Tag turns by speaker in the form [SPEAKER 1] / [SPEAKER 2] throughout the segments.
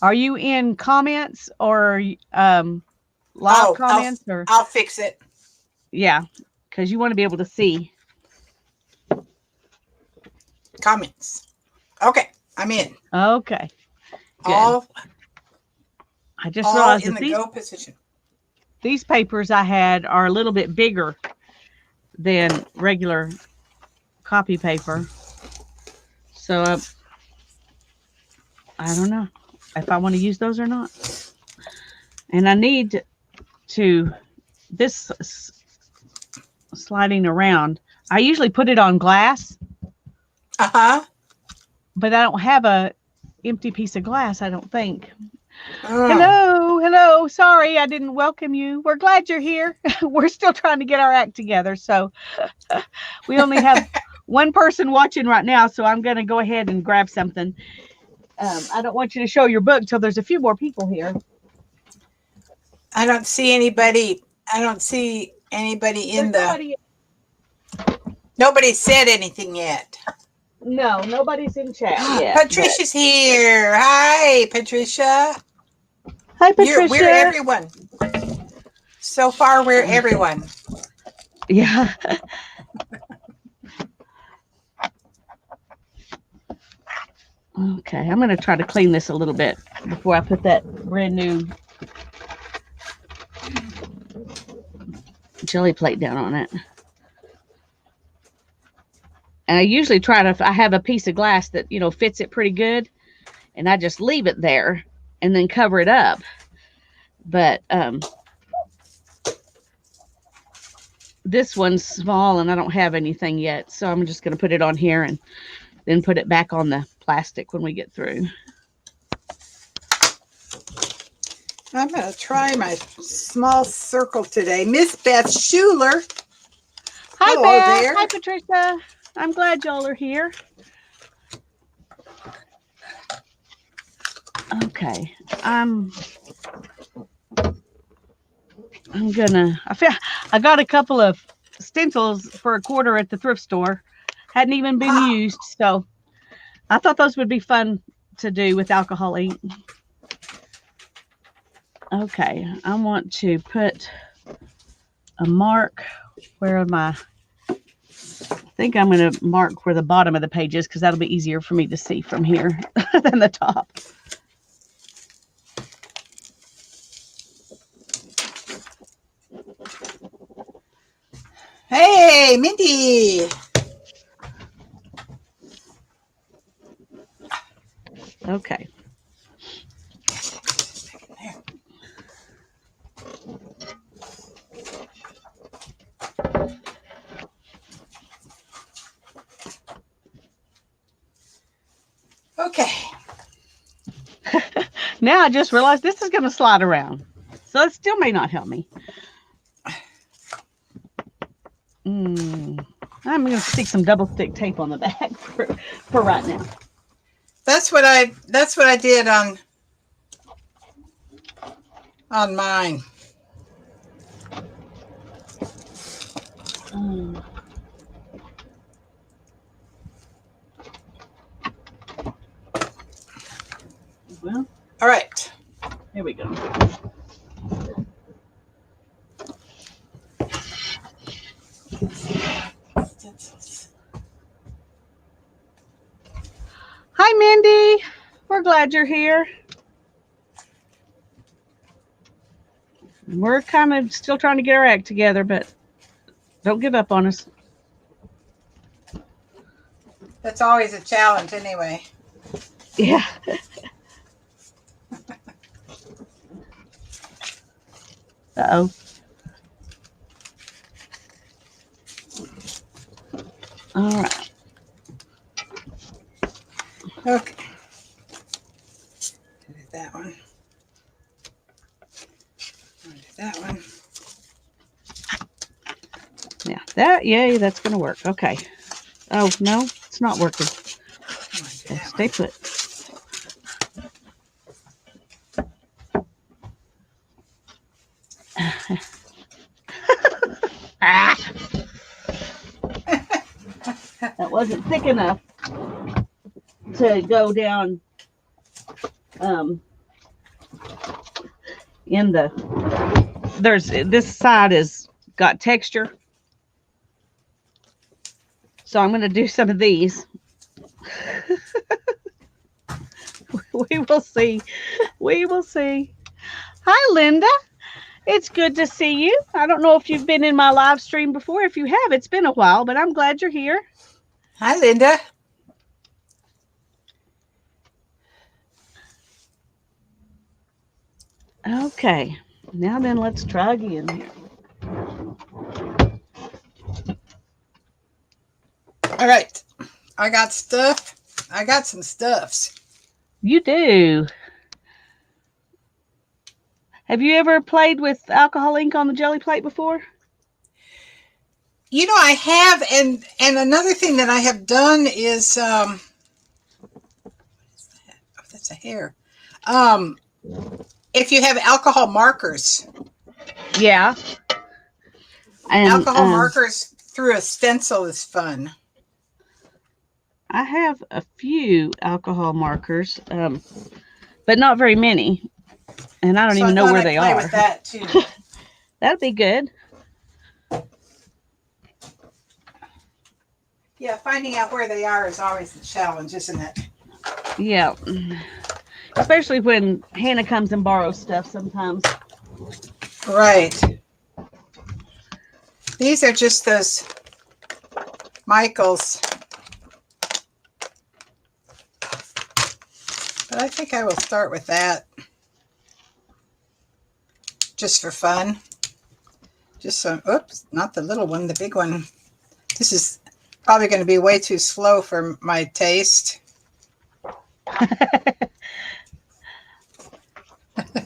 [SPEAKER 1] Are you in comments or live
[SPEAKER 2] Oh,
[SPEAKER 1] comments or
[SPEAKER 2] I'll fix it.
[SPEAKER 1] yeah, because you want to be able to see.
[SPEAKER 2] Comments. Okay, I'm in.
[SPEAKER 1] Okay, good.
[SPEAKER 2] All
[SPEAKER 1] I just
[SPEAKER 2] all
[SPEAKER 1] realized
[SPEAKER 2] in
[SPEAKER 1] that
[SPEAKER 2] the go position.
[SPEAKER 1] these papers I had are a little bit bigger than regular copy paper. So I don't know if I want to use those or not. And I need to, this sliding around, I usually put it on glass,
[SPEAKER 2] Uh-huh.
[SPEAKER 1] but I don't have a empty piece of glass, I don't think.
[SPEAKER 2] Oh.
[SPEAKER 1] Hello, hello. Sorry, I didn't welcome you. We're glad you're here. We're still trying to get our act together. So we only have one person watching right now. So I'm going to go ahead and grab something. I don't want you to show your book till there's a few more people here.
[SPEAKER 2] I don't see anybody. I don't see anybody in
[SPEAKER 1] There's
[SPEAKER 2] the.
[SPEAKER 1] nobody.
[SPEAKER 2] Nobody said anything yet.
[SPEAKER 1] No, nobody's in chat yet.
[SPEAKER 2] Patricia's here. Hi, Patricia.
[SPEAKER 1] Hi, Patricia.
[SPEAKER 2] We're everyone. So far, we're everyone.
[SPEAKER 1] Yeah. Okay, I'm going to try to clean this a little bit before I put that brand new jelly plate down on it. And I usually try to, I have a piece of glass that, fits it pretty good. And I just leave it there and then cover it up. But this one's small and I don't have anything yet. So I'm just going to put it on here and then put it back on the plastic when we get through.
[SPEAKER 2] I'm going to try my small circle today. Miss Beth Schuler.
[SPEAKER 1] Hi,
[SPEAKER 2] Hello
[SPEAKER 1] Beth.
[SPEAKER 2] there.
[SPEAKER 1] Hi, Patricia. I'm glad y'all are here. Okay. I'm gonna, I got a couple of stencils for $1 at the thrift store. Hadn't even been used. So I thought those would be fun to do with alcohol ink. Okay. I want to put a mark where I think I'm going to mark where the bottom of the page is because that'll be easier for me to see from here than the top.
[SPEAKER 2] Hey, Mindy.
[SPEAKER 1] Okay.
[SPEAKER 2] Okay.
[SPEAKER 1] Now I just realized this is going to slide around. So it still may not help me. I'm going to stick some double stick tape on the back for right now.
[SPEAKER 2] That's what I did on mine.
[SPEAKER 1] Well,
[SPEAKER 2] all right.
[SPEAKER 1] Here we go. Hi, Mindy. We're glad you're here. We're kind of still trying to get our act together, but don't give up on us.
[SPEAKER 2] That's always a challenge anyway.
[SPEAKER 1] Yeah. Uh-oh. All right.
[SPEAKER 2] Okay. That one. That one.
[SPEAKER 1] Yeah, yay, that's going to work. Okay. Oh, no, it's not working. Okay, stay put. Ah! That wasn't thick enough to go down in the, there's, this side is got texture. So I'm going to do some of these. We will see. We will see. Hi, Linda. It's good to see you. I don't know if you've been in my live stream before. If you have, it's been a while, but I'm glad you're here.
[SPEAKER 2] Hi, Linda.
[SPEAKER 1] Okay. Now then, let's try again here.
[SPEAKER 2] All right. I got stuff. I got some stuffs.
[SPEAKER 1] You do. Have you ever played with alcohol ink on the jelly plate before?
[SPEAKER 2] You know, I have, and another thing that I have done is what is that? Oh, that's a hair. If you have alcohol markers.
[SPEAKER 1] Yeah. And
[SPEAKER 2] alcohol markers through a stencil is fun.
[SPEAKER 1] I have a few alcohol markers, but not very many. And I don't even know where they are.
[SPEAKER 2] With that too.
[SPEAKER 1] That'd be good.
[SPEAKER 2] Yeah, finding out where they are is always the challenge, isn't it?
[SPEAKER 1] Yeah. Especially when Hannah comes and borrows stuff sometimes.
[SPEAKER 2] Right. These are just those Michaels. But I think I will start with that. Just for fun. Just some, oops, not the little one, the big one. This is probably going to be way too slow for my taste.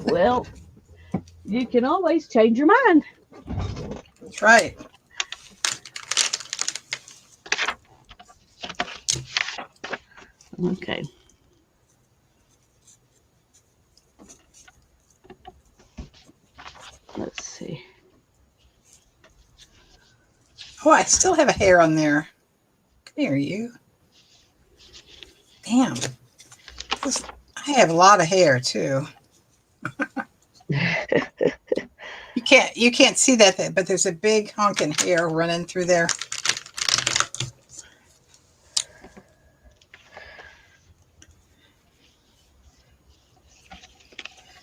[SPEAKER 1] Well, you can always change your mind.
[SPEAKER 2] That's right.
[SPEAKER 1] Okay. Let's see.
[SPEAKER 2] Oh, I still have a hair on there. Come here, you. Damn. I have a lot of hair too. You can't see that, but there's a big honking hair running through there.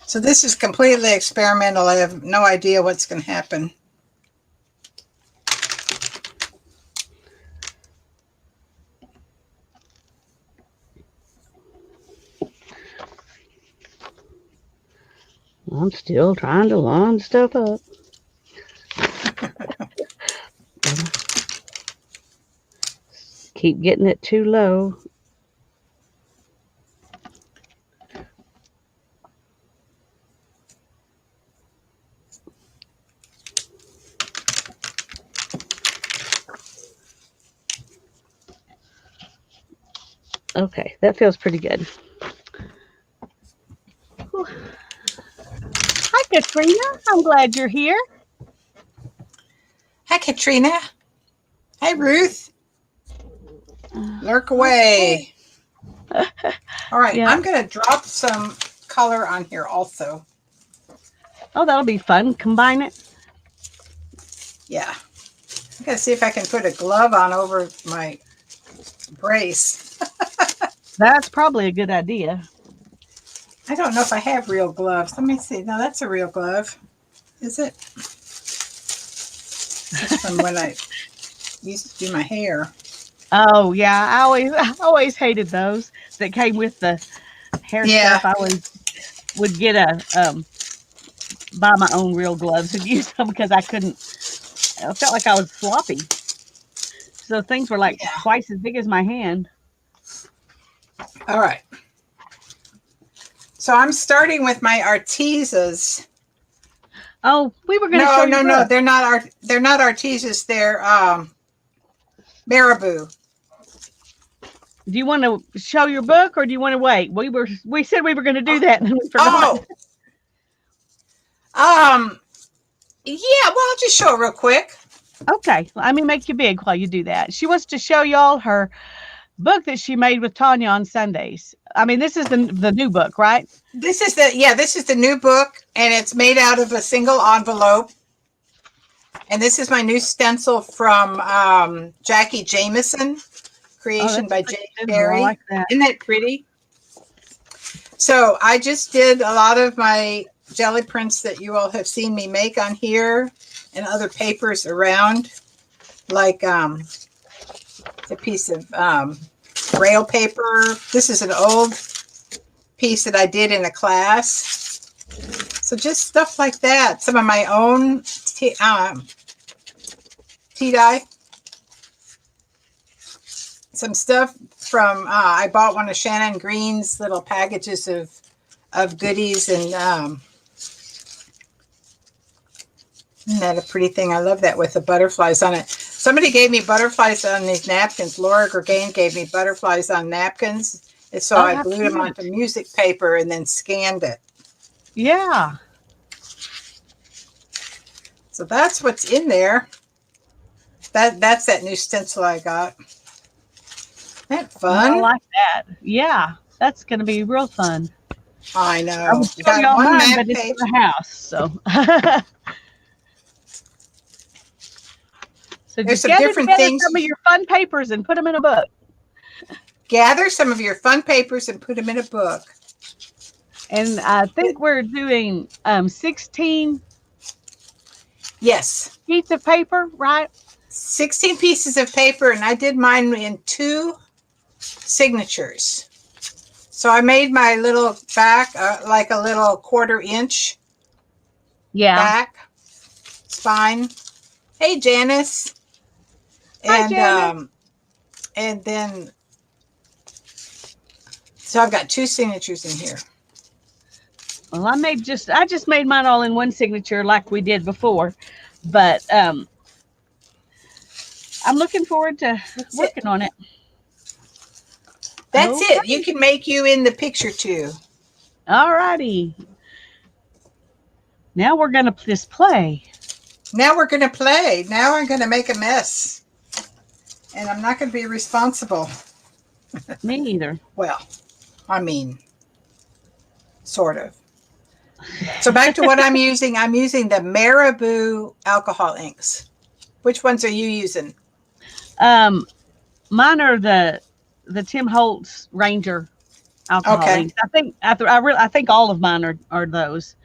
[SPEAKER 2] So this is completely experimental. I have no idea what's going to happen.
[SPEAKER 1] I'm still trying to line stuff up. Keep getting it too low. Okay, that feels pretty good. Whew. Hi, Katrina. I'm glad you're here.
[SPEAKER 2] Hi, Katrina. Hi, Ruth. Lurk away. All right, yeah. I'm going to drop some color on here also.
[SPEAKER 1] Oh, that'll be fun. Combine it.
[SPEAKER 2] Yeah. I'm going to see if I can put a glove on over my brace.
[SPEAKER 1] That's probably a good idea.
[SPEAKER 2] I don't know if I have real gloves. Let me see. No, that's a real glove. Is it? It's from when I used to do my hair.
[SPEAKER 1] Oh, yeah. I always hated those that came with the hair stuff. I always would get buy my own real gloves and use them because I felt like I was sloppy. So things were like twice as big as my hand.
[SPEAKER 2] All right. So I'm starting with my Artesas.
[SPEAKER 1] Oh, we were going to show you.
[SPEAKER 2] No, they're not Artesas. They're Marabou.
[SPEAKER 1] Do you want to show your book or do you want to wait? We said we were going to do that and then we forgot.
[SPEAKER 2] Yeah, well, I'll just show it real quick.
[SPEAKER 1] Okay, let me make you big while you do that. She wants to show y'all her book that she made with Tanya on Sundays. I mean, this is the new book, right?
[SPEAKER 2] This is the new book, and it's made out of a single envelope. And this is my new stencil from Jackie Jameson, creation by Jay Sherry.
[SPEAKER 1] I like that.
[SPEAKER 2] Isn't that pretty? So I just did a lot of my jelly prints that you all have seen me make on here and other papers around, like a piece of braille paper. This is an old piece that I did in a class. So just stuff like that. Some of my own tea dye. Some stuff from, I bought one of Shannon Green's little packages of goodies. And isn't that a pretty thing? I love that with the butterflies on it. Somebody gave me butterflies on these napkins. Laura Gergain gave me butterflies on napkins. And so I glued them onto music paper and then scanned it.
[SPEAKER 1] Yeah.
[SPEAKER 2] So that's what's in there. That's that new stencil I got. Isn't that fun?
[SPEAKER 1] I like that. Yeah, that's going to be real fun.
[SPEAKER 2] I know.
[SPEAKER 1] I would show y'all mine, but it's in the house. So, so
[SPEAKER 2] there's
[SPEAKER 1] just
[SPEAKER 2] some different things.
[SPEAKER 1] Some of your fun papers and put them in a book.
[SPEAKER 2] Gather some of your fun papers and put them in a book.
[SPEAKER 1] And I think we're doing 16.
[SPEAKER 2] Yes.
[SPEAKER 1] Sheets of paper, right?
[SPEAKER 2] 16 pieces of paper, and I did mine in 2 signatures. So I made my little back like a little 1/4 inch back spine. Hey, Janice. And
[SPEAKER 1] hi, Janice.
[SPEAKER 2] And then so I've got 2 signatures in here.
[SPEAKER 1] Well, I just made mine all in one signature like we did before, but I'm looking forward to working on it.
[SPEAKER 2] That's it. You can make you in the picture too.
[SPEAKER 1] All righty. Now we're going to just play.
[SPEAKER 2] Now we're going to play. Now I'm going to make a mess. And I'm not going to be responsible.
[SPEAKER 1] Me either.
[SPEAKER 2] Well, I mean, sort of. So back to what I'm using. I'm using the Marabou alcohol inks. Which ones are you using?
[SPEAKER 1] Mine are the Tim Holtz Ranger alcohol inks. I think all of mine are those.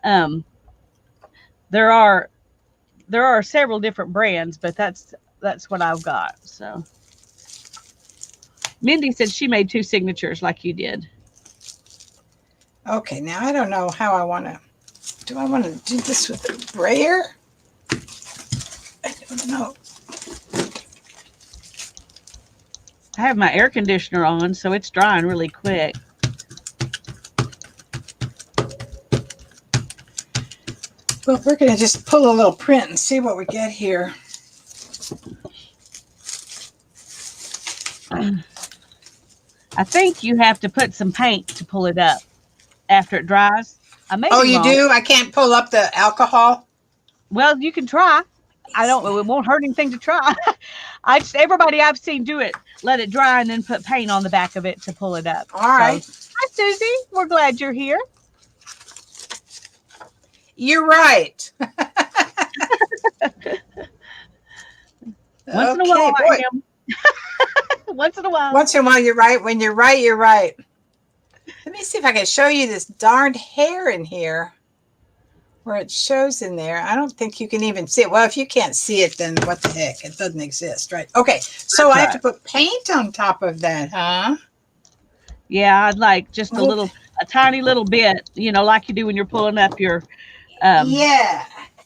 [SPEAKER 1] There are several different brands, but that's what I've got. So Mindy said she made 2 signatures like you did.
[SPEAKER 2] Okay, now I don't know how I want to. Do I want to do this with a brayer? I don't know.
[SPEAKER 1] I have my air conditioner on, so it's drying really quick.
[SPEAKER 2] Well, we're going to just pull a little print and see what we get here.
[SPEAKER 1] I think you have to put some paint to pull it up after it dries.
[SPEAKER 2] Oh, you do? I can't pull up the alcohol?
[SPEAKER 1] Well, you can try. It won't hurt anything to try. Everybody I've seen do it, let it dry and then put paint on the back of it to pull it up.
[SPEAKER 2] All right.
[SPEAKER 1] Hi, Susie. We're glad you're here.
[SPEAKER 2] You're right.
[SPEAKER 1] Once in a while, I am. Once in a while.
[SPEAKER 2] Once in a while, you're right. When you're right, you're right. Let me see if I can show you this darned hair in here where it shows in there. I don't think you can even see it. Well, if you can't see it, then what the heck? It doesn't exist, right? Okay, so I have to put paint on top of that, huh?
[SPEAKER 1] Yeah, I'd like just a tiny little bit, like you do when you're pulling up your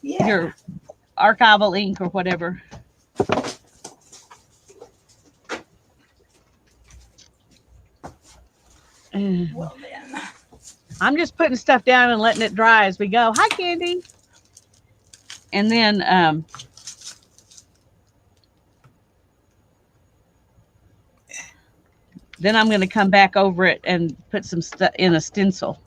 [SPEAKER 1] your archival ink or whatever.
[SPEAKER 2] Well then,
[SPEAKER 1] I'm just putting stuff down and letting it dry as we go. Hi, Candy. And then I'm going to come back over it and put some stuff in a stencil.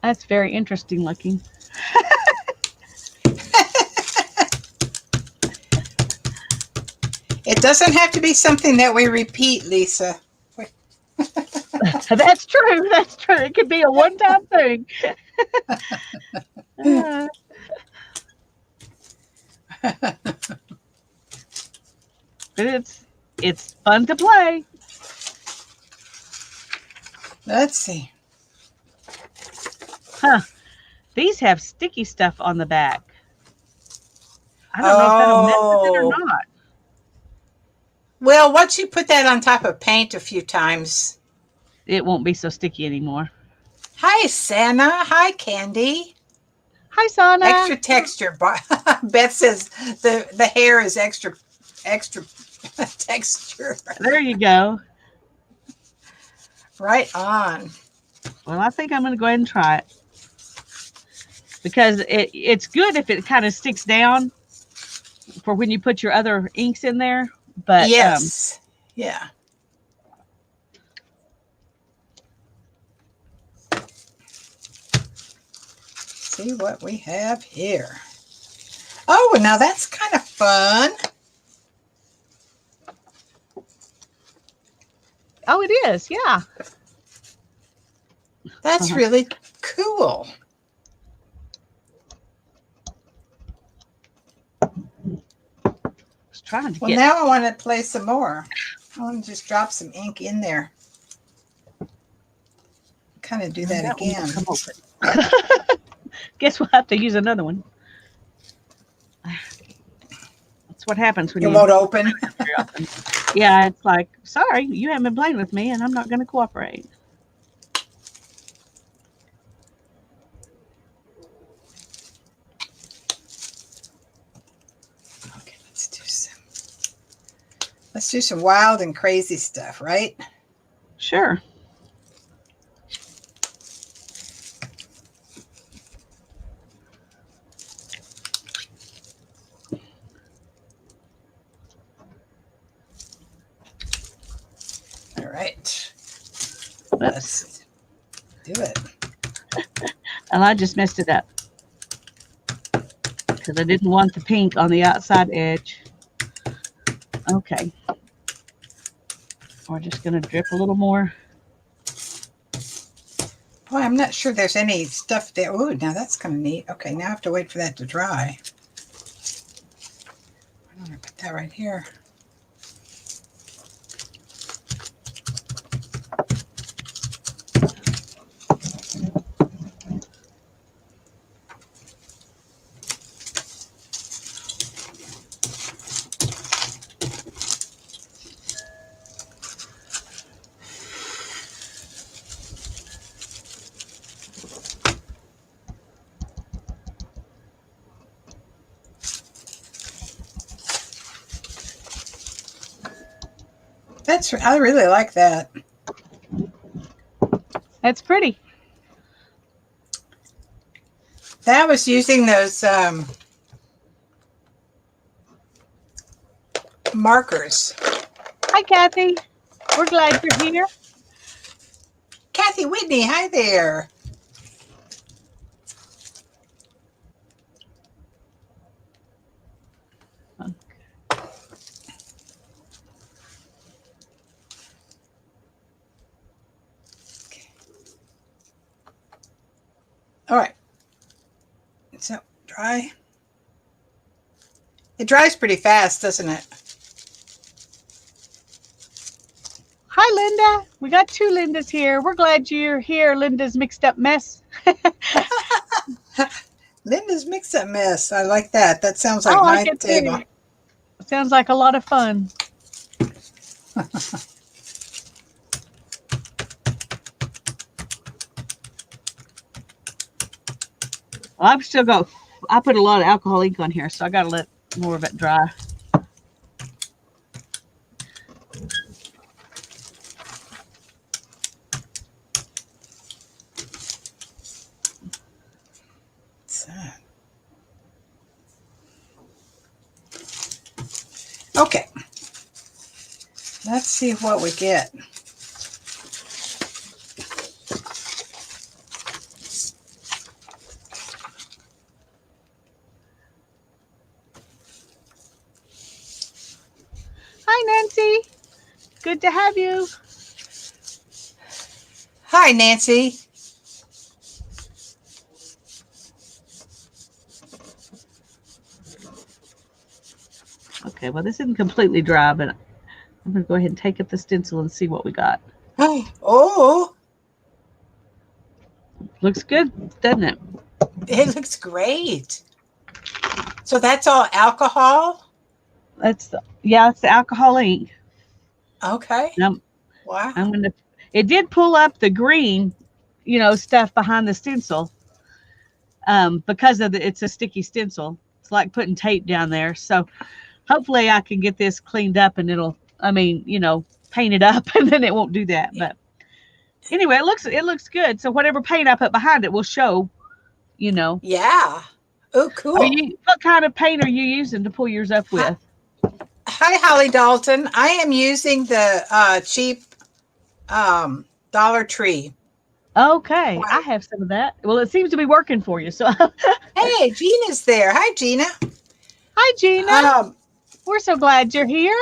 [SPEAKER 1] That's very interesting looking.
[SPEAKER 2] It doesn't have to be something that we repeat, Lisa.
[SPEAKER 1] That's true. That's true. It could be a one-time thing. Uh, but it's fun to play.
[SPEAKER 2] Let's see.
[SPEAKER 1] Huh. These have sticky stuff on the back. I don't know if that'll mess with it or
[SPEAKER 2] Oh,
[SPEAKER 1] not.
[SPEAKER 2] well, once you put that on top of paint a few times.
[SPEAKER 1] It won't be so sticky anymore.
[SPEAKER 2] Hi, Santa. Hi, Candy.
[SPEAKER 1] Hi, Sana.
[SPEAKER 2] Extra texture. Beth says the hair is extra texture.
[SPEAKER 1] There you go.
[SPEAKER 2] Right on.
[SPEAKER 1] Well, I think I'm going to go ahead and try it because it's good if it kind of sticks down for when you put your other inks in there. But
[SPEAKER 2] Yes. Yeah. See what we have here. Oh, now that's kind of fun.
[SPEAKER 1] oh, it is. Yeah.
[SPEAKER 2] That's really cool.
[SPEAKER 1] Just trying to
[SPEAKER 2] Well,
[SPEAKER 1] get.
[SPEAKER 2] now I want to play some more. I want to just drop some ink in there. Kind of do that
[SPEAKER 1] That one
[SPEAKER 2] again.
[SPEAKER 1] won't come open. Guess we'll have to use another one. That's what happens when
[SPEAKER 2] It
[SPEAKER 1] you
[SPEAKER 2] won't open.
[SPEAKER 1] Yeah, it's like, sorry, you haven't been playing with me, and I'm not going to cooperate.
[SPEAKER 2] Okay, let's do some wild and crazy stuff, right?
[SPEAKER 1] Sure.
[SPEAKER 2] All right.
[SPEAKER 1] Whoops.
[SPEAKER 2] Let's do it.
[SPEAKER 1] And I just messed it up because I didn't want the pink on the outside edge. Okay. We're just going to drip a little more.
[SPEAKER 2] Boy, I'm not sure there's any stuff there. Oh, now that's kind of neat. Okay, now I have to wait for that to dry. I'm going to put that right here. I really like that.
[SPEAKER 1] That's pretty.
[SPEAKER 2] That was using those markers.
[SPEAKER 1] Hi, Kathy. We're glad you're here.
[SPEAKER 2] Kathy Whitney, hi there. All right. So dry. It dries pretty fast, doesn't it?
[SPEAKER 1] Hi, Linda. We got two Lindas here. We're glad you're here, Linda's mixed up mess.
[SPEAKER 2] Linda's mix-up mess. I like that. That sounds
[SPEAKER 1] I
[SPEAKER 2] like
[SPEAKER 1] like
[SPEAKER 2] my
[SPEAKER 1] it
[SPEAKER 2] table.
[SPEAKER 1] too. Sounds like a lot of fun. Well, I've still got, I put a lot of alcohol ink on here, so I got to let more of it dry.
[SPEAKER 2] Okay. Let's see what we get.
[SPEAKER 1] Good to have you.
[SPEAKER 2] Hi, Nancy.
[SPEAKER 1] Okay, well, this isn't completely dry, but I'm going to go ahead and take up the stencil and see what we got.
[SPEAKER 2] Oh,
[SPEAKER 1] Looks good, doesn't it?
[SPEAKER 2] it looks great. So that's all alcohol?
[SPEAKER 1] Yeah, it's the alcohol ink.
[SPEAKER 2] Okay.
[SPEAKER 1] I'm,
[SPEAKER 2] Wow.
[SPEAKER 1] I'm going to, it did pull up the green, stuff behind the stencil because it's a sticky stencil. It's like putting tape down there. So hopefully I can get this cleaned up and paint it up and then it won't do that. But anyway, it looks good. So whatever paint I put behind it will show, you know.
[SPEAKER 2] Yeah. Oh, cool.
[SPEAKER 1] What kind of paint are you using to pull yours up with?
[SPEAKER 2] Hi, Holly Dalton. I am using the cheap Dollar Tree.
[SPEAKER 1] Okay, I have some of that. Well, it seems to be working for you. So,
[SPEAKER 2] Hey, Gina's there. Hi, Gina.
[SPEAKER 1] hi, Gina. We're so glad you're here.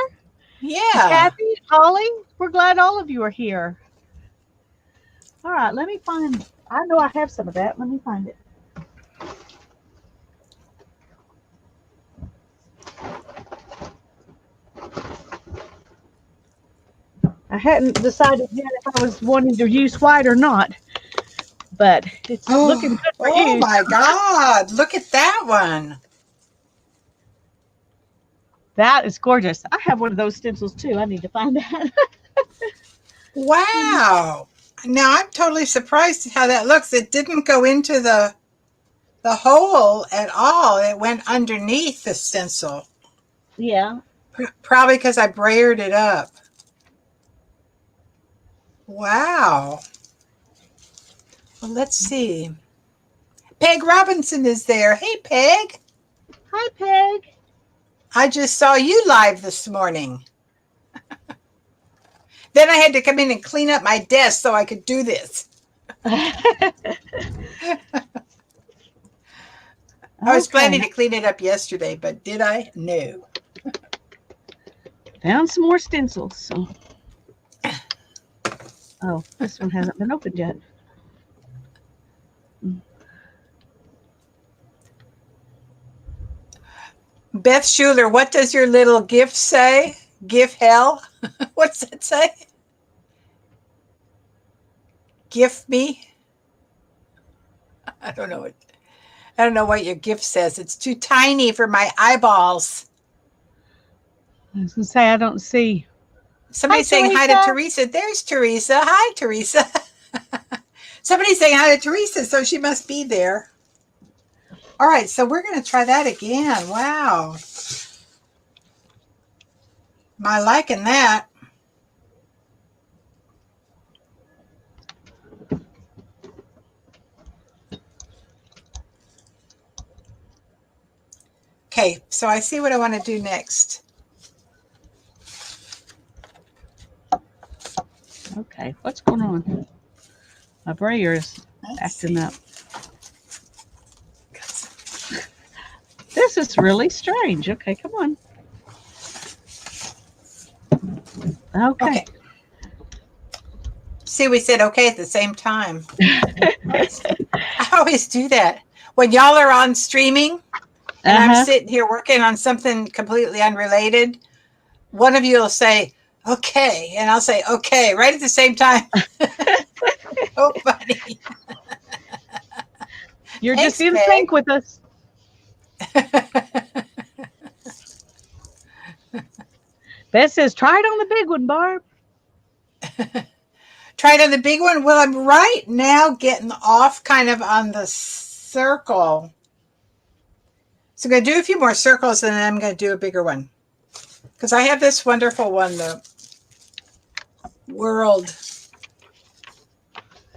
[SPEAKER 2] Yeah.
[SPEAKER 1] Kathy, Holly, we're glad all of you are here. All right, let me find. I know I have some of that. Let me find it. I hadn't decided yet if I was wanting to use white or not, but it's looking good for you.
[SPEAKER 2] Oh my God. Look at that one.
[SPEAKER 1] That is gorgeous. I have one of those stencils too. I need to find that.
[SPEAKER 2] Wow. Now I'm totally surprised at how that looks. It didn't go into the hole at all. It went underneath the stencil.
[SPEAKER 1] Yeah.
[SPEAKER 2] Probably because I brayered it up. Wow. Well, let's see. Peg Robinson is there. Hey, Peg.
[SPEAKER 1] Hi, Peg.
[SPEAKER 2] I just saw you live this morning. Then I had to come in and clean up my desk so I could do this. I was planning to clean it up yesterday, but did I? No.
[SPEAKER 1] Found some more stencils. So. Oh, this one hasn't been opened yet.
[SPEAKER 2] Beth Schuler, what does your little gift say? Give hell? What's that say? Gift me? I don't know what your gift says. It's too tiny for my eyeballs.
[SPEAKER 1] I was gonna say I don't see.
[SPEAKER 2] Somebody's saying hi to Teresa. There's Teresa. Hi, Teresa. Somebody's saying hi to Teresa, so she must be there. All right, so we're going to try that again. Wow. Am I liking that? Okay, so I see what I want to do next.
[SPEAKER 1] Okay, what's going on? My brayer is acting up. This is really strange. Okay, come on. Okay.
[SPEAKER 2] See, we said okay at the same time. I always do that. When y'all are on streaming and I'm sitting here working on something completely unrelated, one of you will say, okay, and I'll say, okay, right at the same time. So funny.
[SPEAKER 1] You're Thanks, just in sync with us. Beth says, try it on the big one, Barb.
[SPEAKER 2] Try it on the big one? Well, I'm right now getting off kind of on the circle. So I'm going to do a few more circles and then I'm going to do a bigger one. Because I have this wonderful one, the World.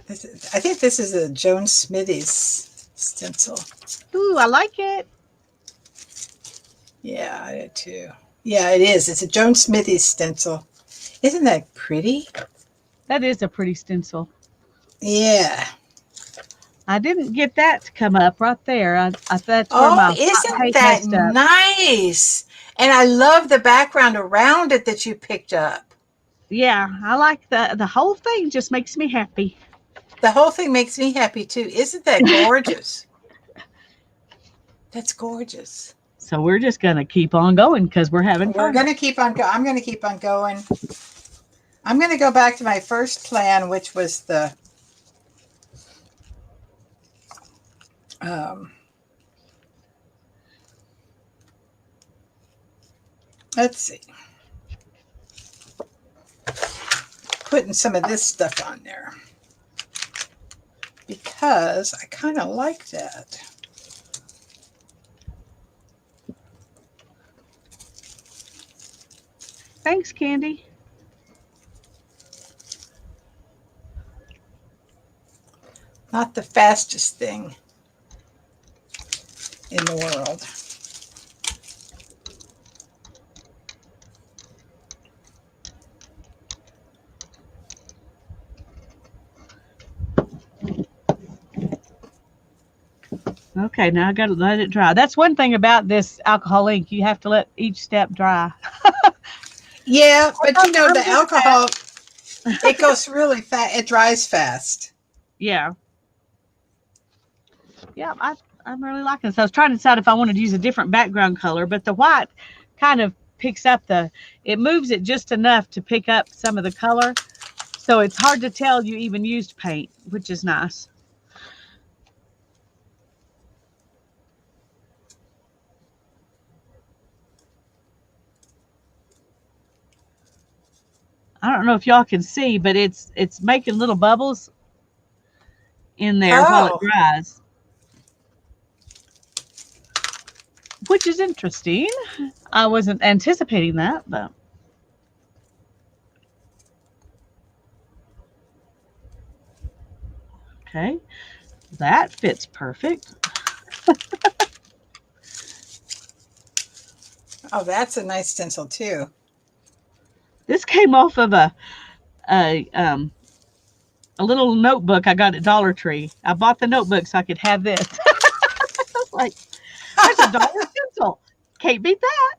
[SPEAKER 2] I think this is a Joan Smithy's stencil.
[SPEAKER 1] Ooh, I like it.
[SPEAKER 2] Yeah, I do too. Yeah, it is. It's a Joan Smithy's stencil. Isn't that pretty?
[SPEAKER 1] That is a pretty stencil.
[SPEAKER 2] Yeah.
[SPEAKER 1] I didn't get that to come up right there. That's where my
[SPEAKER 2] isn't that nice? And I love the background around it that you picked up.
[SPEAKER 1] Yeah, I like the whole thing. Just makes me happy.
[SPEAKER 2] The whole thing makes me happy too. Isn't that gorgeous? That's gorgeous.
[SPEAKER 1] So we're just gonna keep on going because we're having
[SPEAKER 2] We're
[SPEAKER 1] fun.
[SPEAKER 2] going to keep on I'm going to keep on going. I'm going to go back to my first plan, which was the um, let's see, putting some of this stuff on there because I kind of like that.
[SPEAKER 1] Thanks, Candy.
[SPEAKER 2] Not the fastest thing in the world.
[SPEAKER 1] Okay, now I gotta let it dry. That's one thing about this alcohol ink. You have to let each step dry.
[SPEAKER 2] Yeah, but you know,
[SPEAKER 1] I'm
[SPEAKER 2] the
[SPEAKER 1] good at that.
[SPEAKER 2] alcohol, it goes really fast. It dries fast.
[SPEAKER 1] Yeah, yeah. I'm really liking this. I was trying to decide if I wanted to use a different background color, but the white kind of picks up it moves it just enough to pick up some of the color. So it's hard to tell you even used paint, which is nice. I don't know if y'all can see, but it's making little bubbles in there while it
[SPEAKER 2] Oh,
[SPEAKER 1] dries, which is interesting. I wasn't anticipating that, but okay. That fits perfect.
[SPEAKER 2] oh, that's a nice stencil too.
[SPEAKER 1] This came off of a um a little notebook I got at Dollar Tree. I bought the notebook so I could have this. I was like, there's a dollar stencil. Can't beat that.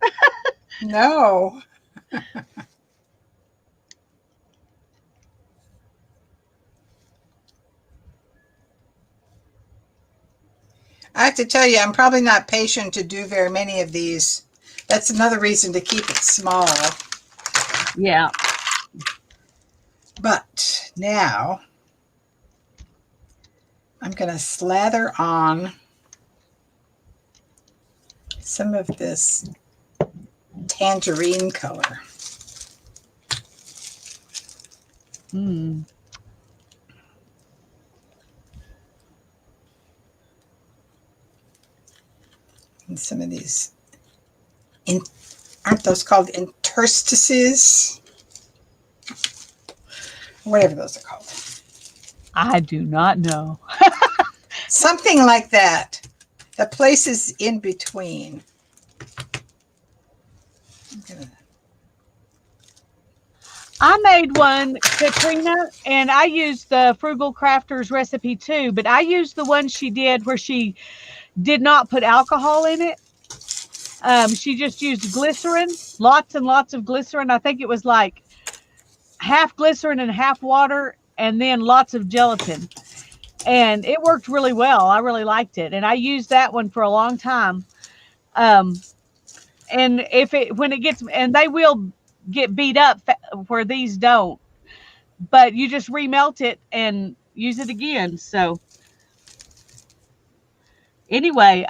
[SPEAKER 2] No, I have to tell you, I'm probably not patient to do very many of these. That's another reason to keep it small.
[SPEAKER 1] Yeah.
[SPEAKER 2] But now I'm going to slather on some of this tangerine color.
[SPEAKER 1] Hmm.
[SPEAKER 2] And some of these, in, aren't those called interstices? Whatever those are called.
[SPEAKER 1] I do not know.
[SPEAKER 2] Something like that. The places in between.
[SPEAKER 1] I made one, Katrina, and I used the Frugal Crafter's recipe too, but I used the one she did where she did not put alcohol in it. She just used glycerin, lots and lots of glycerin. I think it was like half glycerin and half water, and then lots of gelatin. And it worked really well. I really liked it, and I used that one for a long time. Um, and if it when it gets and they will get beat up where these don't, but you just remelt it and use it again. So anyway,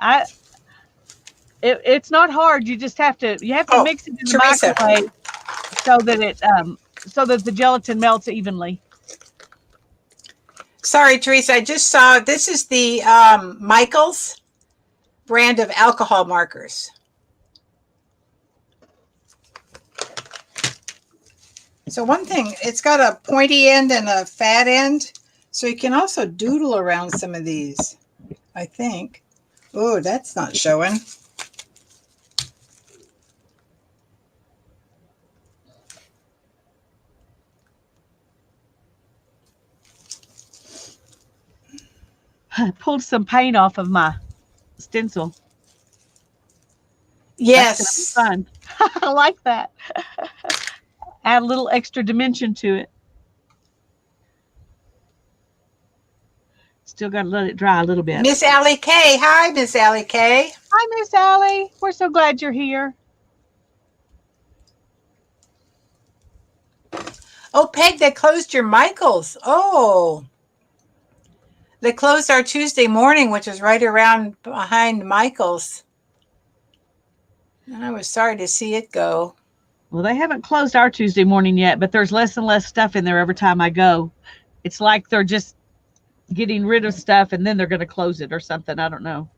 [SPEAKER 1] it's not hard. You have to
[SPEAKER 2] Oh,
[SPEAKER 1] mix it in the
[SPEAKER 2] Teresa.
[SPEAKER 1] microwave so that the gelatin melts evenly.
[SPEAKER 2] Sorry, Teresa. I just saw this is the Michaels brand of alcohol markers. So one thing, it's got a pointy end and a fat end. So you can also doodle around some of these, I think. Oh, that's not showing.
[SPEAKER 1] I pulled some paint off of my stencil. That's gonna be
[SPEAKER 2] Yes.
[SPEAKER 1] fun. I like that. add a little extra dimension to it. Still got to let it dry a little bit.
[SPEAKER 2] Miss Allie K. Hi, Miss Allie K.
[SPEAKER 1] Hi, Miss Allie. We're so glad you're here.
[SPEAKER 2] Oh, Peg, they closed your Michael's. Oh. They closed our Tuesday morning, which is right around behind Michael's. And I was sorry to see it go.
[SPEAKER 1] Well, they haven't closed our Tuesday morning yet, but there's less and less stuff in there every time I go. It's like they're just getting rid of stuff and then they're going to close it or something. I don't know.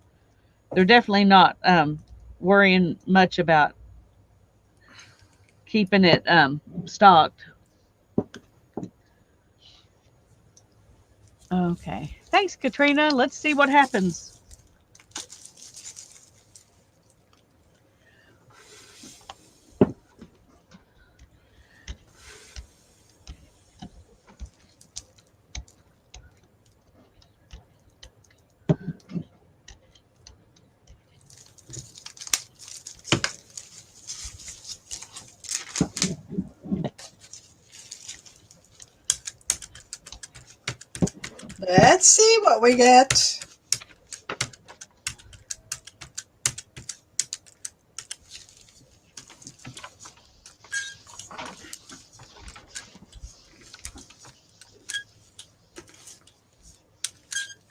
[SPEAKER 1] They're definitely not worrying much about keeping it stocked. Okay. Thanks, Katrina. Let's see what happens.
[SPEAKER 2] Let's see what we get.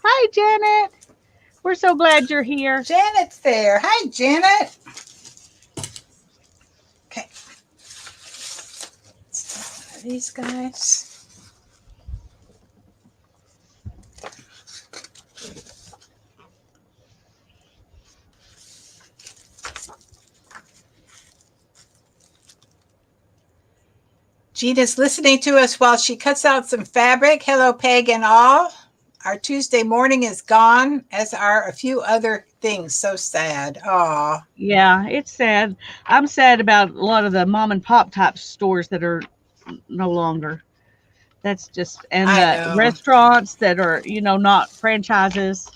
[SPEAKER 1] Hi, Janet. We're so glad you're here.
[SPEAKER 2] Janet's there. Hi, Janet. Okay. Let's one of these guys. Gina's listening to us while she cuts out some fabric. Hello, Peg and all. Our Tuesday morning is gone, as are a few other things. So sad. Aw.
[SPEAKER 1] Yeah, it's sad. I'm sad about a lot of the mom and pop type stores that are no longer. That's just, and
[SPEAKER 2] I
[SPEAKER 1] the
[SPEAKER 2] know.
[SPEAKER 1] restaurants that are, not franchises.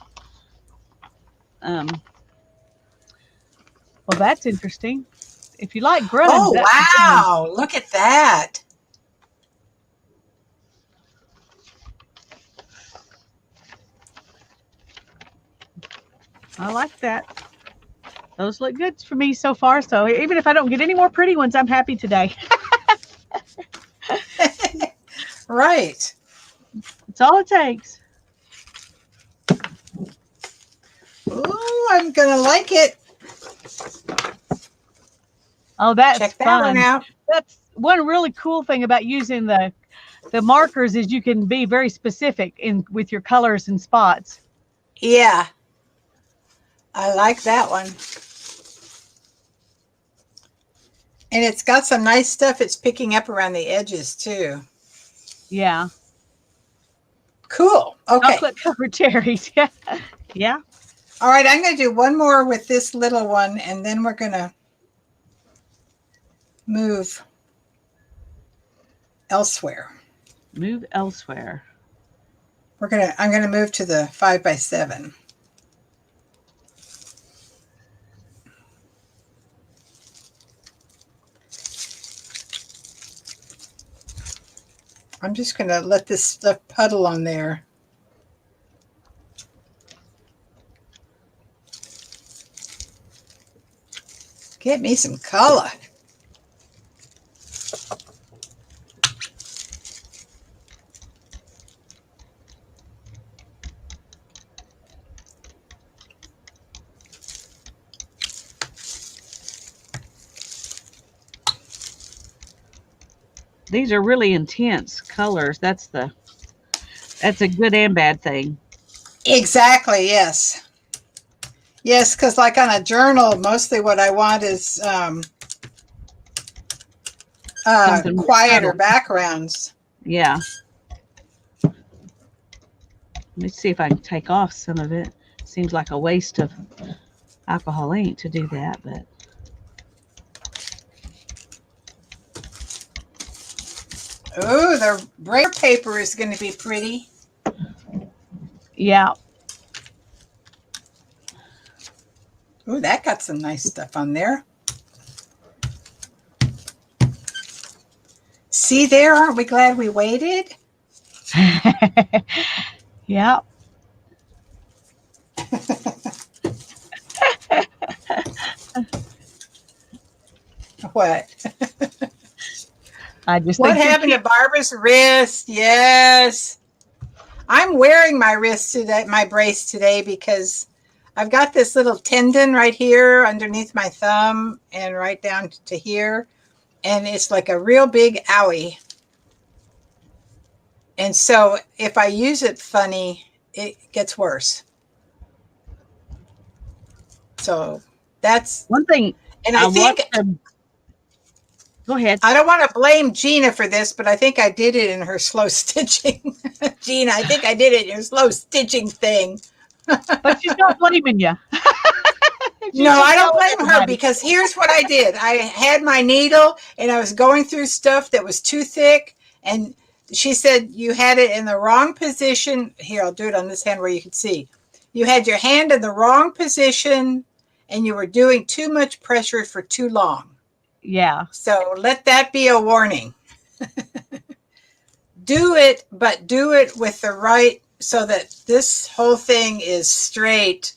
[SPEAKER 1] Well, that's interesting. If you like grunge,
[SPEAKER 2] Oh,
[SPEAKER 1] that's a good one.
[SPEAKER 2] wow. Look at that.
[SPEAKER 1] I like that. Those look good for me so far. So even if I don't get any more pretty ones, I'm happy today.
[SPEAKER 2] Right.
[SPEAKER 1] That's all it takes.
[SPEAKER 2] Ooh, I'm going to like it.
[SPEAKER 1] Oh, that's
[SPEAKER 2] Check that
[SPEAKER 1] fun.
[SPEAKER 2] one out.
[SPEAKER 1] That's one really cool thing about using the markers is you can be very specific with your colors and spots.
[SPEAKER 2] Yeah. I like that one. And it's got some nice stuff it's picking up around the edges too.
[SPEAKER 1] Yeah.
[SPEAKER 2] Cool. Okay.
[SPEAKER 1] Chocolate covered cherries. Yeah. Yeah.
[SPEAKER 2] All right. I'm going to do one more with this little one, and then we're going to move elsewhere.
[SPEAKER 1] Move elsewhere.
[SPEAKER 2] I'm going to move to the 5x7. I'm just going to let this stuff puddle on there. Get me some color.
[SPEAKER 1] These are really intense colors. That's a good and bad thing.
[SPEAKER 2] Exactly, yes. Yes, because like on a journal, mostly what I want is quieter backgrounds.
[SPEAKER 1] Yeah. Let me see if I can take off some of it. Seems like a waste of alcohol ink to do that, but.
[SPEAKER 2] Oh, the break paper is going to be pretty.
[SPEAKER 1] Yeah.
[SPEAKER 2] Oh, that got some nice stuff on there. See there, aren't we glad we waited?
[SPEAKER 1] Yeah.
[SPEAKER 2] What?
[SPEAKER 1] I just
[SPEAKER 2] What
[SPEAKER 1] think you're
[SPEAKER 2] happened to
[SPEAKER 1] cute.
[SPEAKER 2] Barbara's wrist? Yes. I'm wearing my wrist today, my brace today, because I've got this little tendon right here underneath my thumb and right down to here. And it's like a real big owie. And so if I use it funny, it gets worse. So that's,
[SPEAKER 1] One thing
[SPEAKER 2] and I
[SPEAKER 1] I
[SPEAKER 2] think,
[SPEAKER 1] watched them. Go ahead.
[SPEAKER 2] I don't want to blame Gina for this, but I think I did it in her slow stitching. Gina, I think I did it in your slow stitching thing.
[SPEAKER 1] But she's not blaming you.
[SPEAKER 2] No,
[SPEAKER 1] She's just
[SPEAKER 2] I don't
[SPEAKER 1] telling
[SPEAKER 2] blame her
[SPEAKER 1] everybody.
[SPEAKER 2] because here's what I did. I had my needle and I was going through stuff that was too thick. And she said, you had it in the wrong position. Here, I'll do it on this hand where you can see. You had your hand in the wrong position and you were doing too much pressure for too long.
[SPEAKER 1] Yeah.
[SPEAKER 2] So let that be a warning. Do it, but do it with the right, so that this whole thing is straight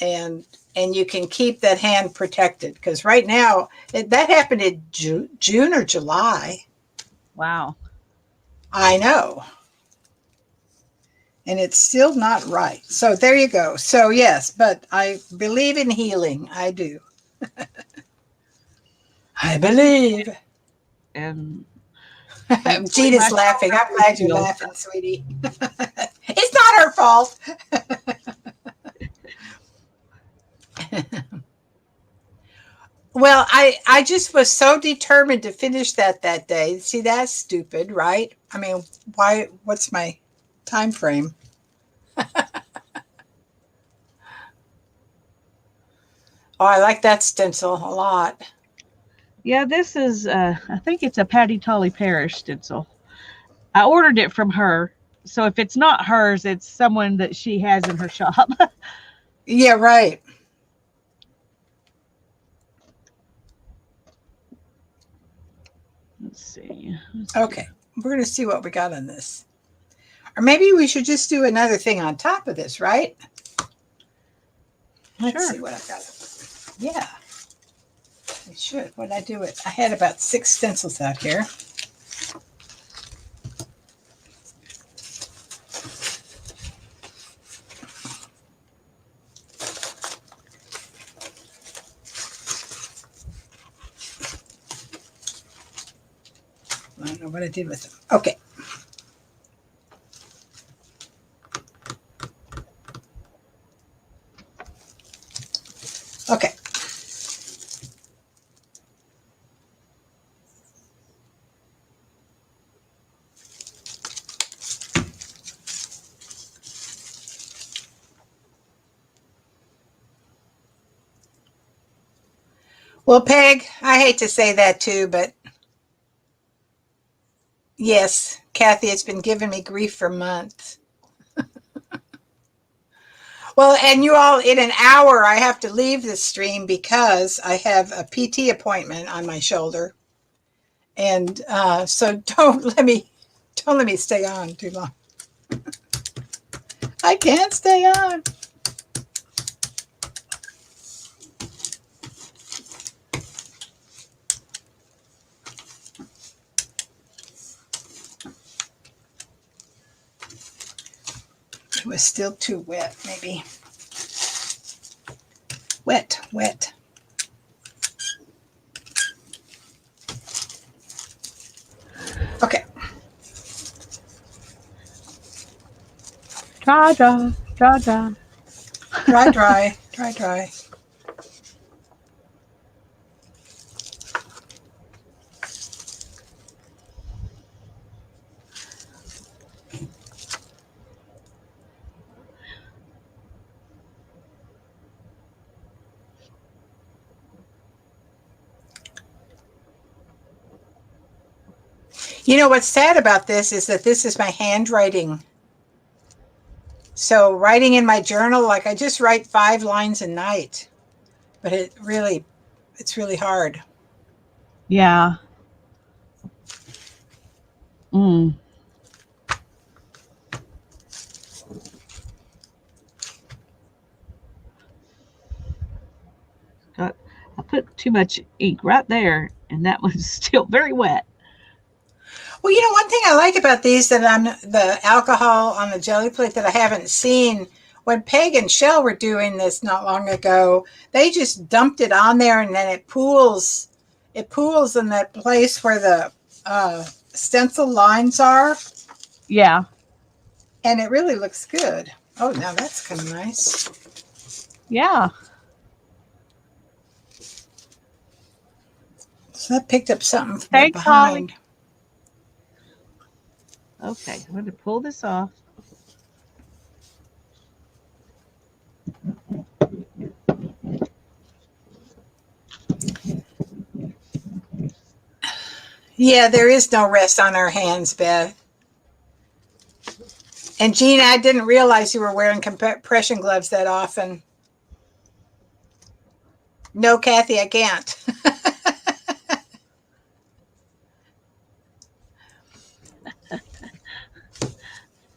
[SPEAKER 2] and you can keep that hand protected. Because right now, that happened in June or July.
[SPEAKER 1] Wow.
[SPEAKER 2] I know. And it's still not right. So there you go. So yes, but I believe in healing. I do. I believe.
[SPEAKER 1] And hopefully my
[SPEAKER 2] Gina's laughing. I'm
[SPEAKER 1] shoulder
[SPEAKER 2] glad you're
[SPEAKER 1] heals.
[SPEAKER 2] laughing, sweetie. It's not her fault. Well, I just was so determined to finish that day. See, that's stupid, right? I mean, why? What's my time frame? Oh, I like that stencil a lot.
[SPEAKER 1] Yeah, this is I think it's a Patty Tolly Parish stencil. I ordered it from her. So if it's not hers, it's someone that she has in her shop.
[SPEAKER 2] Yeah, right.
[SPEAKER 1] Let's see. Let's do.
[SPEAKER 2] Okay, we're going to see what we got on this. Or maybe we should just do another thing on top of this, right? Let's
[SPEAKER 1] Sure.
[SPEAKER 2] see what I've got. Yeah, we should. What did I do with? I had about 6 stencils out here. I don't know what I did with them. Okay. Okay. Well, Peg, I hate to say that too, but yes, Kathy, it's been giving me grief for months. Well, and you all, in an hour, I have to leave the stream because I have a PT appointment on my shoulder, and so don't let me stay on too long. I can't stay on. It was still too wet, maybe. Wet, wet. Okay.
[SPEAKER 1] Dry, dry, dry, dry.
[SPEAKER 2] Dry, dry, dry, dry. You know what's sad about this is that this is my handwriting. So writing in my journal, like I just write 5 lines a night, but it's really hard.
[SPEAKER 1] Yeah. Mm. Got, I put too much ink right there, and that one's still very wet.
[SPEAKER 2] Well, one thing I like about these that on the alcohol on the jelly plate that I haven't seen, when Peg and Shell were doing this not long ago, they just dumped it on there and then it pools. It pools in that place where the stencil lines are,
[SPEAKER 1] Yeah.
[SPEAKER 2] and it really looks good. Oh, now that's kind of nice.
[SPEAKER 1] Yeah.
[SPEAKER 2] So that picked up something from
[SPEAKER 1] Thanks, Holly.
[SPEAKER 2] behind.
[SPEAKER 1] Okay, I'm going to pull this off.
[SPEAKER 2] Yeah, there is no rest on our hands, Beth. And Gina, I didn't realize you were wearing compression gloves that often. No, Kathy, I can't.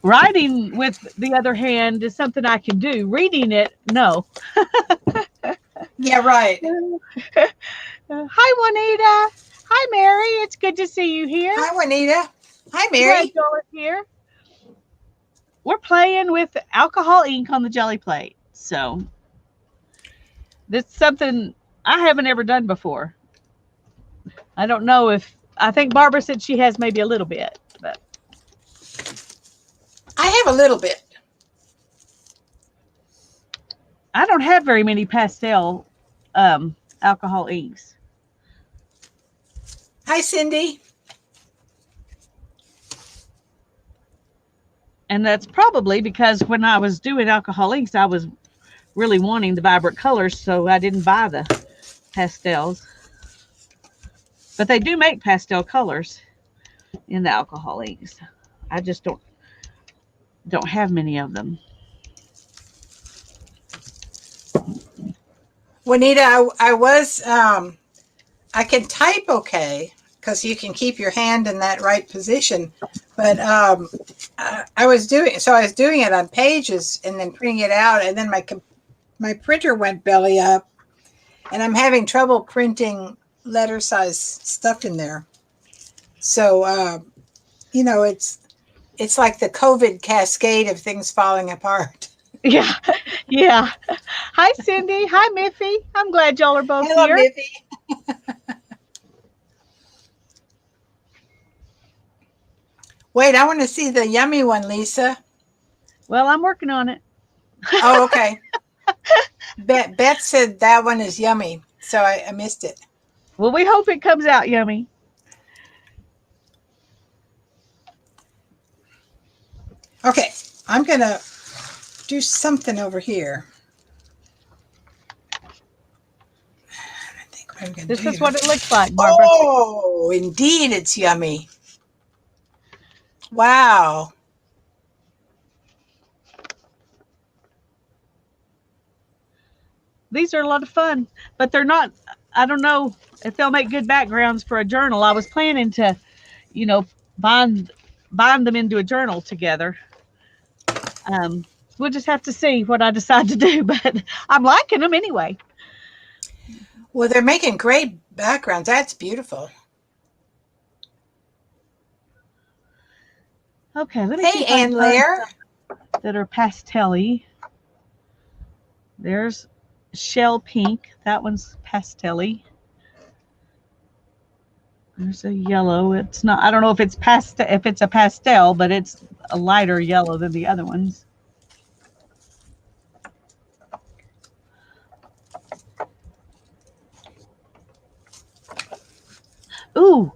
[SPEAKER 1] Writing with the other hand is something I can do. Reading it, no.
[SPEAKER 2] Yeah, right.
[SPEAKER 1] Hi, Juanita. Hi, Mary. It's good to see you here.
[SPEAKER 2] Hi, Juanita. Hi,
[SPEAKER 1] Glad
[SPEAKER 2] Mary.
[SPEAKER 1] y'all are here. We're playing with alcohol ink on the jelly plate. So this is something I haven't ever done before. I don't know if I think Barbara said she has maybe a little bit, but
[SPEAKER 2] I have a little bit.
[SPEAKER 1] I don't have very many pastel alcohol inks.
[SPEAKER 2] Hi, Cindy.
[SPEAKER 1] And that's probably because when I was doing alcohol inks, I was really wanting the vibrant colors, so I didn't buy the pastels. But they do make pastel colors in the alcohol inks. I just don't have many of them.
[SPEAKER 2] Juanita, I can type okay because you can keep your hand in that right position. But I was doing it on pages and then printing it out, and then my printer went belly up, and I'm having trouble printing letter size stuff in there. So it's like the COVID cascade of things falling apart.
[SPEAKER 1] Yeah, yeah. Hi, Cindy. Hi, Miffy. I'm glad y'all are both
[SPEAKER 2] Hello,
[SPEAKER 1] here.
[SPEAKER 2] Miffy. Wait, I want to see the yummy one, Lisa.
[SPEAKER 1] Well, I'm working on it.
[SPEAKER 2] Oh, okay. Beth said that one is yummy, so I missed it.
[SPEAKER 1] Well, we hope it comes out yummy.
[SPEAKER 2] Okay, I'm going to do something over here. I think what I'm going to do.
[SPEAKER 1] This is what it looks like, Barbara.
[SPEAKER 2] Oh, indeed, it's yummy. Wow.
[SPEAKER 1] These are a lot of fun, but they're not, I don't know if they'll make good backgrounds for a journal. I was planning to, bind them into a journal together. We'll just have to see what I decide to do, but I'm liking them anyway.
[SPEAKER 2] Well, they're making great backgrounds. That's beautiful.
[SPEAKER 1] Okay, let me see if I
[SPEAKER 2] Ann
[SPEAKER 1] can find
[SPEAKER 2] Lair.
[SPEAKER 1] some that are pastel-y. There's shell pink. That one's pastel-y. There's a yellow. It's not. I don't know if it's pastel. If it's a pastel, but it's a lighter yellow than the other ones. Ooh,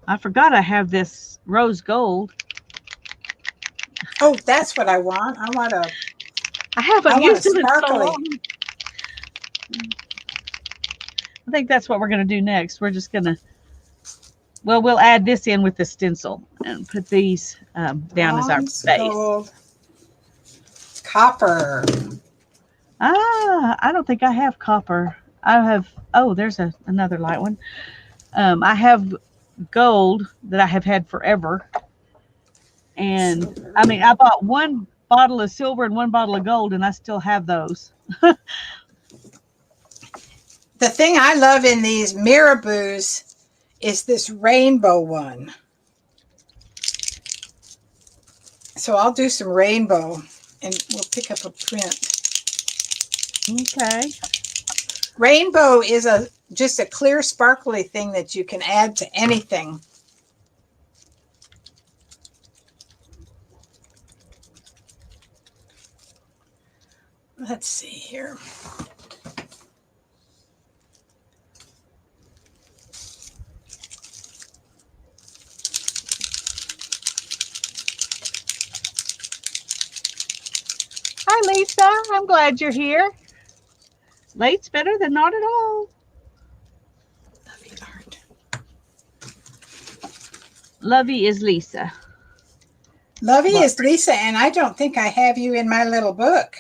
[SPEAKER 1] I forgot I have this rose gold.
[SPEAKER 2] Oh, that's what I want.
[SPEAKER 1] I haven't used it in so
[SPEAKER 2] sparkly.
[SPEAKER 1] long. I think that's what we're going to do next. We're just going to, well, we'll add this in with the stencil and put these down as our base.
[SPEAKER 2] Gold. Copper.
[SPEAKER 1] I don't think I have copper. I have, oh, there's another light one. I have gold that I have had forever. And I mean, I bought one bottle of silver and one bottle of gold, and I still have those.
[SPEAKER 2] The thing I love in these marabous is this rainbow one. So I'll do some rainbow and we'll pick up a print.
[SPEAKER 1] Okay.
[SPEAKER 2] Rainbow is just a clear sparkly thing that you can add to anything. Let's see here.
[SPEAKER 1] Hi, Lisa. I'm glad you're here. Late's better than not at all.
[SPEAKER 2] Lovey art.
[SPEAKER 1] Lovey is Lisa.
[SPEAKER 2] Lovey
[SPEAKER 1] What?
[SPEAKER 2] is Lisa, and I don't think I have you in my little book.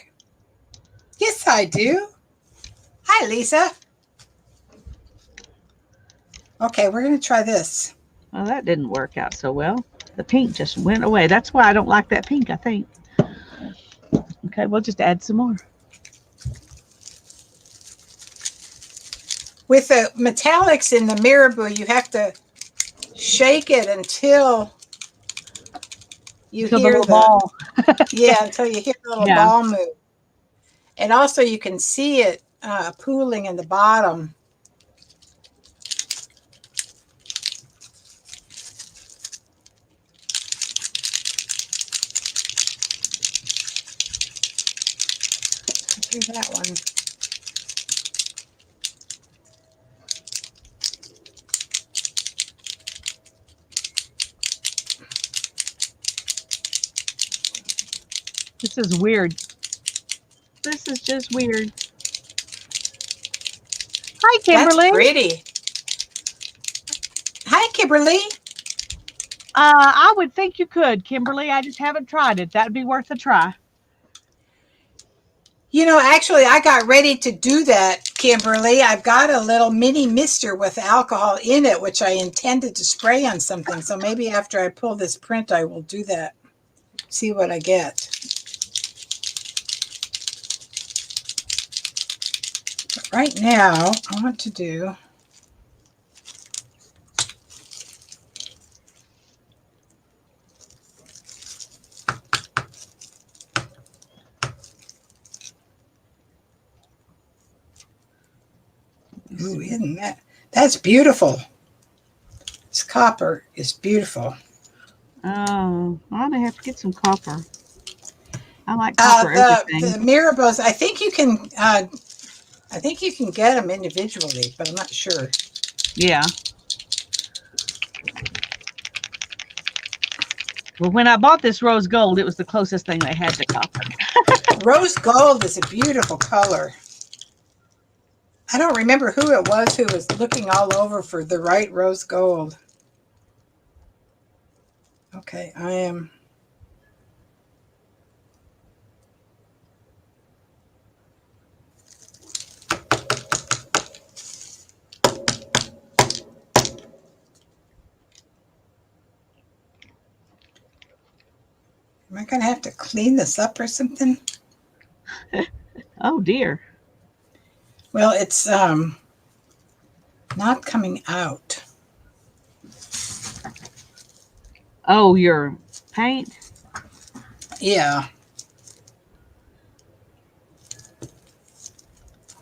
[SPEAKER 2] Yes, I do. Hi, Lisa. Okay, we're going to try this.
[SPEAKER 1] Well, that didn't work out so well. The pink just went away. That's why I don't like that pink, I think. Okay, we'll just add some more.
[SPEAKER 2] With the metallics in the marabou, you have to shake it until you
[SPEAKER 1] Until the
[SPEAKER 2] hear
[SPEAKER 1] little ball.
[SPEAKER 2] until you hear the little
[SPEAKER 1] Yeah.
[SPEAKER 2] ball move. And also you can see it pooling in the bottom. Here's that one.
[SPEAKER 1] This is weird. This is just weird. Hi, Kimberly.
[SPEAKER 2] That's pretty. Hi, Kimberly.
[SPEAKER 1] I would think you could, Kimberly. I just haven't tried it. That'd be worth a try.
[SPEAKER 2] You know, actually, I got ready to do that, Kimberly. I've got a little mini mister with alcohol in it, which I intended to spray on something. So maybe after I pull this print, I will do that. See what I get. But right now, I want to do... Ooh, isn't that? That's beautiful. This copper is beautiful.
[SPEAKER 1] Oh, I may have to get some copper. I like copper everything.
[SPEAKER 2] The marabous, I think you can get them individually, but I'm not sure.
[SPEAKER 1] Yeah. Well, when I bought this rose gold, it was the closest thing they had to copper.
[SPEAKER 2] Rose gold is a beautiful color. I don't remember who it was who was looking all over for the right rose gold. Okay, I am... Am I going to have to clean this up or something?
[SPEAKER 1] Oh, dear.
[SPEAKER 2] Well, it's not coming out.
[SPEAKER 1] Oh, your paint?
[SPEAKER 2] Yeah.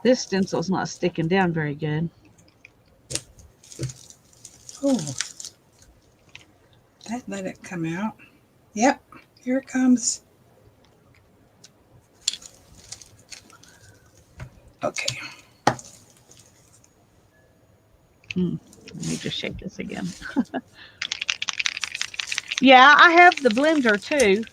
[SPEAKER 1] This stencil's not sticking down very good.
[SPEAKER 2] Oh, that let it come out. Yep, here it comes. Okay.
[SPEAKER 1] Let me just shake this again. Yeah, I have the blender too.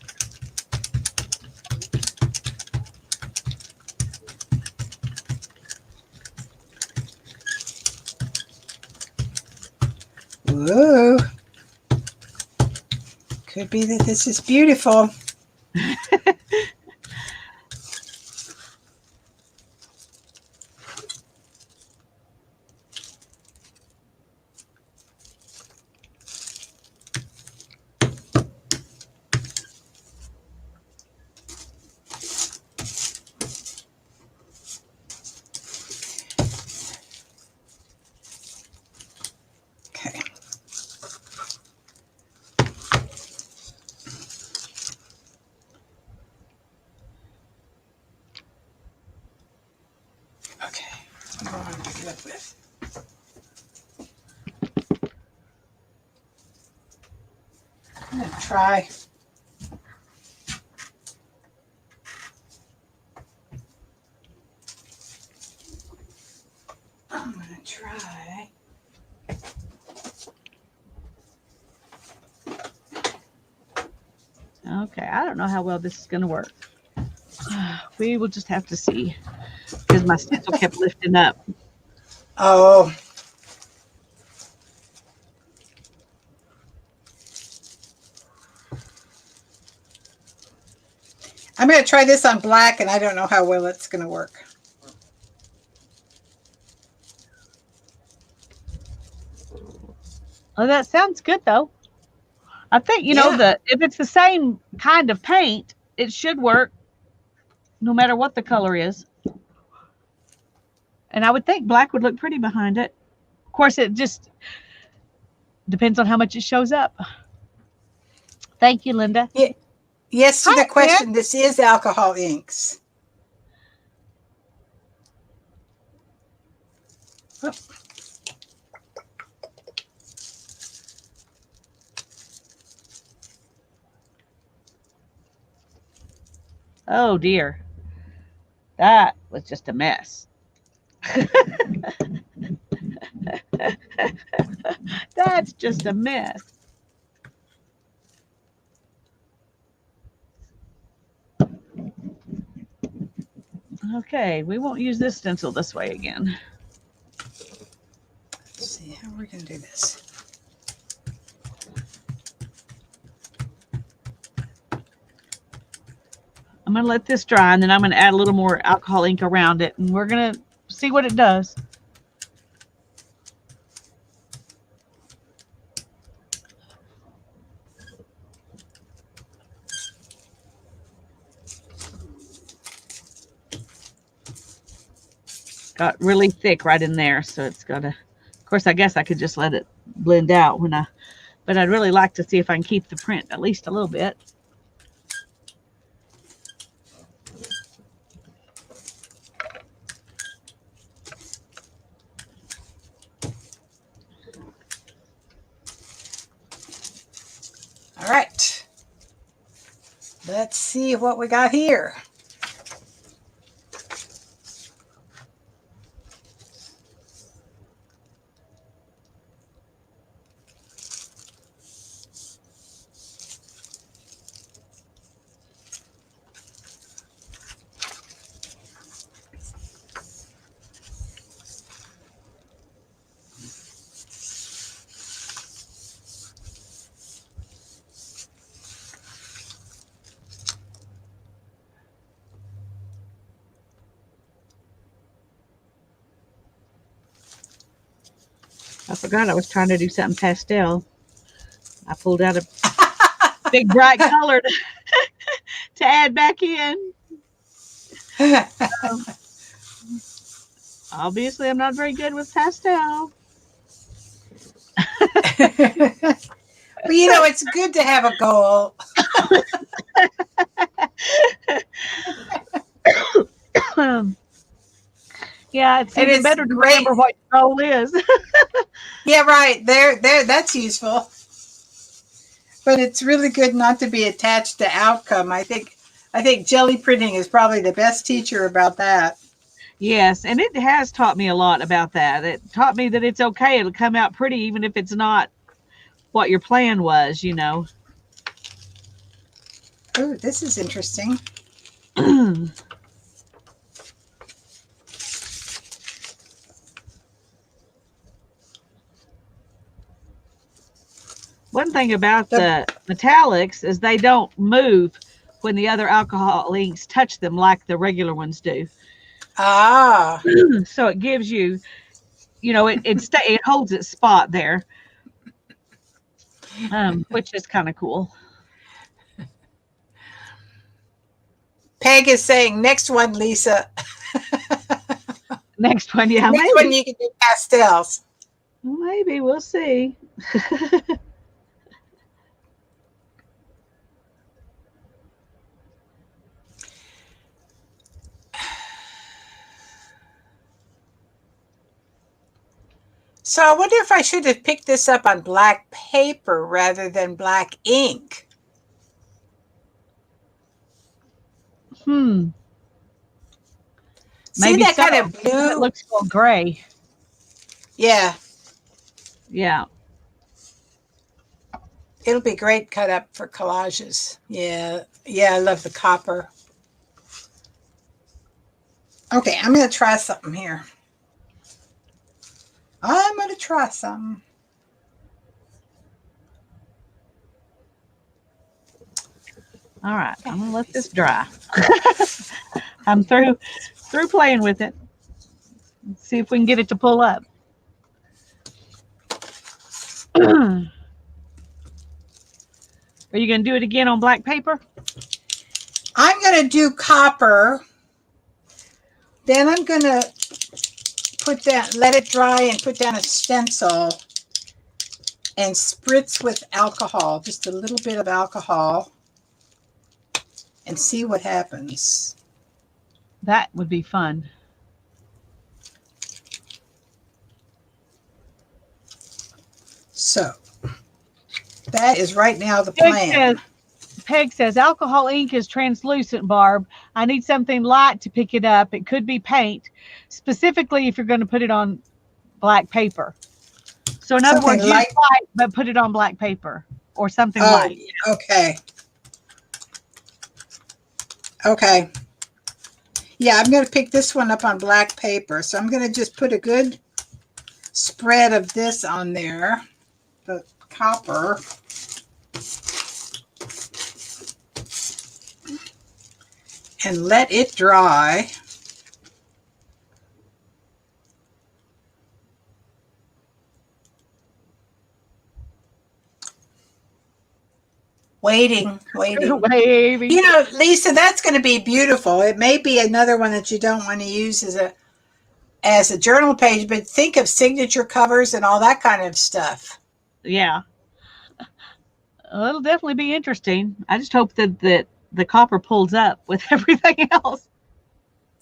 [SPEAKER 2] Whoa. Could be that this is beautiful. I'm going to pick it up with. I'm going to try. I'm going to try.
[SPEAKER 1] Okay, I don't know how well this is going to work. We will just have to see because my stencil kept lifting up.
[SPEAKER 2] Oh. I'm going to try this on black, and I don't know how well it's going to work.
[SPEAKER 1] Oh, that sounds good though. I think
[SPEAKER 2] Yeah.
[SPEAKER 1] if it's the same kind of paint, it should work no matter what the color is. And I would think black would look pretty behind it. Of course, it just depends on how much it shows up. Thank you, Linda.
[SPEAKER 2] Yeah. Yes to
[SPEAKER 1] Hi,
[SPEAKER 2] the
[SPEAKER 1] Jen.
[SPEAKER 2] question. This is alcohol inks.
[SPEAKER 1] Oh dear, that was just a mess. That's just a mess. Okay, we won't use this stencil this way again.
[SPEAKER 2] Let's see how we're going to do this.
[SPEAKER 1] I'm going to let this dry, and then I'm going to add a little more alcohol ink around it, and we're going to see what it does. Got really thick right in there, so it's got to, of course, I guess I could just let it blend out but I'd really like to see if I can keep the print at least a little bit.
[SPEAKER 2] All right. Let's see what we got here.
[SPEAKER 1] I forgot I was trying to do something pastel. I pulled out a big bright color to add back in. Um, obviously, I'm not very good with pastel.
[SPEAKER 2] Well, it's good to have a goal.
[SPEAKER 1] Yeah, it's
[SPEAKER 2] And
[SPEAKER 1] even
[SPEAKER 2] it's
[SPEAKER 1] better to
[SPEAKER 2] great.
[SPEAKER 1] remember what your goal is.
[SPEAKER 2] Yeah, right. There, that's useful. But it's really good not to be attached to outcome. I think jelly printing is probably the best teacher about that.
[SPEAKER 1] Yes, and it has taught me a lot about that. It taught me that it's okay. It'll come out pretty even if it's not what your plan was.
[SPEAKER 2] Oh, this is interesting.
[SPEAKER 1] One thing about
[SPEAKER 2] The
[SPEAKER 1] the metallics is they don't move when the other alcohol inks touch them like the regular ones do.
[SPEAKER 2] ah,
[SPEAKER 1] So it gives you, it holds its spot there, which is kind of cool.
[SPEAKER 2] Peg is saying next one, Lisa.
[SPEAKER 1] Next one, yeah,
[SPEAKER 2] Next one
[SPEAKER 1] maybe,
[SPEAKER 2] you can do pastels.
[SPEAKER 1] maybe we'll see.
[SPEAKER 2] So I wonder if I should have picked this up on black paper rather than black ink.
[SPEAKER 1] Hmm.
[SPEAKER 2] See
[SPEAKER 1] Maybe
[SPEAKER 2] that
[SPEAKER 1] so.
[SPEAKER 2] kind of
[SPEAKER 1] It
[SPEAKER 2] blue?
[SPEAKER 1] looks a little gray.
[SPEAKER 2] Yeah,
[SPEAKER 1] Yeah.
[SPEAKER 2] it'll be great cut up for collages. Yeah, yeah, I love the copper. Okay, I'm going to try something here. I'm going to try something.
[SPEAKER 1] All right. I'm gonna let this dry. I'm through playing with it. Let's see if we can get it to pull up. Are you gonna do it again on black paper?
[SPEAKER 2] I'm going to do copper. Then I'm going to let it dry and put down a stencil and spritz with alcohol, just a little bit of alcohol, and see what happens.
[SPEAKER 1] That would be fun.
[SPEAKER 2] So that is right now the plan.
[SPEAKER 1] Peg says alcohol ink is translucent, Barb. I need something light to pick it up. It could be paint, specifically if you're going to put it on black paper. So in other words, use white, but put it on black paper or something light.
[SPEAKER 2] Okay. Okay. Yeah, I'm going to pick this one up on black paper. So I'm going to just put a good spread of this on there, the copper. And let it dry. Waiting. You know, Lisa, that's going to be beautiful. It may be another one that you don't want to use as a journal page, but think of signature covers and all that kind of stuff.
[SPEAKER 1] Yeah. Well, it'll definitely be interesting. I just hope that the copper pulls up with everything else.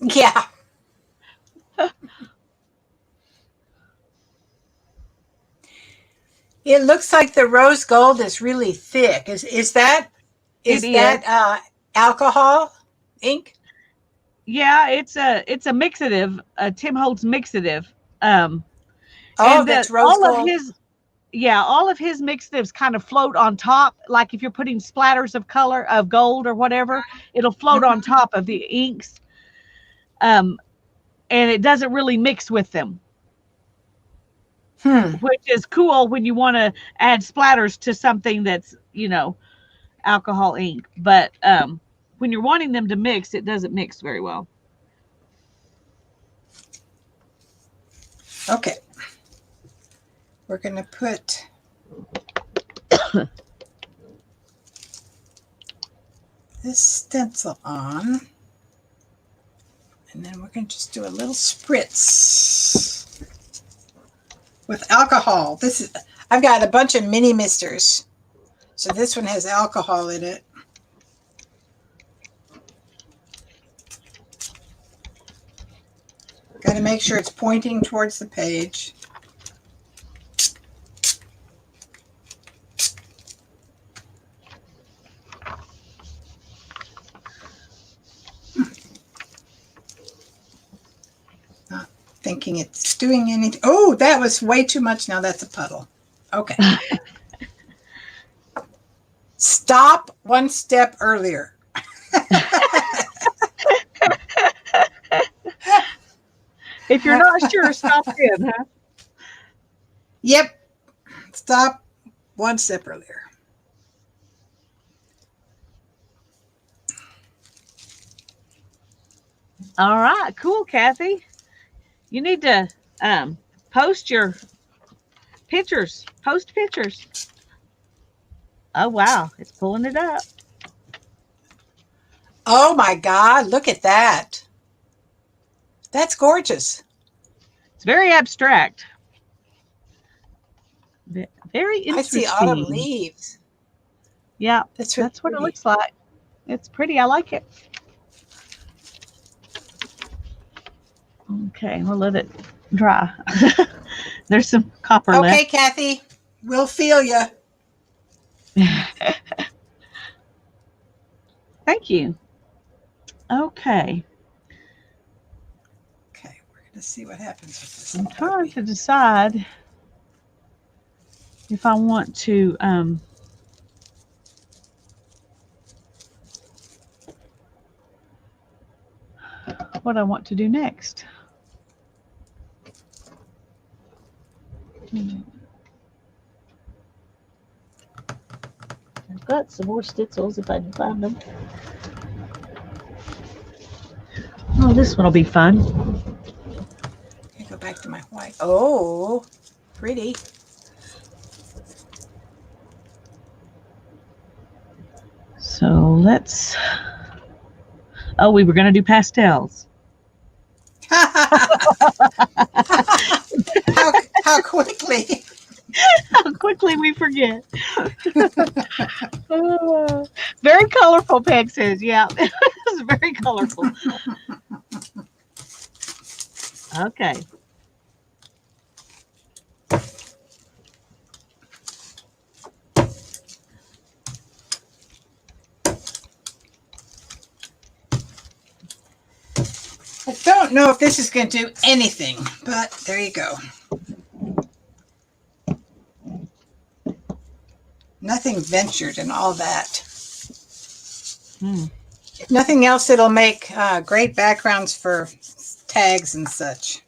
[SPEAKER 2] Yeah. It looks like the rose gold is really thick. Is that alcohol ink?
[SPEAKER 1] Yeah, it's a mixative, a Tim Holtz mixative.
[SPEAKER 2] That's rose gold.
[SPEAKER 1] All of his mixatives kind of float on top. Like if you're putting splatters of color of gold or whatever, it'll float on top of the inks. And it doesn't really mix with them. Which is cool when you want to add splatters to something that's, alcohol ink. But when you're wanting them to mix, it doesn't mix very well.
[SPEAKER 2] Okay. We're going to put this stencil on. And then we're going to just do a little spritz with alcohol. I've got a bunch of mini misters. So this one has alcohol in it. Got to make sure it's pointing towards the page. Not thinking it's doing anything. Oh, that was way too much. Now that's a puddle. Okay. Stop one step earlier.
[SPEAKER 1] If you're not sure, stop in, huh?
[SPEAKER 2] Yep. Stop one step earlier.
[SPEAKER 1] All right, cool, Kathy. You need to post your pictures. Post pictures. Oh, wow. It's pulling it up.
[SPEAKER 2] Oh, my God. Look at that. That's gorgeous.
[SPEAKER 1] It's very abstract. Very interesting.
[SPEAKER 2] I see autumn leaves.
[SPEAKER 1] Yeah, that's what it looks like. It's pretty. I like it. Okay, we'll let it dry. There's some copper
[SPEAKER 2] Okay,
[SPEAKER 1] left.
[SPEAKER 2] Kathy, we'll feel you.
[SPEAKER 1] Thank you. Okay.
[SPEAKER 2] Okay, we're going to see what happens with this
[SPEAKER 1] I'm
[SPEAKER 2] little
[SPEAKER 1] trying
[SPEAKER 2] puppy.
[SPEAKER 1] to decide if I want to what I want to do next. I've got some more stencils if I can find them. Oh, this one will be fun.
[SPEAKER 2] Okay, go back to my white. Oh, pretty.
[SPEAKER 1] So let's. Oh, we were going to do pastels.
[SPEAKER 2] how quickly.
[SPEAKER 1] How quickly we forget. Very colorful, Peg says. Yeah, it's very colorful. Okay.
[SPEAKER 2] I don't know if this is going to do anything, but there you go. Nothing ventured and all that. If nothing else, it'll make great backgrounds for tags and such.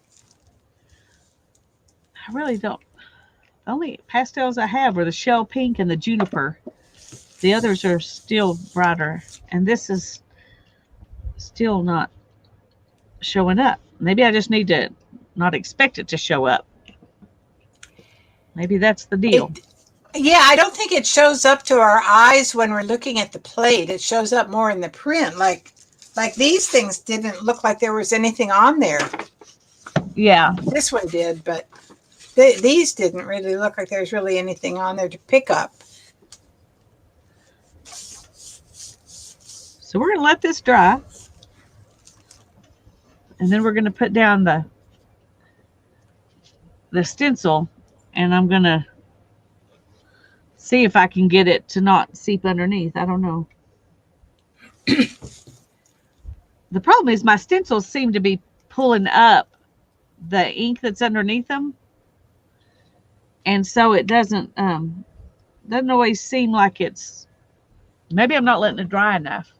[SPEAKER 1] I really don't. The only pastels I have are the shell pink and the juniper. The others are still brighter, and this is still not showing up. Maybe I just need to not expect it to show up. Maybe that's the deal.
[SPEAKER 2] Yeah, I don't think it shows up to our eyes when we're looking at the plate. It shows up more in the print. Like these things didn't look like there was anything on there.
[SPEAKER 1] Yeah.
[SPEAKER 2] This one did, but these didn't really look like there was really anything on there to pick up.
[SPEAKER 1] So we're going to let this dry. And then we're going to put down the stencil, and I'm going to see if I can get it to not seep underneath. I don't know. The problem is my stencils seem to be pulling up the ink that's underneath them. And so it doesn't always seem like it's, maybe I'm not letting it dry enough.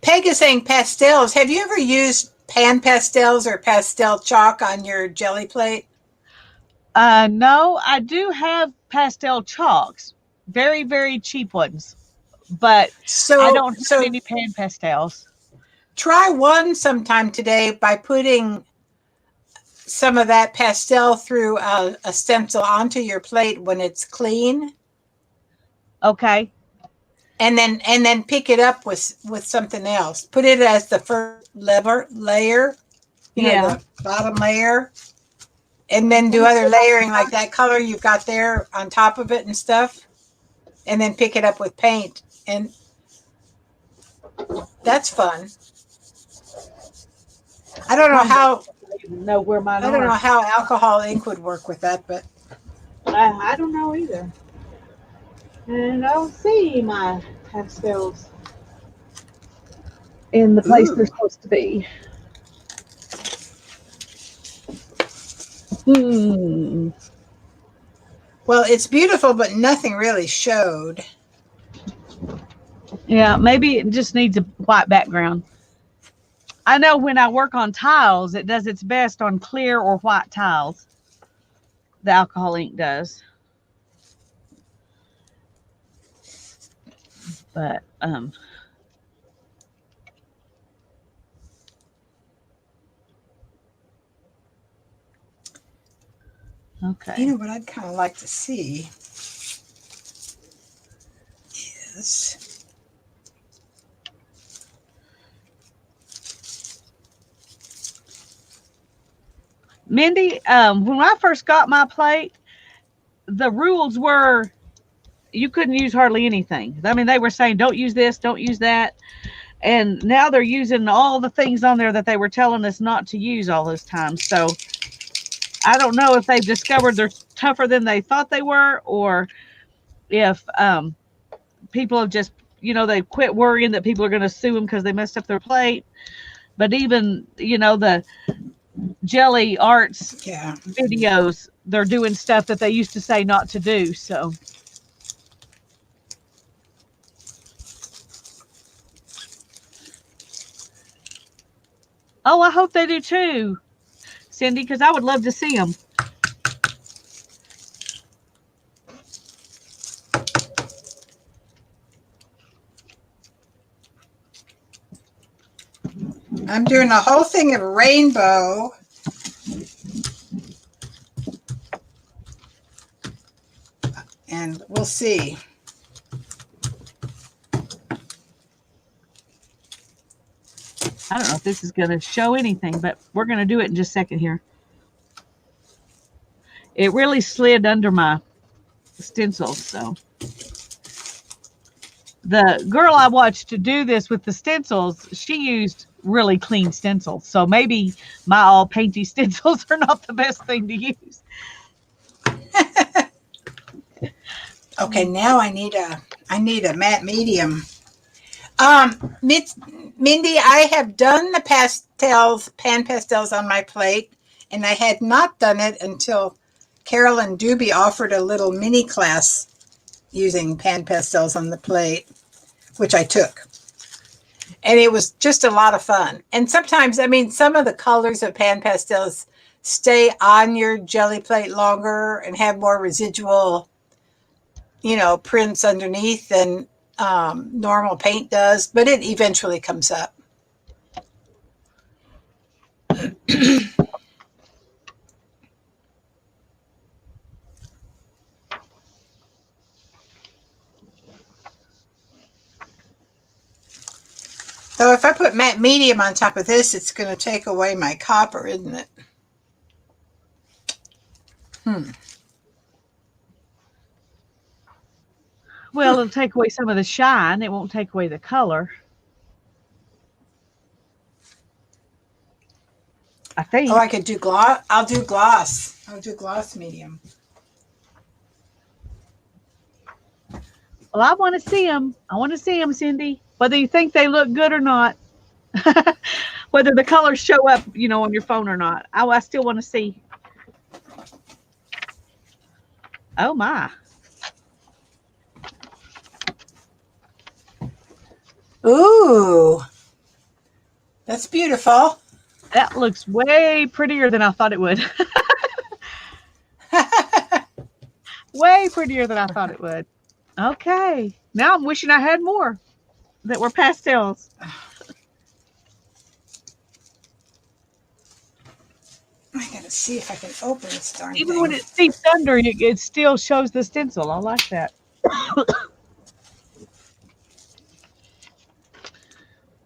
[SPEAKER 2] Peg is saying pastels. Have you ever used pan pastels or pastel chalk on your jelly plate?
[SPEAKER 1] No, I do have pastel chalks, very, very cheap ones, but I don't have any pan pastels.
[SPEAKER 2] Try one sometime today by putting some of that pastel through a stencil onto your plate when it's clean.
[SPEAKER 1] Okay.
[SPEAKER 2] And then pick it up with something else. Put it as the first layer, the bottom layer, and then do other layering like that color you've got there on top of it and stuff, and then pick it up with paint, and that's fun. I don't know how. I don't know how alcohol ink would work with that, but
[SPEAKER 1] I don't know either. And I don't see my pastels in the place they're supposed to be.
[SPEAKER 2] Well, it's beautiful, but nothing really showed.
[SPEAKER 1] Yeah, maybe it just needs a white background. I know when I work on tiles, it does its best on clear or white tiles. The alcohol ink does. But okay.
[SPEAKER 2] You know what I'd kind of like to see is
[SPEAKER 1] Mindy, when I first got my plate, the rules were you couldn't use hardly anything. I mean, they were saying don't use this, don't use that. And now they're using all the things on there that they were telling us not to use all this time. So I don't know if they've discovered they're tougher than they thought they were, or if people have just, they quit worrying that people are going to sue them because they messed up their plate. But even, the Gelli Arts
[SPEAKER 2] Yeah.
[SPEAKER 1] videos, they're doing stuff that they used to say not to do. So, oh, I hope they do too, Cindy, because I would love to see them.
[SPEAKER 2] I'm doing a whole thing of rainbow. And we'll see.
[SPEAKER 1] I don't know if this is going to show anything, but we're going to do it in just a second here. It really slid under my stencils, so. The girl I watched to do this with the stencils, she used really clean stencils. So maybe my all painty stencils are not the best thing to use.
[SPEAKER 2] Okay, now I need a matte medium. Mindy, I have done the pan pastels on my plate, and I had not done it until Carolyn Doobie offered a little mini class using pan pastels on the plate, which I took. And it was just a lot of fun. And sometimes, some of the colors of pan pastels stay on your jelly plate longer and have more residual, prints underneath than normal paint does, but it eventually comes up. So if I put matte medium on top of this, it's going to take away my copper, isn't it?
[SPEAKER 1] Well, it'll take away some of the shine. It won't take away the color. I think.
[SPEAKER 2] Oh, I could do gloss. I'll do gloss. I'll do gloss medium.
[SPEAKER 1] Well, I want to see them. I want to see them, Cindy. Whether you think they look good or not. Whether the colors show up, on your phone or not. I still want to see. Oh, my.
[SPEAKER 2] Ooh, that's beautiful.
[SPEAKER 1] That looks way prettier than I thought it would. Way prettier than I thought it would. Okay. Now I'm wishing I had more that were pastels.
[SPEAKER 2] I gotta see if I can open this darn
[SPEAKER 1] Even
[SPEAKER 2] thing.
[SPEAKER 1] when it seeps under, it still shows the stencil. I like that.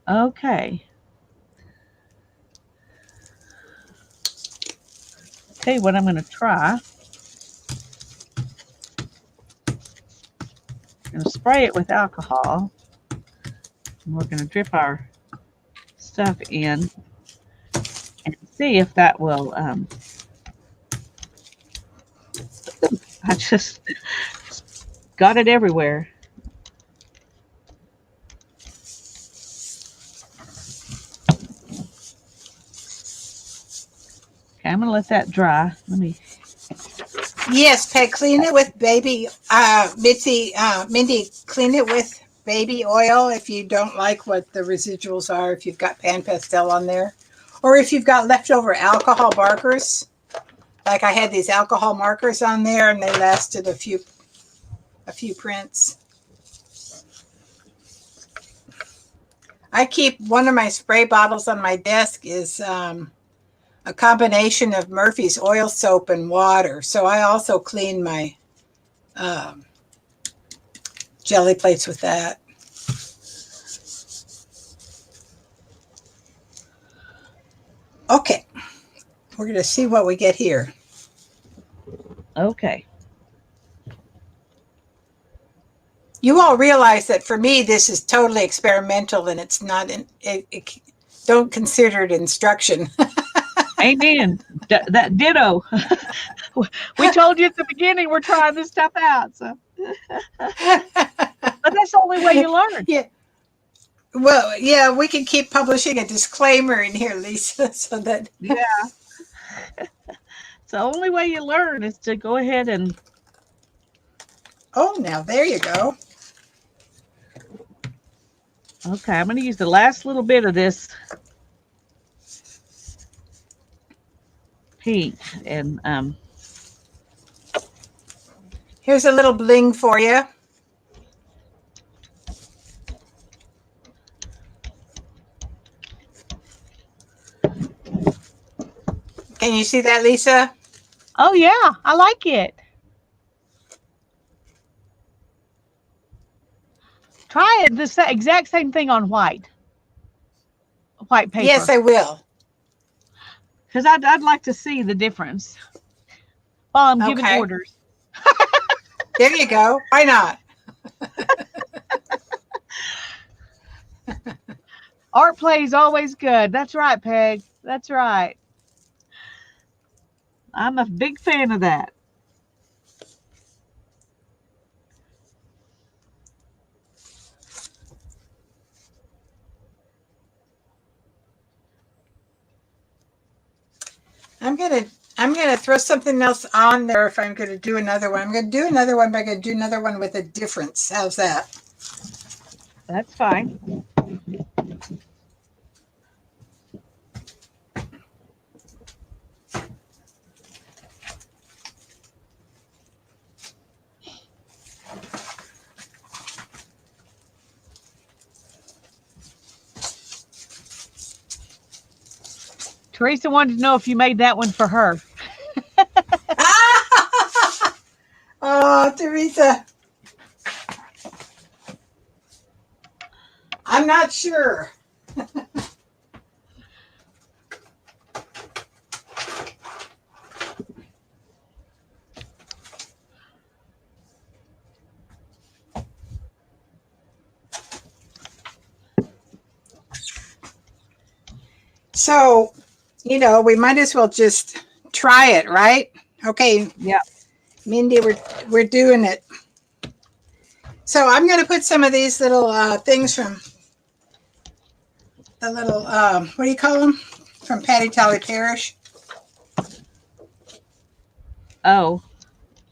[SPEAKER 1] Okay. Tell you what I'm going to try. I'm going to spray it with alcohol. And we're going to drip our stuff in and see if that will. I just got it everywhere. Okay, I'm going to let that dry. Let me.
[SPEAKER 2] Yes, Peg, clean it with baby. Mindy, clean it with baby oil if you don't like what the residuals are. If you've got pan pastel on there, or if you've got leftover alcohol markers. Like I had these alcohol markers on there, and they lasted a few prints. I keep one of my spray bottles on my desk is a combination of Murphy's oil soap and water. So I also clean my jelly plates with that. Okay, we're going to see what we get here.
[SPEAKER 1] Okay.
[SPEAKER 2] You all realize that for me, this is totally experimental and it's not, don't consider it instruction.
[SPEAKER 1] Amen. That ditto. We told you at the beginning we're trying this stuff out. So, but that's the only way you learn.
[SPEAKER 2] Yeah. Well, yeah, we can keep publishing a disclaimer in here, Lisa, so that.
[SPEAKER 1] Yeah. It's the only way you learn is to go ahead and.
[SPEAKER 2] Oh, now there you go.
[SPEAKER 1] Okay, I'm going to use the last little bit of this pink and
[SPEAKER 2] Here's a little bling for you. Can you see that, Lisa?
[SPEAKER 1] oh yeah, I like it. Try it the exact same thing on white paper.
[SPEAKER 2] Yes, I will.
[SPEAKER 1] Because I'd like to see the difference while I'm giving
[SPEAKER 2] Okay.
[SPEAKER 1] orders.
[SPEAKER 2] There you go. Why not?
[SPEAKER 1] Art play is always good. That's right, Peg. That's right. I'm a big fan of that.
[SPEAKER 2] I'm gonna throw something else on there if I'm gonna do another one. I'm gonna do another one, but I'm gonna do another one with a difference. How's that?
[SPEAKER 1] That's fine. Teresa wanted to know if you made that one for her.
[SPEAKER 2] Oh, Teresa. I'm not sure. So, we might as well just try it, right? Okay.
[SPEAKER 1] Yeah.
[SPEAKER 2] Mindy, we're doing it. So I'm going to put some of these little things from the little, what do you call them? From Patty Tally Parish.
[SPEAKER 1] Oh,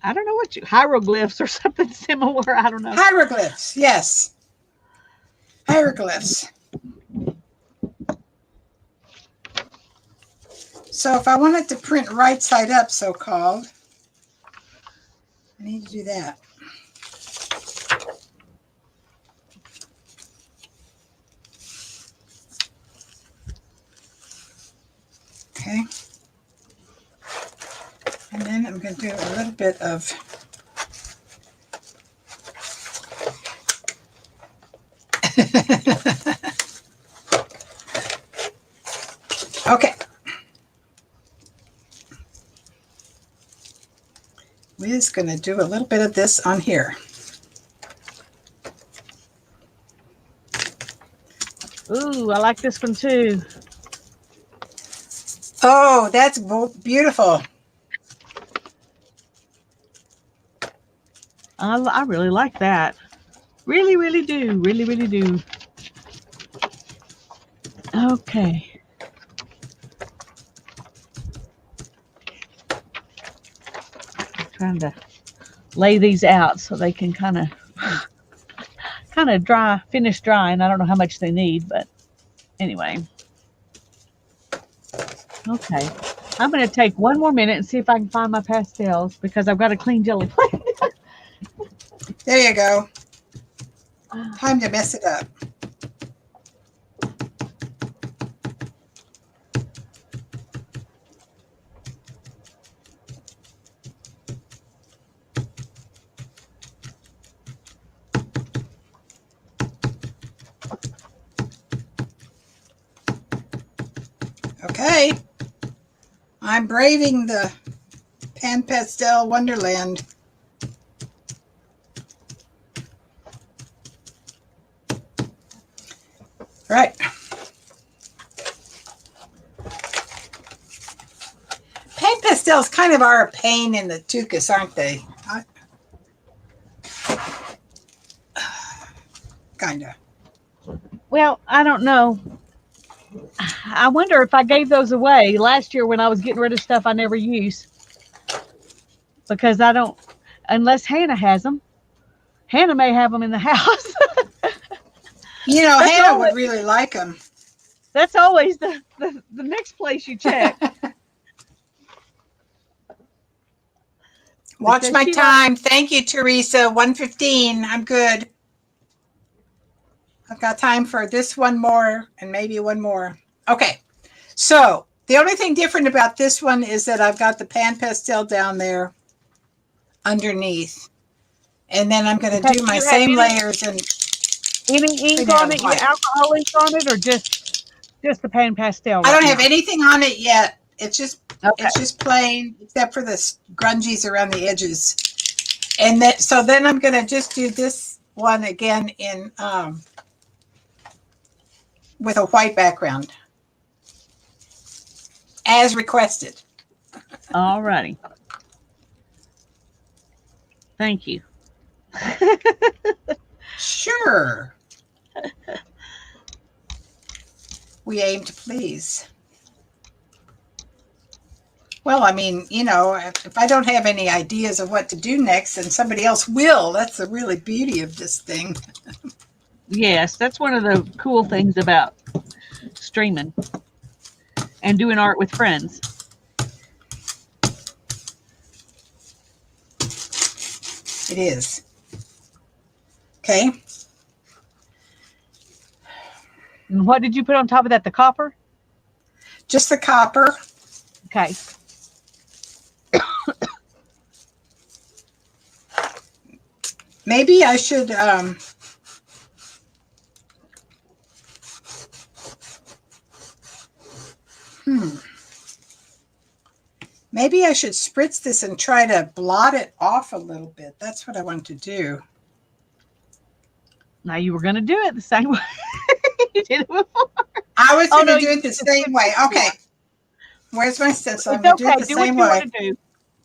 [SPEAKER 1] I don't know what hieroglyphs or something similar. I don't know.
[SPEAKER 2] Hieroglyphs, yes. Hieroglyphs. So if I want it to print right side up, so-called, I need to do that. Okay. And then I'm going to do a little bit of okay. We're just going to do a little bit of this on here.
[SPEAKER 1] Ooh, I like this one too.
[SPEAKER 2] Oh, that's beautiful.
[SPEAKER 1] I really like that. Really, really do. Really, really do. Okay. I'm trying to lay these out so they can kind of finish drying. I don't know how much they need, but anyway. Okay. I'm going to take one more minute and see if I can find my pastels because I've got a clean jelly plate.
[SPEAKER 2] There you go. Time to mess it up. Okay. I'm braving the Pan Pastel Wonderland. Right. Paint pastels kind of are a pain in the tuchus, aren't they? Kind of.
[SPEAKER 1] Well, I don't know. I wonder if I gave those away last year when I was getting rid of stuff I never use because I don't, unless Hannah has them. Hannah may have them in the house.
[SPEAKER 2] You know,
[SPEAKER 1] that's
[SPEAKER 2] Hannah would
[SPEAKER 1] always
[SPEAKER 2] really like them.
[SPEAKER 1] that's always the next place you check
[SPEAKER 2] Watch
[SPEAKER 1] because
[SPEAKER 2] my
[SPEAKER 1] she likes.
[SPEAKER 2] time. Thank you, Teresa. 1:15. I'm good. I've got time for this one more and maybe one more. Okay. So the only thing different about this one is that I've got the pan pastel down there underneath. And then I'm going
[SPEAKER 1] Okay,
[SPEAKER 2] to do
[SPEAKER 1] do
[SPEAKER 2] my
[SPEAKER 1] you have
[SPEAKER 2] same layers and
[SPEAKER 1] any
[SPEAKER 2] clean
[SPEAKER 1] ink
[SPEAKER 2] it
[SPEAKER 1] on
[SPEAKER 2] out
[SPEAKER 1] it? Your
[SPEAKER 2] white.
[SPEAKER 1] alcohol ink on it, or just the pan pastel
[SPEAKER 2] I
[SPEAKER 1] right
[SPEAKER 2] don't have
[SPEAKER 1] now?
[SPEAKER 2] anything on it yet. It's
[SPEAKER 1] Okay.
[SPEAKER 2] just plain, except for the grungies around the edges. And then, so then I'm going to just do this one again in with a white background, as requested.
[SPEAKER 1] All righty. Thank you.
[SPEAKER 2] Sure. We aim to please. Well, I mean, you know, if I don't have any ideas of what to do next, then somebody else will. That's the really beauty of this thing.
[SPEAKER 1] Yes, that's one of the cool things about streaming and doing art with friends.
[SPEAKER 2] It is. Okay.
[SPEAKER 1] And what did you put on top of that? The copper?
[SPEAKER 2] Just the copper.
[SPEAKER 1] Okay.
[SPEAKER 2] Maybe I should maybe I should spritz this and try to blot it off a little bit. That's what I want to do.
[SPEAKER 1] Now you were going to do it the same way you did it before.
[SPEAKER 2] I was
[SPEAKER 1] Oh
[SPEAKER 2] going
[SPEAKER 1] no,
[SPEAKER 2] to do
[SPEAKER 1] you
[SPEAKER 2] it the
[SPEAKER 1] used a
[SPEAKER 2] same way.
[SPEAKER 1] stencil
[SPEAKER 2] Okay.
[SPEAKER 1] pen.
[SPEAKER 2] Where's my stencil? I'm
[SPEAKER 1] It's
[SPEAKER 2] going to do it
[SPEAKER 1] okay.
[SPEAKER 2] the
[SPEAKER 1] Do what
[SPEAKER 2] same
[SPEAKER 1] you want
[SPEAKER 2] way.
[SPEAKER 1] to do.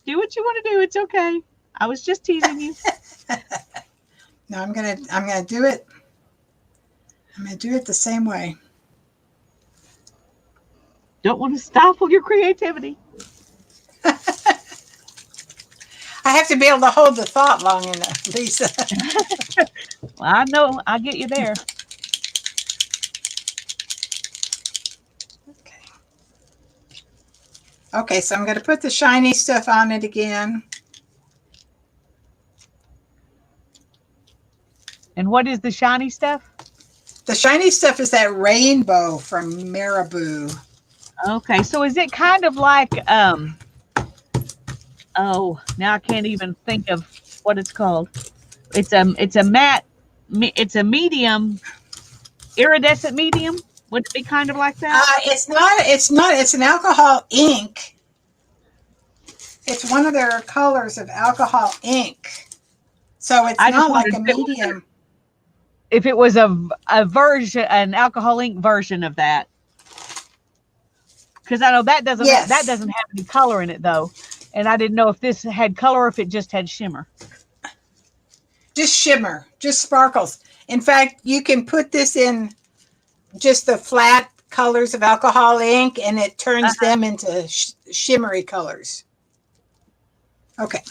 [SPEAKER 1] Do what you want to do. It's okay. I was just teasing you.
[SPEAKER 2] No, I'm going to do it. I'm going to do it the same way.
[SPEAKER 1] Don't want to stifle your creativity.
[SPEAKER 2] I have to be able to hold the thought long enough, Lisa.
[SPEAKER 1] Well, I know. I get you there.
[SPEAKER 2] Okay. Okay, so I'm going to put the shiny stuff on it again.
[SPEAKER 1] And what is the shiny stuff?
[SPEAKER 2] The shiny stuff is that rainbow from Marabou.
[SPEAKER 1] Okay, so is it kind of like oh, now I can't even think of what it's called. It's a matte it's a medium iridescent medium. Would it be kind of like that?
[SPEAKER 2] It's an alcohol ink. It's one of their colors of alcohol ink. So it's
[SPEAKER 1] I just
[SPEAKER 2] not like
[SPEAKER 1] wondered
[SPEAKER 2] a medium.
[SPEAKER 1] if it was a version, an alcohol ink version of that. Because I know that
[SPEAKER 2] Yes.
[SPEAKER 1] doesn't have any color in it though, and I didn't know if this had color or if it just had shimmer.
[SPEAKER 2] Just shimmer, just sparkles. In fact, you can put this in just the flat colors of alcohol ink and it turns them into shimmery colors. Okay.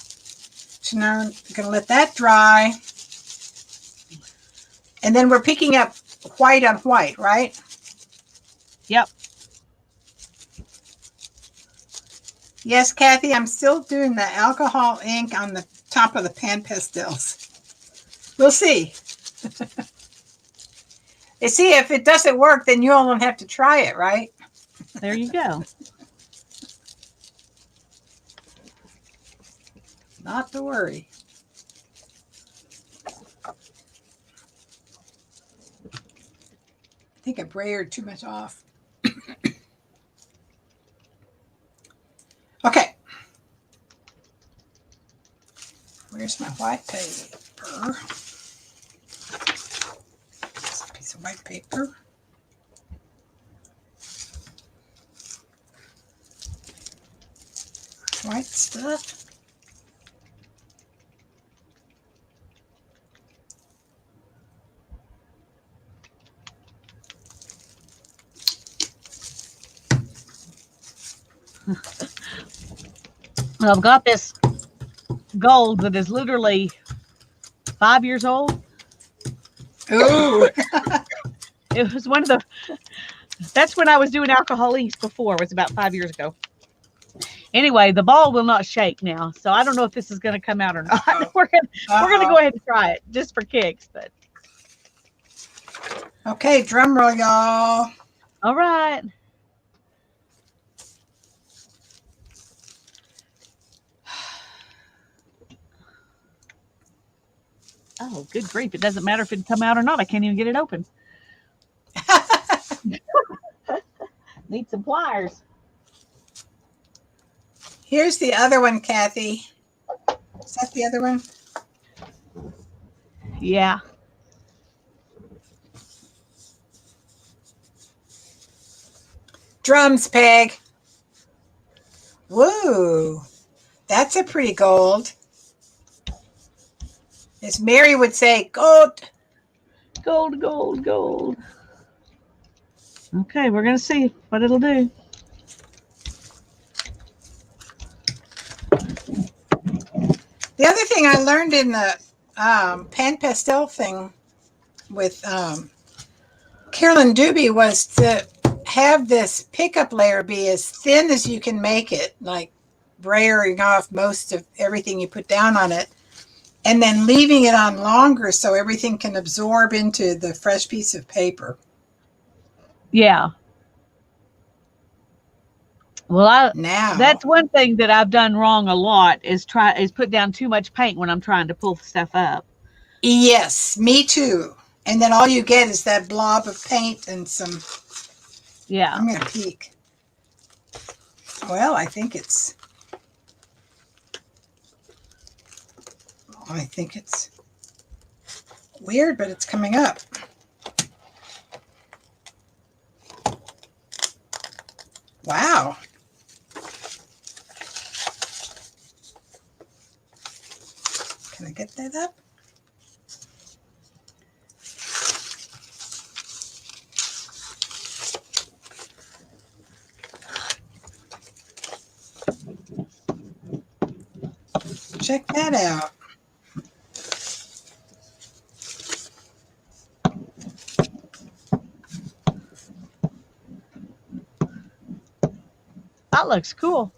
[SPEAKER 2] So now I'm going to let that dry. And then we're picking up white on white, right?
[SPEAKER 1] Yep.
[SPEAKER 2] Yes, Kathy, I'm still doing the alcohol ink on the top of the pan pastels. We'll see. You see, if it doesn't work, then you all won't have to try it, right?
[SPEAKER 1] There you go.
[SPEAKER 2] Not to worry. I think I brayered too much off. Okay. Where's my white paper? This piece of white paper. white stuff.
[SPEAKER 1] Well, I've got this gold that is literally 5 years old.
[SPEAKER 2] Ooh.
[SPEAKER 1] It was one of the, that's when I was doing alcohol inks before, it was about 5 years ago. Anyway, the ball will not shake now, so I don't know if this is going to come out or not.
[SPEAKER 2] Uh-oh.
[SPEAKER 1] We're gonna go ahead and try it just for kicks. But
[SPEAKER 2] okay, drum roll, y'all.
[SPEAKER 1] all right. Oh, good grief! It doesn't matter if it come out or not. I can't even get it open. Need some pliers.
[SPEAKER 2] Here's the other one, Kathy. Is that the other one?
[SPEAKER 1] Yeah.
[SPEAKER 2] Drums, Peg. Woo. That's a pretty gold. As Mary would say, gold.
[SPEAKER 1] Gold, gold, gold. Okay, we're gonna see what it'll do.
[SPEAKER 2] The other thing I learned in the pan pastel thing with Carolyn Doobie was to have this pickup layer be as thin as you can make it, like brayering off most of everything you put down on it, and then leaving it on longer so everything can absorb into the fresh piece of paper.
[SPEAKER 1] Yeah. Well,
[SPEAKER 2] Now,
[SPEAKER 1] that's one thing that I've done wrong a lot is put down too much paint when I'm trying to pull stuff up.
[SPEAKER 2] yes, me too. And then all you get is that blob of paint and some.
[SPEAKER 1] Yeah.
[SPEAKER 2] I'm going to peek. Well, I think it's weird, but it's coming up. Wow. Can I get that up? Check that out.
[SPEAKER 1] That looks cool.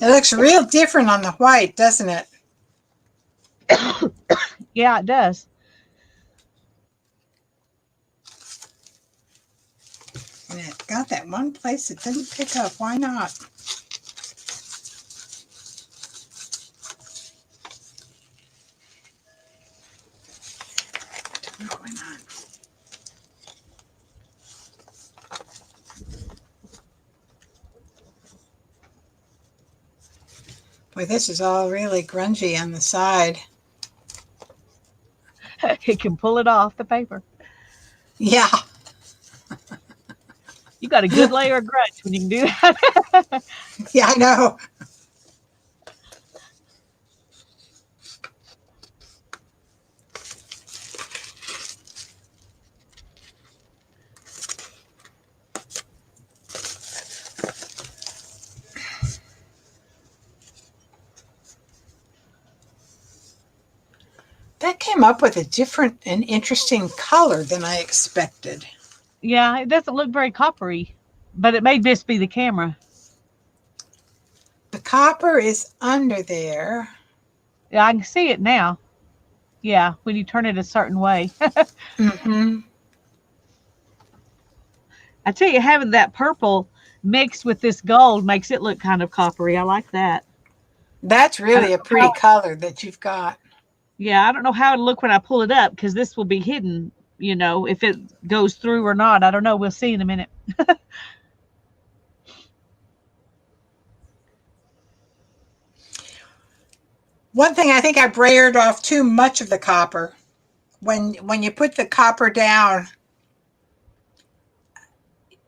[SPEAKER 2] It looks real different on the white, doesn't it?
[SPEAKER 1] Yeah, it does.
[SPEAKER 2] And it got that one place it didn't pick up. Why not? What's going on? Boy, this is all really grungy on the side.
[SPEAKER 1] It can pull it off the paper.
[SPEAKER 2] Yeah.
[SPEAKER 1] You got a good layer of grunge when you can do that.
[SPEAKER 2] Yeah, I know. That came up with a different and interesting color than I expected.
[SPEAKER 1] Yeah, it doesn't look very coppery, but it may just be the camera.
[SPEAKER 2] The copper is under there.
[SPEAKER 1] Yeah, I can see it now. Yeah, when you turn it a certain way.
[SPEAKER 2] Mm-hmm.
[SPEAKER 1] I tell you, having that purple mixed with this gold makes it look kind of coppery. I like that.
[SPEAKER 2] That's really a pretty color that you've got.
[SPEAKER 1] Yeah, I don't know how it'll look when I pull it up because this will be hidden, if it goes through or not. I don't know. We'll see in a minute.
[SPEAKER 2] One thing, I think I brayered off too much of the copper. When you put the copper down,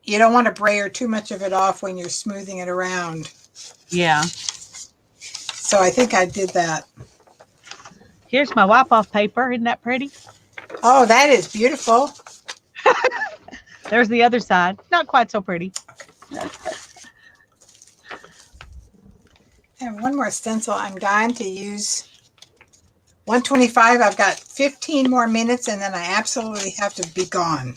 [SPEAKER 2] you don't want to brayer too much of it off when you're smoothing it around.
[SPEAKER 1] Yeah.
[SPEAKER 2] So I think I did that.
[SPEAKER 1] Here's my wipe-off paper. Isn't that pretty?
[SPEAKER 2] Oh, that is beautiful.
[SPEAKER 1] There's the other side. Not quite so pretty.
[SPEAKER 2] And one more stencil. I'm dying to use 125. I've got 15 more minutes and then I absolutely have to be gone.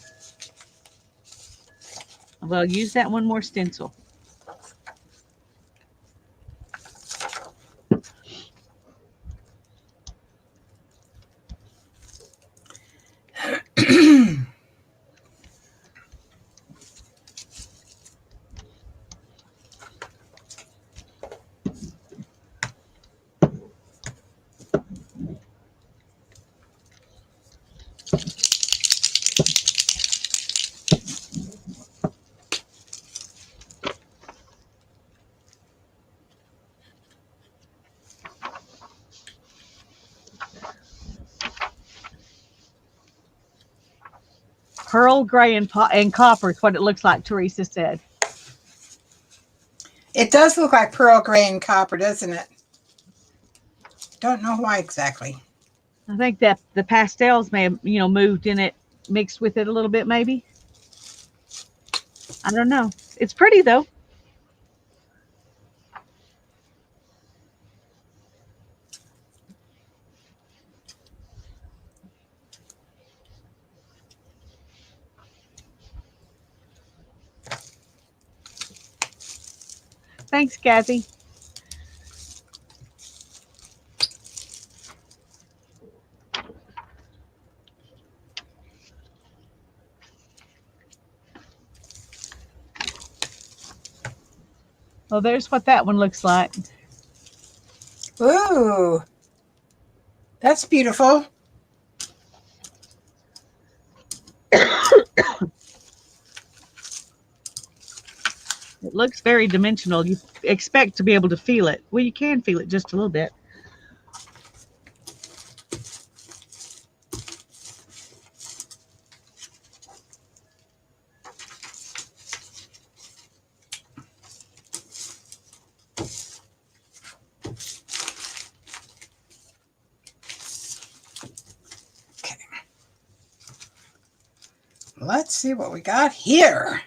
[SPEAKER 1] Well, use that one more stencil. Pearl gray and copper is what it looks like, Teresa said.
[SPEAKER 2] It does look like pearl gray and copper, doesn't it? Don't know why exactly.
[SPEAKER 1] I think that the pastels may have, moved in it, mixed with it a little bit, maybe. I don't know. It's pretty, though. Thanks, Kathy. Well, there's what that one looks like.
[SPEAKER 2] Ooh, that's beautiful.
[SPEAKER 1] It looks very dimensional. You expect to be able to feel it. Well, you can feel it just a little bit.
[SPEAKER 2] Okay. Let's see what we got here.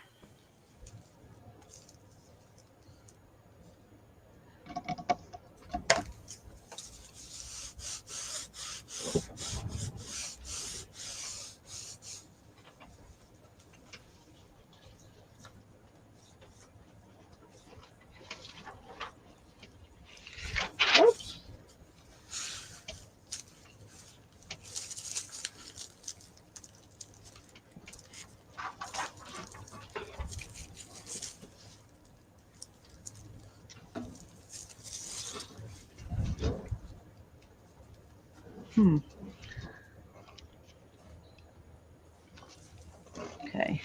[SPEAKER 1] Okay.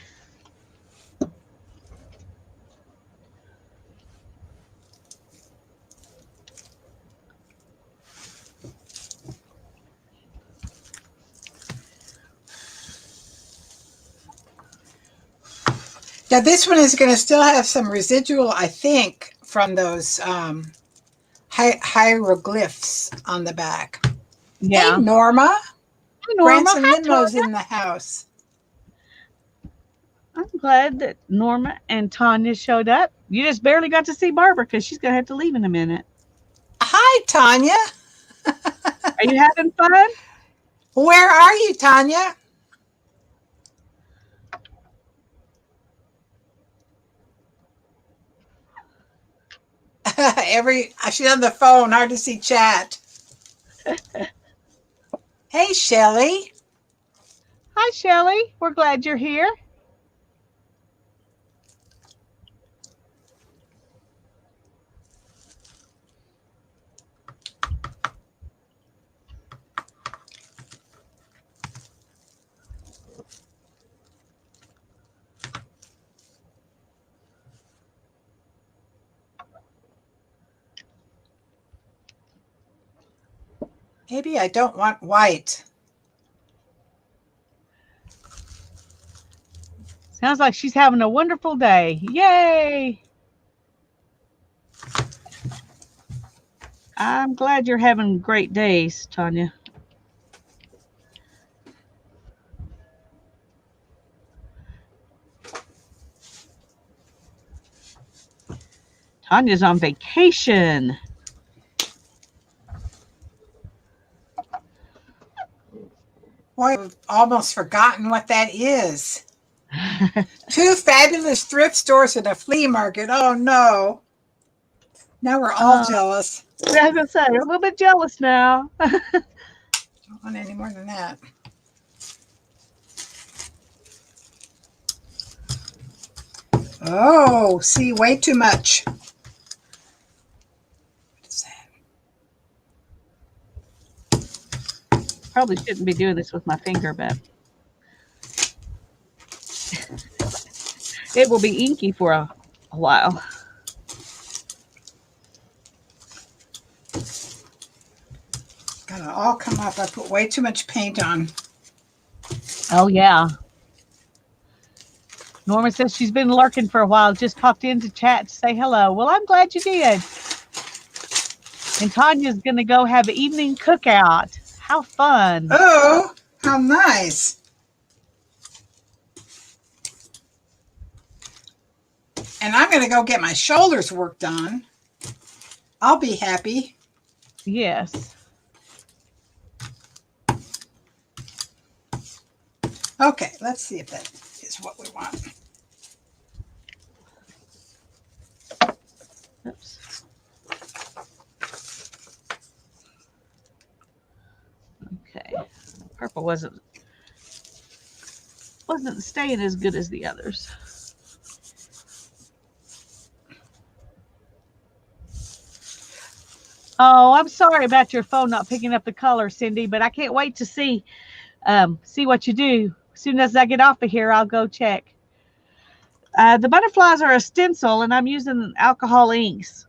[SPEAKER 2] Now this one is going to still have some residual, I think, from those hieroglyphs on the back.
[SPEAKER 1] Yeah.
[SPEAKER 2] Hey, Norma.
[SPEAKER 1] Hi, Norma.
[SPEAKER 2] Branson
[SPEAKER 1] Hi,
[SPEAKER 2] Limo's
[SPEAKER 1] Tanya.
[SPEAKER 2] in the house.
[SPEAKER 1] I'm glad that Norma and Tanya showed up. You just barely got to see Barbara because she's going to have to leave in a minute.
[SPEAKER 2] Hi, Tanya.
[SPEAKER 1] Are you having fun?
[SPEAKER 2] Where are you, Tanya? She's on the phone, hard to see chat. Hey, Shelly.
[SPEAKER 1] Hi, Shelly. We're glad you're here.
[SPEAKER 2] Maybe I don't want white.
[SPEAKER 1] Sounds like she's having a wonderful day. Yay! I'm glad you're having great days, Tanya. Tanya's on vacation.
[SPEAKER 2] Boy, I've almost forgotten what that is. 2 fabulous thrift stores and a flea market. Oh no. Now we're all jealous.
[SPEAKER 1] Yeah, I was gonna say, I'm a little bit jealous now.
[SPEAKER 2] Don't want any more than that. Oh, see, way too much. What is that?
[SPEAKER 1] Probably shouldn't be doing this with my finger, but it will be inky for a while.
[SPEAKER 2] Gotta all come up. I put way too much paint on.
[SPEAKER 1] Oh, yeah. Norma says she's been lurking for a while, just popped in to chat to say hello. Well, I'm glad you did. And Tanya's going to go have an evening cookout. How fun.
[SPEAKER 2] Oh, how nice. And I'm going to go get my shoulders worked on. I'll be happy.
[SPEAKER 1] Yes.
[SPEAKER 2] Okay, let's see if that is what we want.
[SPEAKER 1] Oops. Okay. Purple wasn't staying as good as the others. Oh, I'm sorry about your phone not picking up the color, Cindy, but I can't wait to see what you do. As soon as I get off of here, I'll go check. The butterflies are a stencil, and I'm using alcohol inks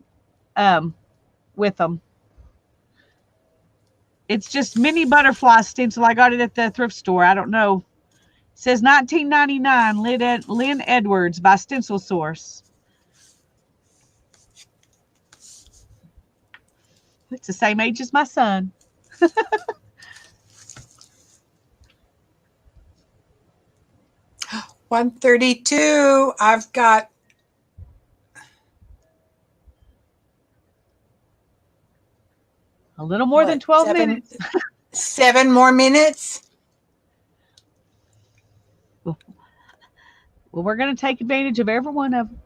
[SPEAKER 1] with them. It's just mini butterfly stencil. I got it at the thrift store. I don't know. It says $19.99, Lynn Edwards by Stencil Source. It's the same age as my son.
[SPEAKER 2] 1:32. I've got
[SPEAKER 1] a little more than 12 minutes.
[SPEAKER 2] 7 more minutes.
[SPEAKER 1] Well, we're going to take advantage of every one of them.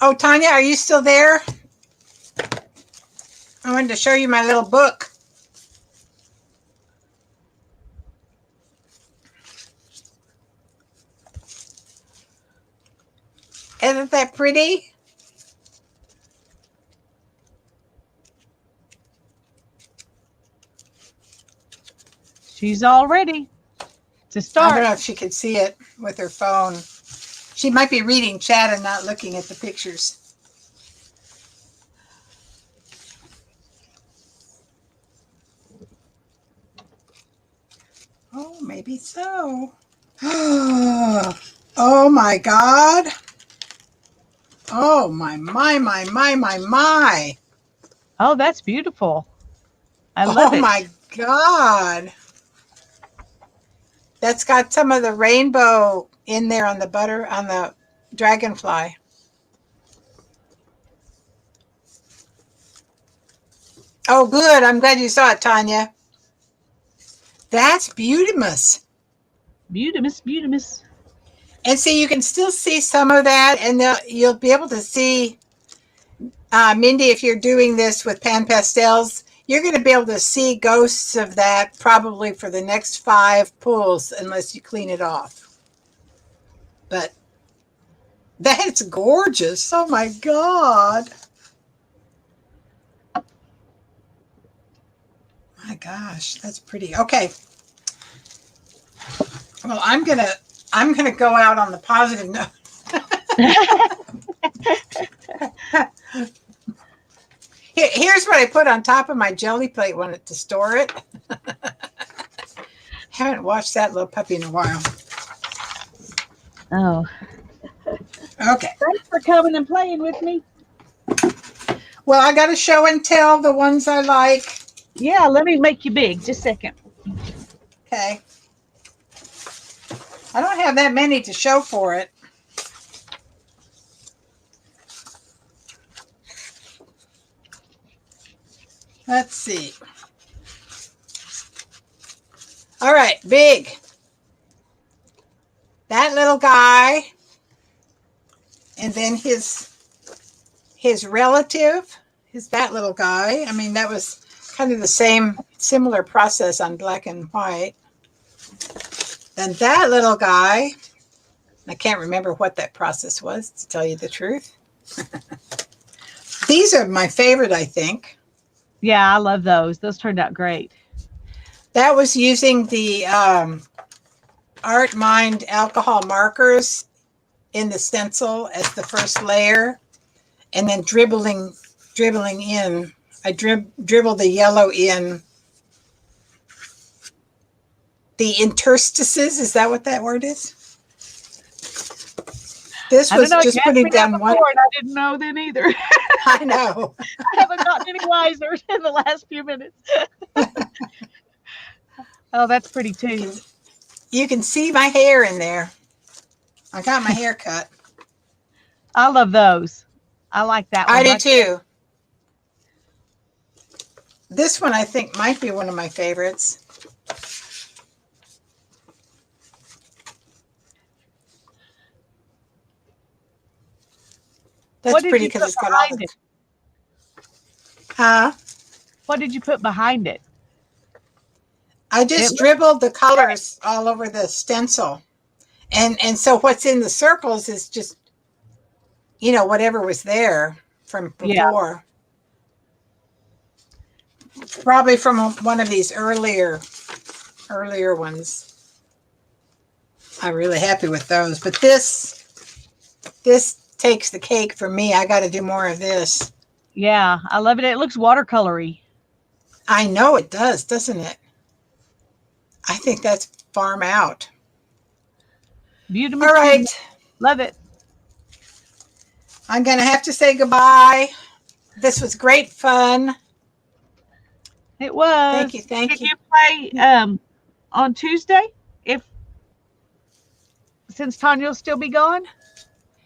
[SPEAKER 2] Oh, Tanya, are you still there? I wanted to show you my little book. Isn't that pretty?
[SPEAKER 1] She's all ready to start.
[SPEAKER 2] I don't know if she could see it with her phone. She might be reading chat and not looking at the pictures. Oh, maybe so. Oh my God. Oh my.
[SPEAKER 1] Oh, that's beautiful. I love it.
[SPEAKER 2] Oh my God. That's got some of the rainbow in there on the dragonfly. Oh, good. I'm glad you saw it, Tanya. That's beautimous.
[SPEAKER 1] Beautimous.
[SPEAKER 2] And see, you can still see some of that, and you'll be able to see, Mindy, if you're doing this with pan pastels, you're going to be able to see ghosts of that probably for the next 5 pulls, unless you clean it off. But that's gorgeous. Oh my God. My gosh, that's pretty. Okay. Well, I'm gonna go out on the positive note. Here's what I put on top of my jelly plate when to store it. Haven't watched that little puppy in a while.
[SPEAKER 1] Oh,
[SPEAKER 2] Okay.
[SPEAKER 1] thanks for coming and playing with me.
[SPEAKER 2] Well, I got to show and tell the ones I like.
[SPEAKER 1] Yeah, let me make you big. Just a second.
[SPEAKER 2] Okay. I don't have that many to show for it. Let's see. All right, big. That little guy, and then his relative is that little guy. I mean, that was kind of the similar process on black and white. And that little guy, I can't remember what that process was, to tell you the truth. These are my favorite, I think.
[SPEAKER 1] Yeah, I love those. Those turned out great.
[SPEAKER 2] That was using the Art Mind alcohol markers in the stencil as the first layer, and then dribbling in. I dribbled the yellow in the interstices. Is that what that word is? This was just putting down one.
[SPEAKER 1] And I didn't know then either.
[SPEAKER 2] I know.
[SPEAKER 1] I haven't gotten any wiser in the last few minutes. Oh, that's pretty too.
[SPEAKER 2] You can see my hair in there. I got my hair cut.
[SPEAKER 1] I love those. I like that one.
[SPEAKER 2] I do too. This one I think might be one of my favorites. That's pretty because it's got all the... Huh?
[SPEAKER 1] What did you put behind it?
[SPEAKER 2] I just dribbled the colors all over the stencil. And so what's in the circles is just, you know, whatever was there from before. Yeah. Probably from one of these earlier ones. I'm really happy with those. But this takes the cake for me. I got to do more of this.
[SPEAKER 1] Yeah, I love it. It looks watercolory.
[SPEAKER 2] I know it does, doesn't it? I think that's farm out.
[SPEAKER 1] Beautiful.
[SPEAKER 2] All right.
[SPEAKER 1] Love it.
[SPEAKER 2] I'm going to have to say goodbye. This was great fun.
[SPEAKER 1] It was.
[SPEAKER 2] Thank you.
[SPEAKER 1] Can you play on Tuesday? Since Tanya will still be gone?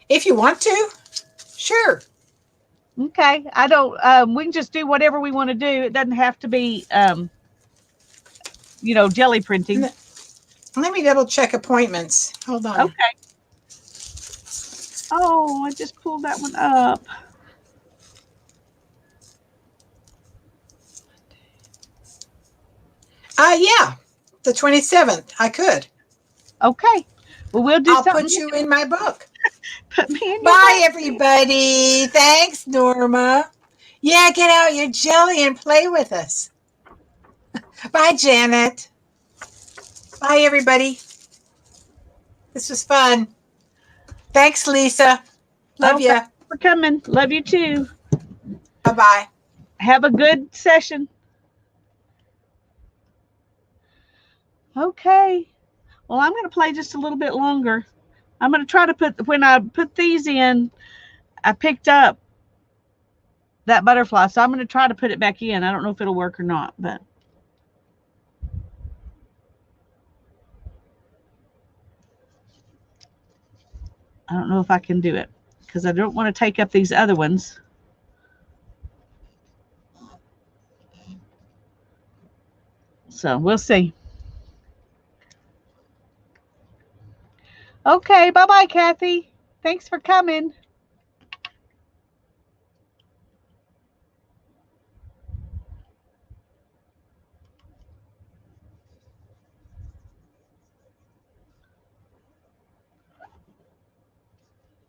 [SPEAKER 2] If you want to. Sure.
[SPEAKER 1] Okay. I don't we can just do whatever we want to do. It doesn't have to be jelly printing.
[SPEAKER 2] Let me double check appointments. Hold on.
[SPEAKER 1] Okay. Oh, I just pulled that one up.
[SPEAKER 2] Yeah. The 27th. I could.
[SPEAKER 1] Okay. Well, we'll do something.
[SPEAKER 2] I'll put you in my book.
[SPEAKER 1] Put me in.
[SPEAKER 2] Bye, everybody. Thanks, Norma. Yeah, get out your jelly and play with us. Bye, Janet. Bye, everybody. This was fun. Thanks, Lisa. Love you.
[SPEAKER 1] Thanks for coming. Love you too.
[SPEAKER 2] Bye-bye.
[SPEAKER 1] Have a good session. Okay. Well, I'm going to play just a little bit longer. I'm going to try to when I put these in, I picked up that butterfly. So I'm going to try to put it back in. I don't know if it'll work or not, but. I don't know if I can do it because I don't want to take up these other ones. So we'll see. Okay, bye-bye, Kathy. Thanks for coming.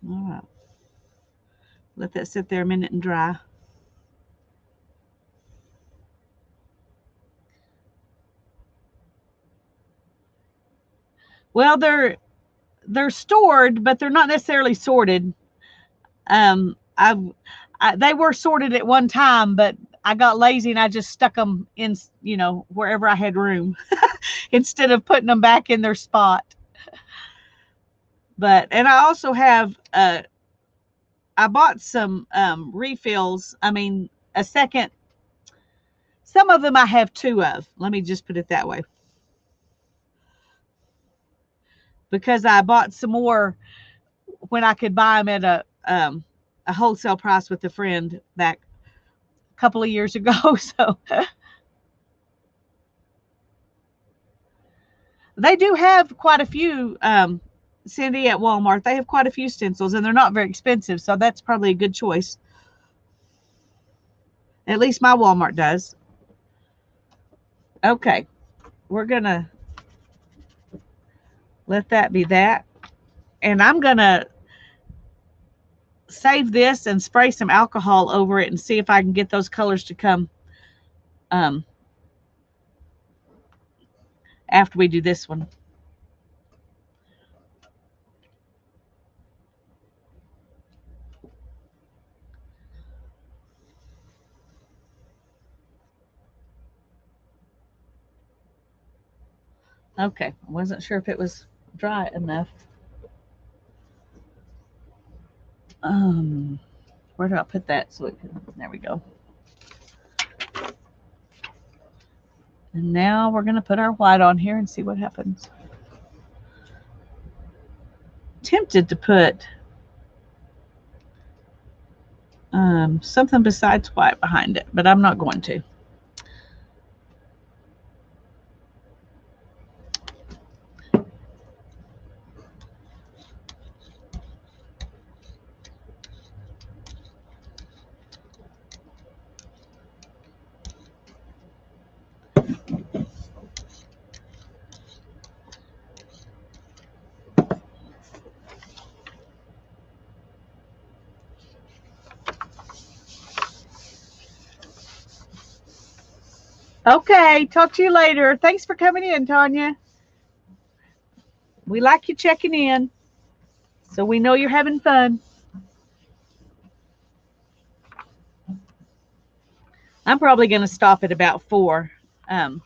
[SPEAKER 1] All right. Let that sit there a minute and dry. Well, they're stored, but they're not necessarily sorted. They were sorted at one time, but I got lazy and I just stuck them in, wherever I had room. instead of putting them back in their spot. But and I also have I bought some refills. I mean, a second. Some of them I have two of. Let me just put it that way. Because I bought some more when I could buy them at a wholesale price with a friend back a couple of years ago. So they do have quite a few, Cindy, at Walmart. They have quite a few stencils, and they're not very expensive, so that's probably a good choice. At least my Walmart does. Okay, we're gonna let that be that, and I'm gonna save this and spray some alcohol over it and see if I can get those colors to come um, after we do this one. Okay, I wasn't sure if it was dry enough. Um, where do I put that so it can, there we go. And now we're going to put our white on here and see what happens. Tempted to put something besides white behind it, but I'm not going to. Okay, talk to you later. Thanks for coming in, Tanya. We like you checking in, so we know you're having fun. I'm probably going to stop at about 4. I'm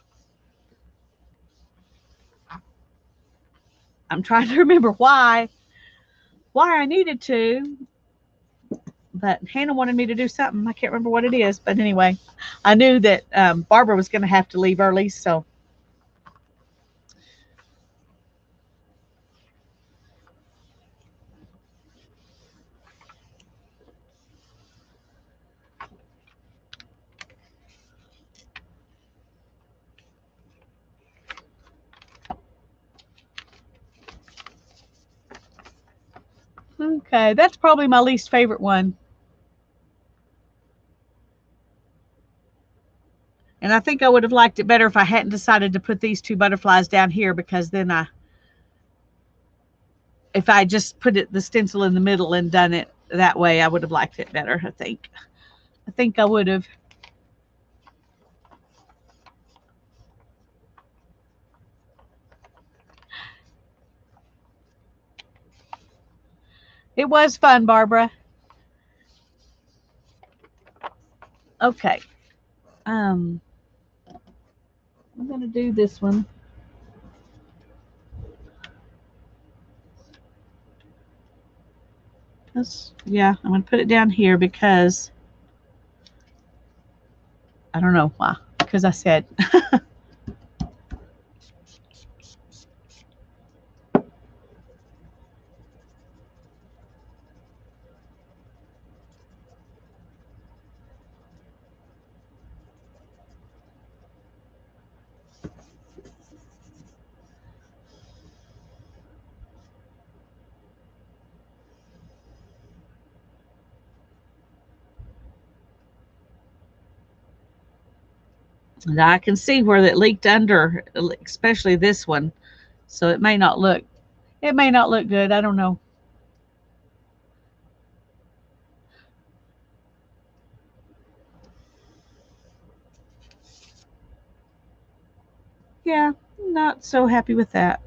[SPEAKER 1] trying to remember why I needed to, but Hannah wanted me to do something. I can't remember what it is, but anyway, I knew that Barbara was going to have to leave early, so. Okay, that's probably my least favorite one. And I think I would have liked it better if I hadn't decided to put these two butterflies down here, because then if I just put the stencil in the middle and done it that way, I would have liked it better, I think. I think I would have. It was fun, Barbara. Okay. I'm going to do this one. Yeah, I'm going to put it down here because I don't know why. Because I said. Now I can see where it leaked under, especially this one. So it may not look good. I don't know. Yeah, not so happy with that.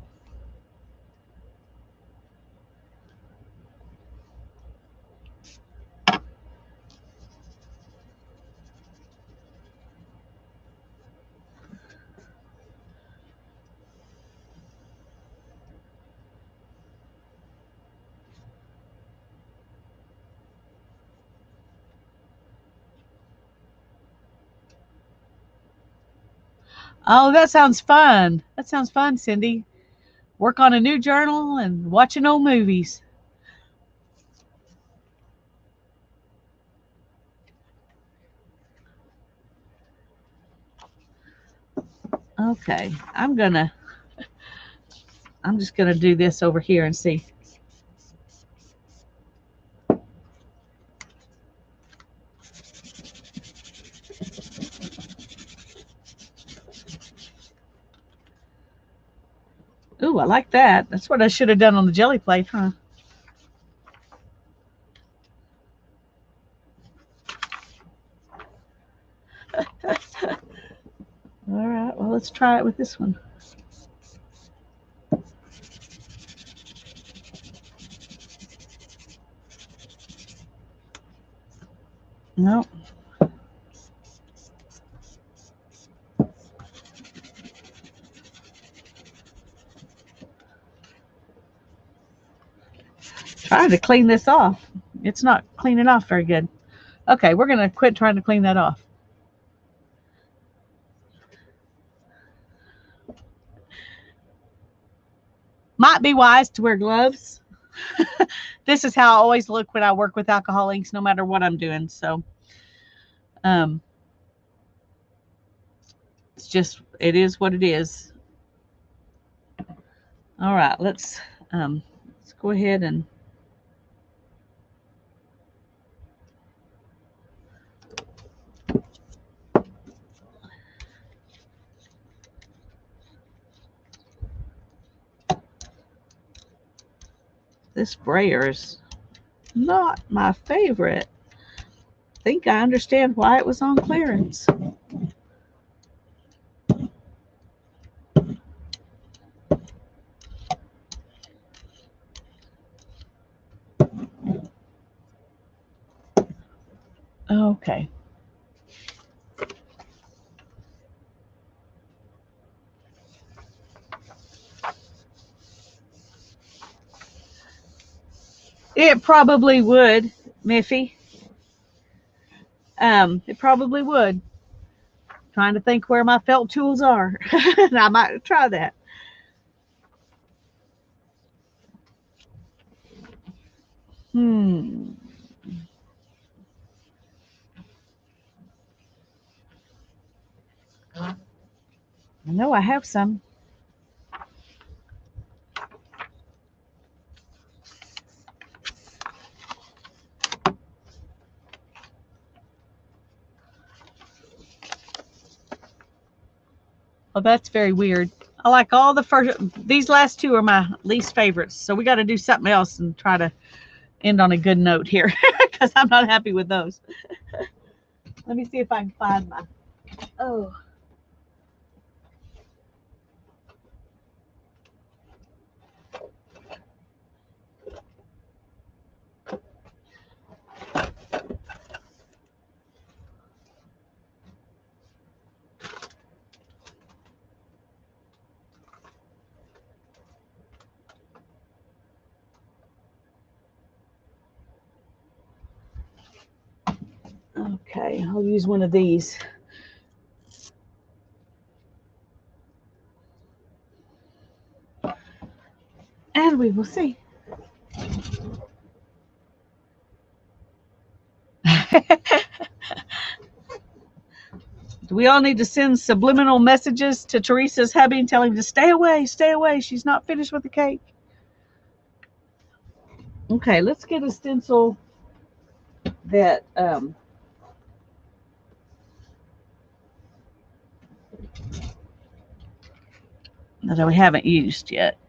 [SPEAKER 1] Oh, that sounds fun. That sounds fun, Cindy. Work on a new journal and watching old movies. Okay, I'm just gonna do this over here and see. Ooh, I like that. That's what I should have done on the jelly plate, huh? All right, well, let's try it with this one. No. Trying to clean this off. It's not cleaning off very good. Okay, we're going to quit trying to clean that off. Might be wise to wear gloves. This is how I always look when I work with alcohol inks, no matter what I'm doing. So, um, it's just, it is what it is. All right, let's go ahead and this sprayer is not my favorite. I think I understand why it was on clearance. Okay. It probably would, Miffy. It probably would. Trying to think where my felt tools are. I might try that. Hmm. I know I have some. Oh, that's very weird. I like all the first. These last two are my least favorites. So we got to do something else and try to end on a good note here because I'm not happy with those. Let me see if I can find my. Oh. Okay, I'll use one of these. And we will see. Do we all need to send subliminal messages to Teresa's hubby and tell him to stay away, stay away? She's not finished with the cake. Okay, let's get a stencil that that we haven't used yet.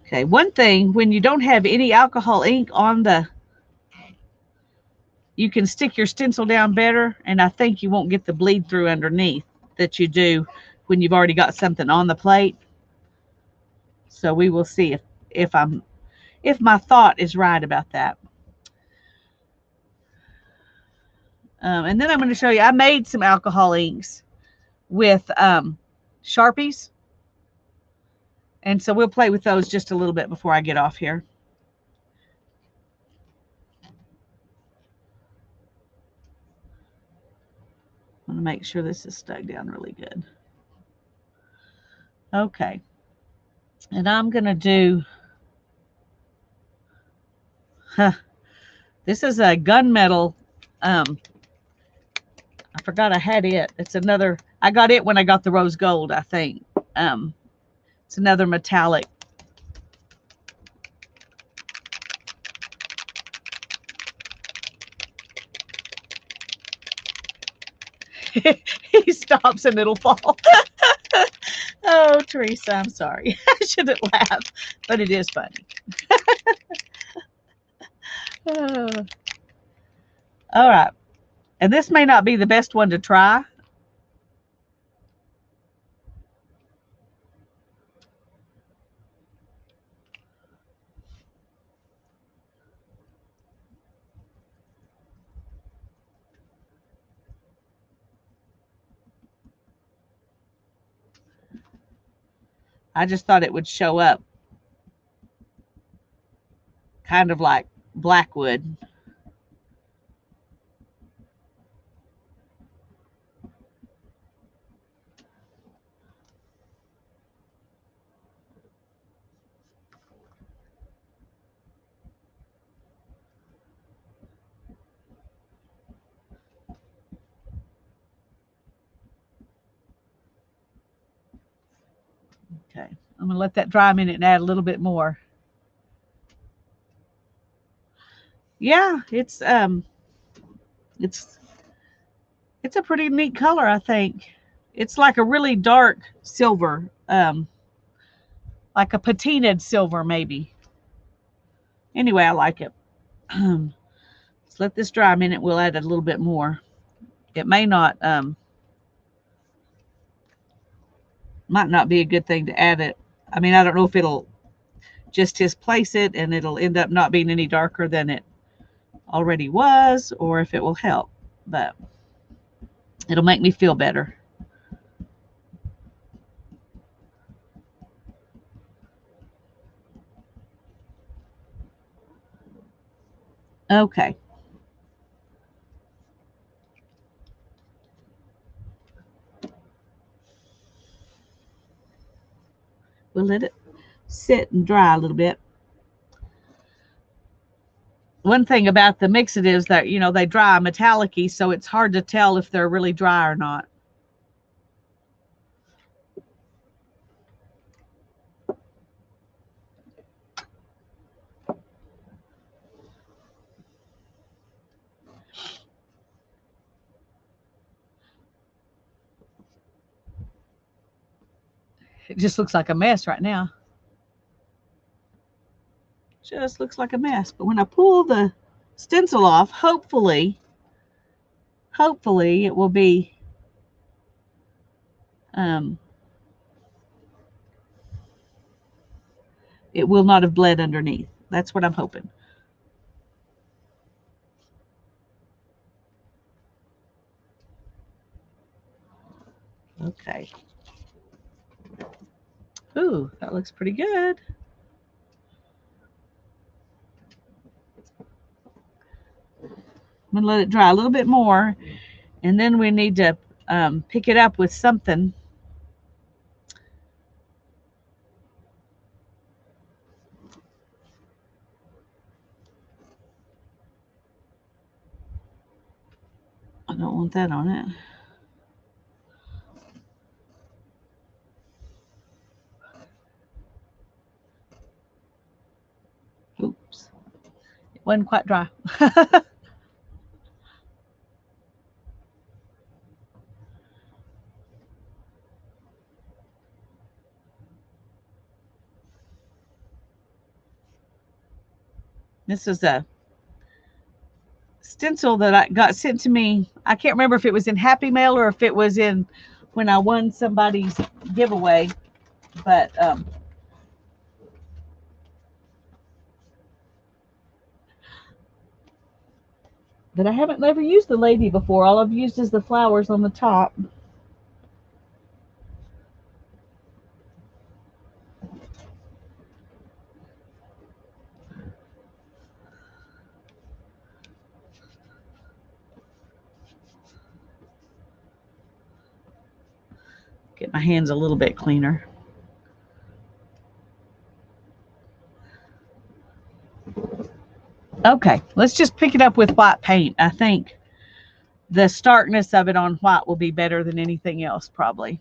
[SPEAKER 1] Okay, one thing, when you don't have any alcohol ink on you can stick your stencil down better, and I think you won't get the bleed through underneath that you do when you've already got something on the plate. So we will see if my thought is right about that. And then I'm going to show you, I made some alcohol inks with Sharpies. And so we'll play with those just a little bit before I get off here. I want to make sure this is stuck down really good. Okay. And I'm going to do, this is a gunmetal. I forgot I had it. It's another, I got it when I got the rose gold, I think. It's another metallic. He stops and it'll fall. Oh, Teresa, I'm sorry. I shouldn't laugh, but it is funny. All right. And this may not be the best one to try. I just thought it would show up kind of like blackwood. Okay, I'm gonna let that dry a minute and add a little bit more. Yeah, it's a pretty neat color, I think. It's like a really dark silver, like a patinaed silver maybe. Anyway, I like it. Let's let this dry a minute. We'll add a little bit more. It may not might not be a good thing to add it. I mean, I don't know if it'll just displace it and it'll end up not being any darker than it already was, or if it will help, but it'll make me feel better. Okay. We'll let it sit and dry a little bit. One thing about the mixatives that, you know, they dry metallic-y, so it's hard to tell if they're really dry or not. It just looks like a mess right now. Just looks like a mess. But when I pull the stencil off, hopefully it will be it will not have bled underneath. That's what I'm hoping. Okay. Ooh, that looks pretty good. I'm going to let it dry a little bit more, and then we need to pick it up with something. I don't want that on it. Oops. It wasn't quite dry. This is a stencil that I got sent to me. I can't remember if it was in Happy Mail or if it was in when I won somebody's giveaway, but But I haven't never used the lady before. All I've used is the flowers on the top. Get my hands a little bit cleaner. Okay, let's just pick it up with white paint. I think the starkness of it on white will be better than anything else, probably.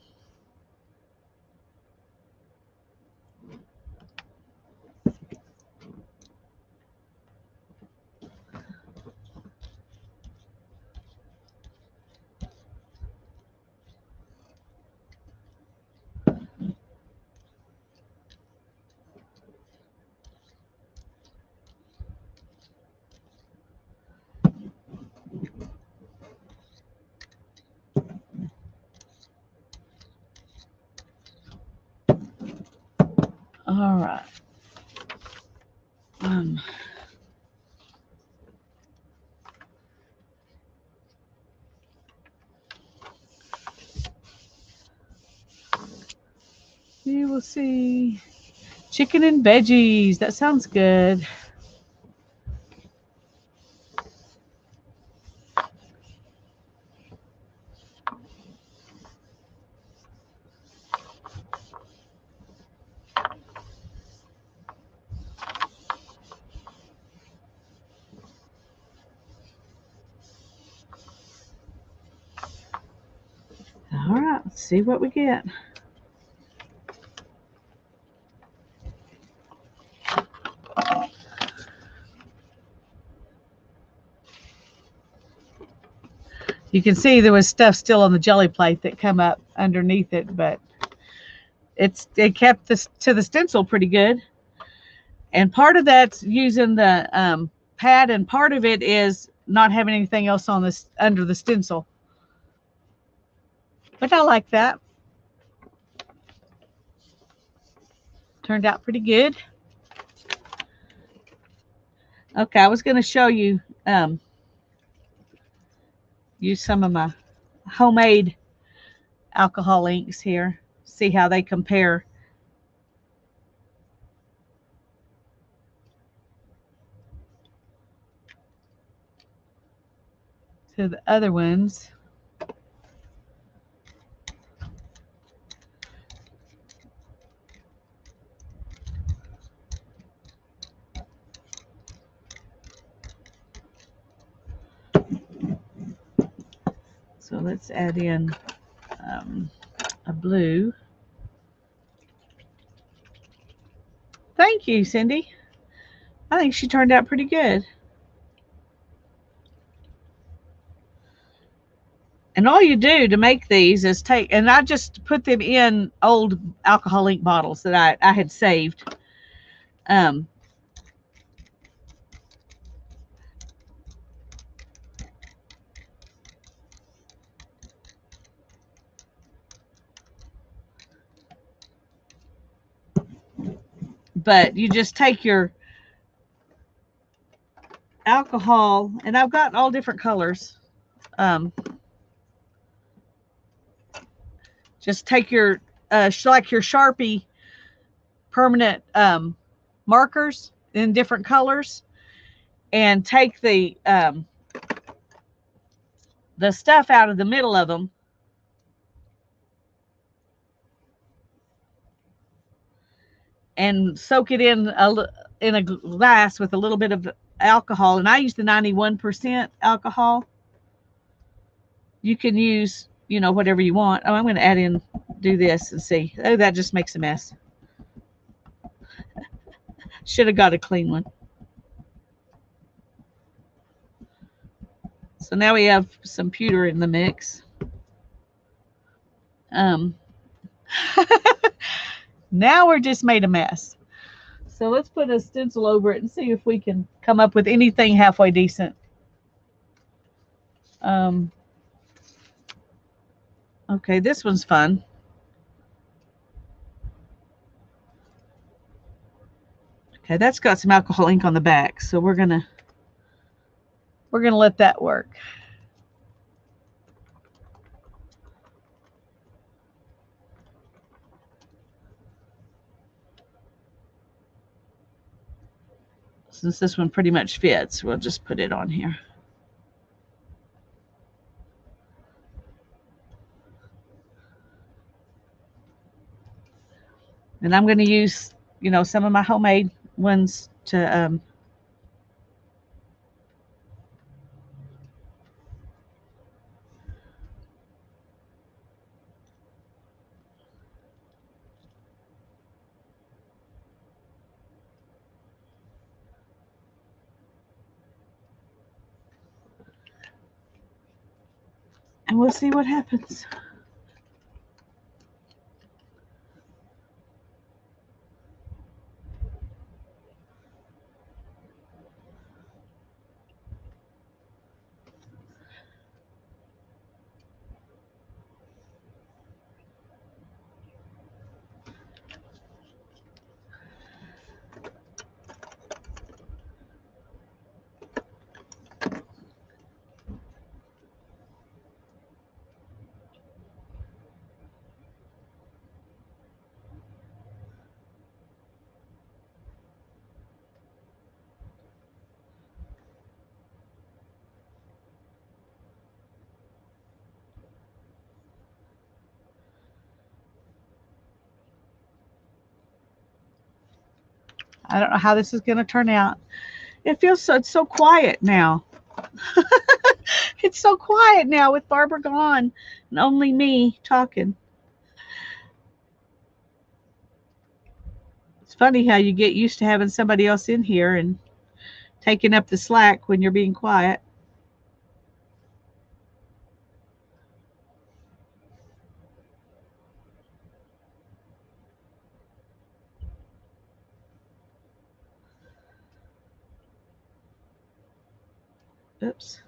[SPEAKER 1] All right. We will see. Chicken and veggies. That sounds good. All right, let's see what we get. You can see there was stuff still on the jelly plate that come up underneath it, but it kept this to the stencil pretty good. And part of that's using the pad, and part of it is not having anything else on this under the stencil. But I like that. Turned out pretty good. Okay, I was going to show you use some of my homemade alcohol inks here. See how they compare. To the other ones. So let's add in a blue. Thank you, Cindy. I think she turned out pretty good. And all you do to make these is take, and I just put them in old alcohol ink bottles that I had saved. But you just take your alcohol, and I've got all different colors. Just take your like your Sharpie permanent markers in different colors, and take the stuff out of the middle of them, and soak it in a glass with a little bit of alcohol. And I use the 91% alcohol. You can use, whatever you want. Oh, I'm going to do this and see. Oh, that just makes a mess. Should have got a clean one. So now we have some pewter in the mix. Now we're just made a mess. So let's put a stencil over it and see if we can come up with anything halfway decent. Okay, this one's fun. Okay, that's got some alcohol ink on the back, so we're going to We're going to let that work. Since this one pretty much fits, we'll just put it on here. And I'm going to use, some of my homemade ones to and we'll see what happens. I don't know how this is going to turn out. It's so quiet now. It's so quiet now with Barbara gone and only me talking. It's funny how you get used to having somebody else in here and taking up the slack when you're being quiet. Oops.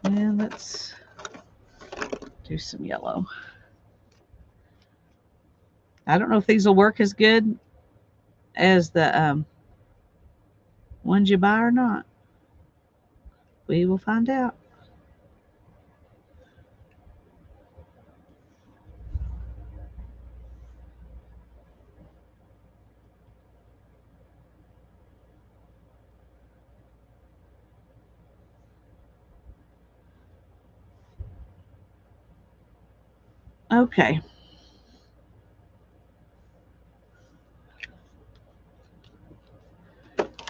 [SPEAKER 1] And let's do some yellow. I don't know if these will work as good as the ones you buy or not. We will find out. Okay.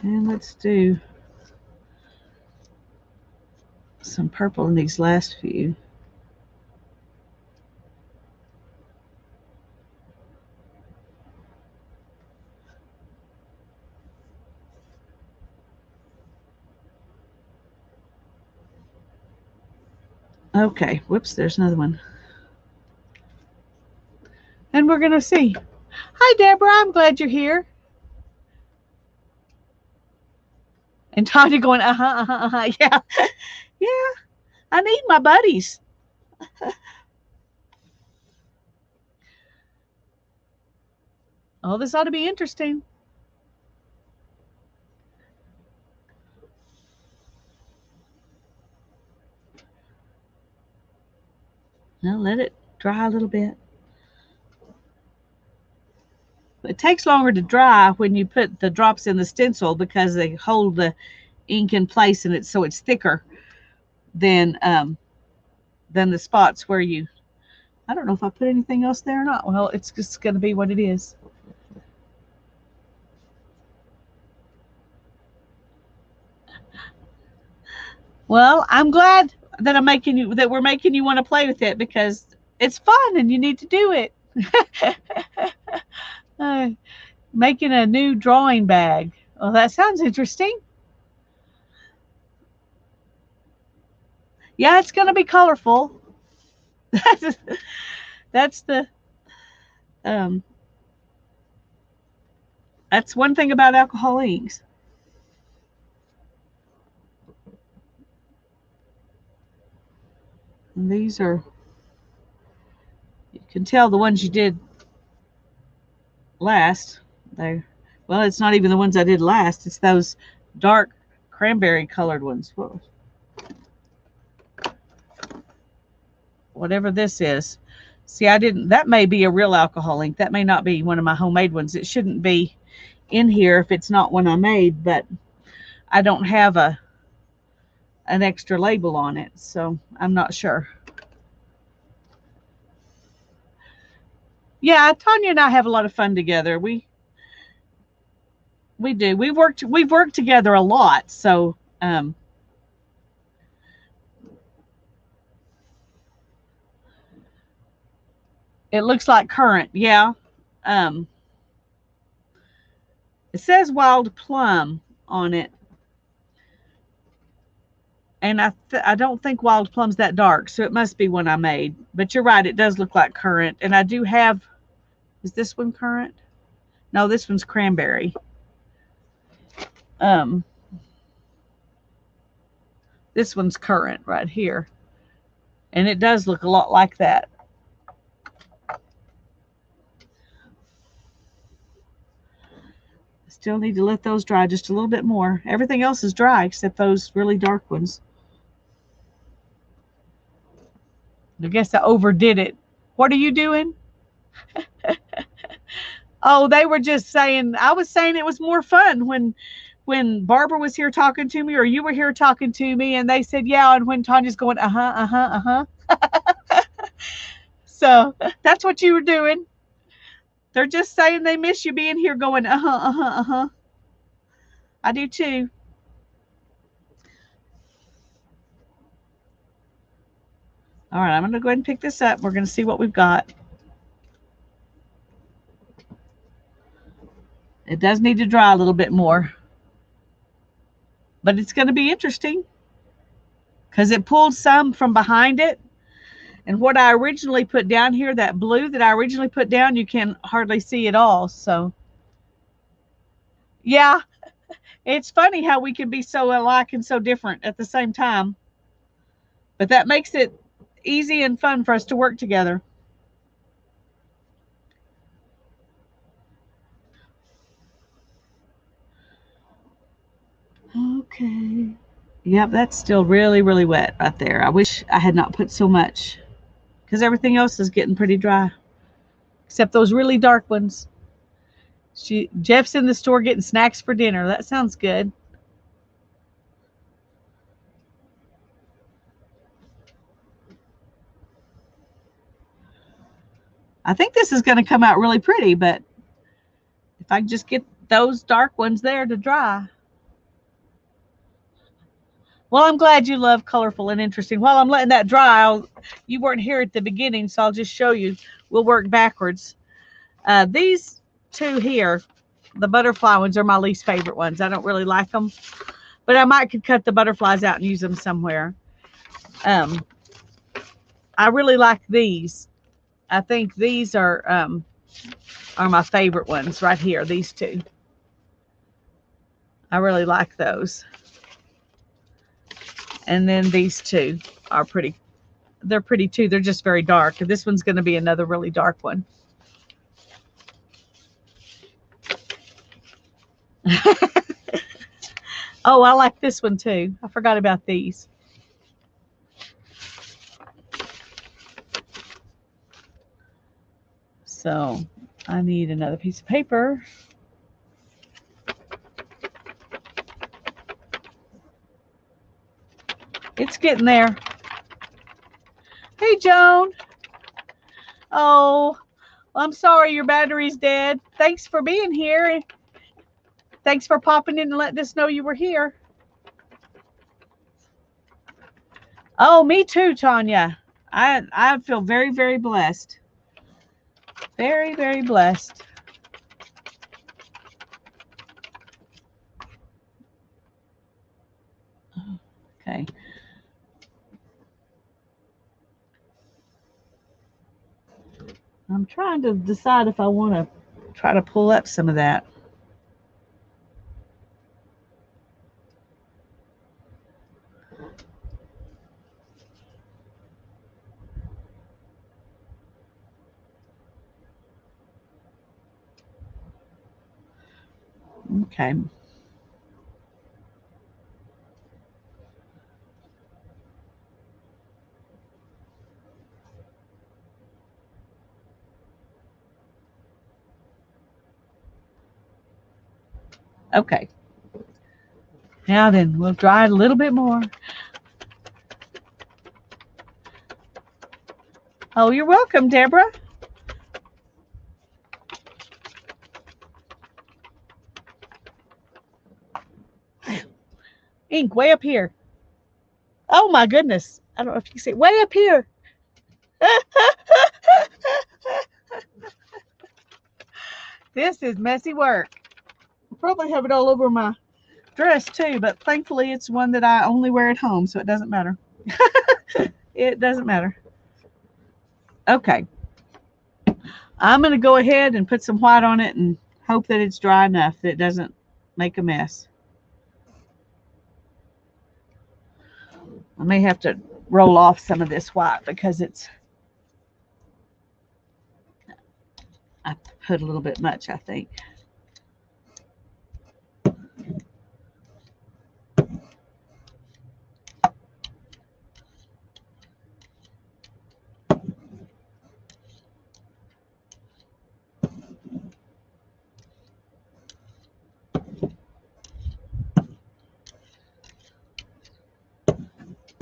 [SPEAKER 1] And let's do some purple in these last few. Okay. Whoops, there's another one. And we're going to see. Hi, Deborah. I'm glad you're here. And Tanya going, yeah. Yeah, I need my buddies. Oh, this ought to be interesting. Now let it dry a little bit. It takes longer to dry when you put the drops in the stencil because they hold the ink in place and it's thicker than the spots where you. I don't know if I put anything else there or not. Well, it's just going to be what it is. Well, I'm glad that we're making you want to play with it because it's fun and you need to do it. Making a new drawing bag. Well, that sounds interesting. Yeah, it's going to be colorful. That's the um, that's one thing about alcohol inks. And these are, you can tell the ones you did last. Well, it's not even the ones I did last. It's those dark cranberry colored ones. Whoa. Whatever this is. See, I didn't, that may be a real alcohol ink. That may not be one of my homemade ones. It shouldn't be in here if it's not one I made, but I don't have an extra label on it, so I'm not sure. Yeah, Tanya and I have a lot of fun together. We do. We've worked together a lot, so it looks like currant. Yeah. Um, it says wild plum on it, and I don't think wild plum's that dark, so it must be one I made. But you're right, it does look like currant, and I do have. Is this one currant? No, this one's cranberry. Um, this one's currant right here, and it does look a lot like that. Still need to let those dry just a little bit more. Everything else is dry except those really dark ones. I guess I overdid it. What are you doing? Oh, they were just saying, I was saying it was more fun when Barbara was here talking to me or you were here talking to me, and they said yeah, and when Tanya's going uh-huh, uh-huh, uh-huh. So that's what you were doing. They're just saying they miss you being here going uh-huh, uh-huh, uh-huh. I do too. All right, I'm going to go ahead and pick this up. We're going to see what we've got. It does need to dry a little bit more, but it's going to be interesting because it pulled some from behind it. And what I originally put down here, that blue that I originally put down, you can hardly see at all. So, yeah, it's funny how we can be so alike and so different at the same time. But that makes it easy and fun for us to work together. Okay. Yep, that's still really, really wet right there. I wish I had not put so much because everything else is getting pretty dry, except those really dark ones. Jeff's in the store getting snacks for dinner. That sounds good. I think this is going to come out really pretty, but if I can just get those dark ones there to dry. Well, I'm glad you love colorful and interesting. While I'm letting that dry, you weren't here at the beginning, so I'll just show you. We'll work backwards. These two here, the butterfly ones, are my least favorite ones. I don't really like them, but I might could cut the butterflies out and use them somewhere. Um, I really like these. I think these are my favorite ones right here. These two, I really like those. And then these two are pretty. They're pretty too. They're just very dark. This one's going to be another really dark one. Oh, I like this one too. I forgot about these. So I need another piece of paper. It's getting there. Hey, Joan. Oh, I'm sorry your battery's dead. Thanks for being here. Thanks for popping in and letting us know you were here. Oh, me too, Tanya. I feel very, very blessed. Very, very blessed. Okay. I'm trying to decide if I want to try to pull up some of that. Okay. Okay. Now then, we'll dry it a little bit more. Oh, you're welcome, Deborah. Ink way up here. Oh my goodness. I don't know if you can see way up here. This is messy work. I probably have it all over my dress too, but thankfully it's one that I only wear at home, so it doesn't matter. It doesn't matter. Okay. I'm going to go ahead and put some white on it and hope that it's dry enough that it doesn't make a mess. I may have to roll off some of this white because I put a little bit much, I think.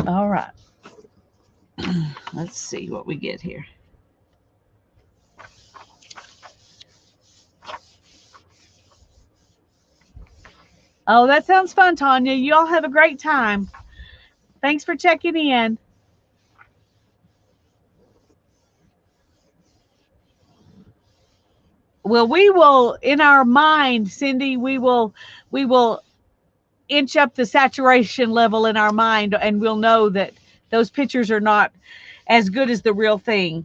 [SPEAKER 1] All right. Let's see what we get here. Oh, that sounds fun, Tanya. You all have a great time. Thanks for checking in. Well, we will, in our mind, Cindy, we will inch up the saturation level in our mind, and we'll know that those pictures are not as good as the real thing.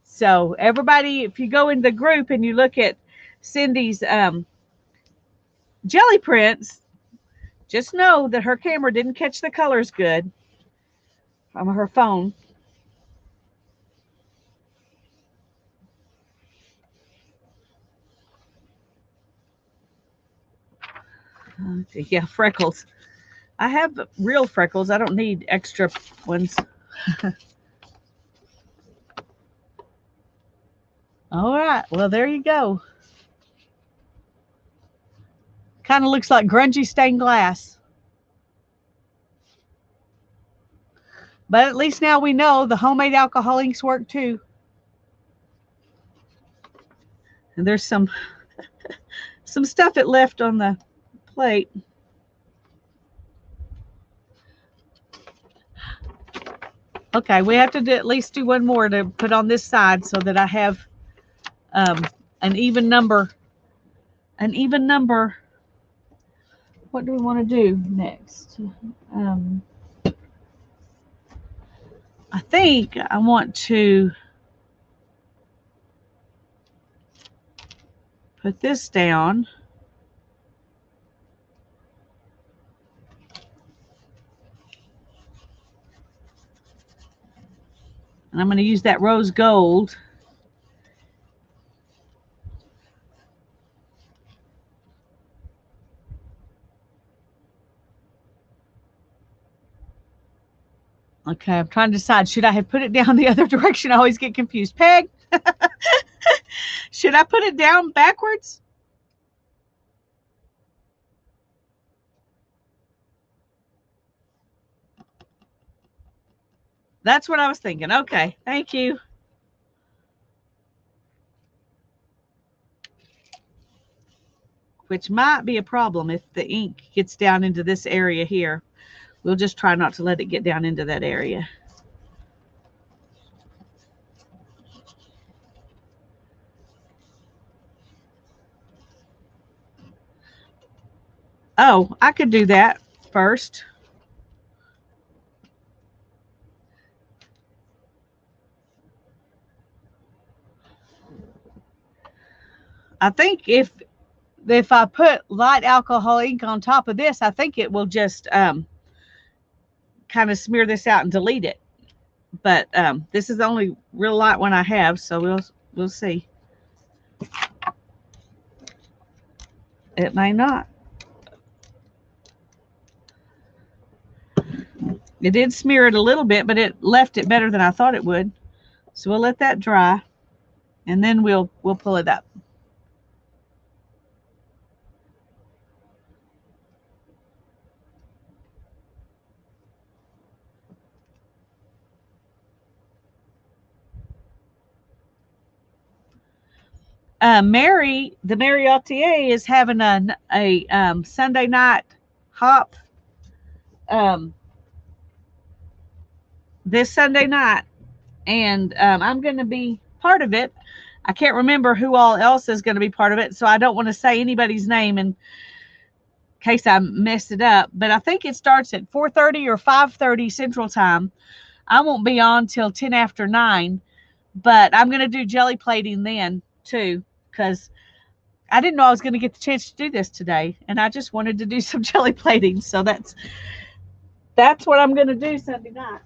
[SPEAKER 1] So everybody, if you go in the group and you look at Cindy's jelly prints, just know that her camera didn't catch the colors good from her phone. Yeah, freckles. I have real freckles. I don't need extra ones. All right. Well, there you go. Kind of looks like grungy stained glass. But at least now we know the homemade alcohol inks work too. And there's some stuff it left on the plate. Okay, we have to at least do one more to put on this side so that I have an even number. An even number. What do we want to do next? I think I want to put this down. And I'm going to use that rose gold. Okay, I'm trying to decide. Should I have put it down the other direction? I always get confused. Peg, should I put it down backwards? That's what I was thinking. Okay, thank you. Which might be a problem if the ink gets down into this area here. We'll just try not to let it get down into that area. Oh, I could do that first. I think if I put light alcohol ink on top of this, I think it will just kind of smear this out and delete it. But this is the only real light one I have, so we'll see. It may not. It did smear it a little bit, but it left it better than I thought it would. So we'll let that dry, and then we'll pull it up. Mary, the Mariotier, is having a Sunday night hop um, this Sunday night, and I'm going to be part of it. I can't remember who all else is going to be part of it, so I don't want to say anybody's name in case I messed it up. But I think it starts at 4:30 or 5:30 Central Time. I won't be on till 10 after 9, but I'm going to do jelly plating then too, because I didn't know I was going to get the chance to do this today, and I just wanted to do some jelly plating. So that's what I'm going to do Sunday night.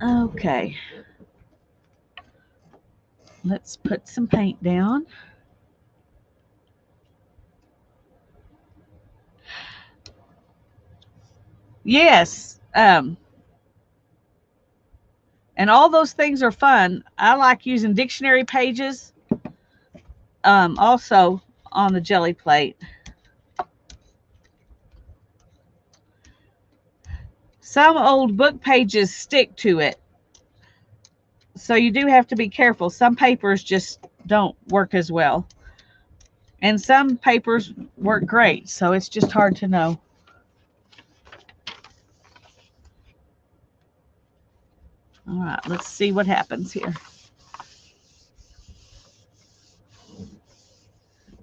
[SPEAKER 1] Okay. Let's put some paint down. Yes. And all those things are fun. I like using dictionary pages also on the jelly plate. Some old book pages stick to it, so you do have to be careful. Some papers just don't work as well, and some papers work great, so it's just hard to know. All right, let's see what happens here.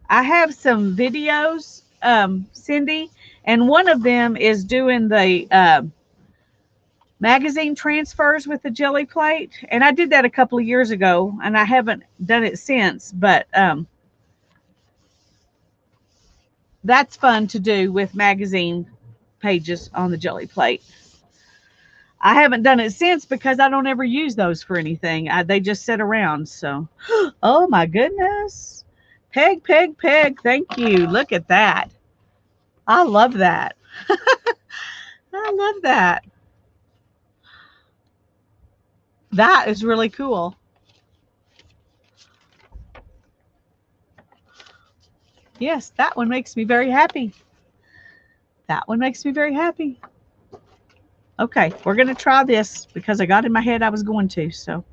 [SPEAKER 1] I have some videos, Cindy, and one of them is doing the magazine transfers with the jelly plate. And I did that a couple of years ago, and I haven't done it since, but that's fun to do with magazine pages on the jelly plate. I haven't done it since because I don't ever use those for anything. They just sit around. So, oh my goodness. Peg, Peg, Peg. Thank you. Look at that. I love that. I love that. That is really cool. Yes, that one makes me very happy. That one makes me very happy. Okay, we're going to try this because I got in my head I was going to. So,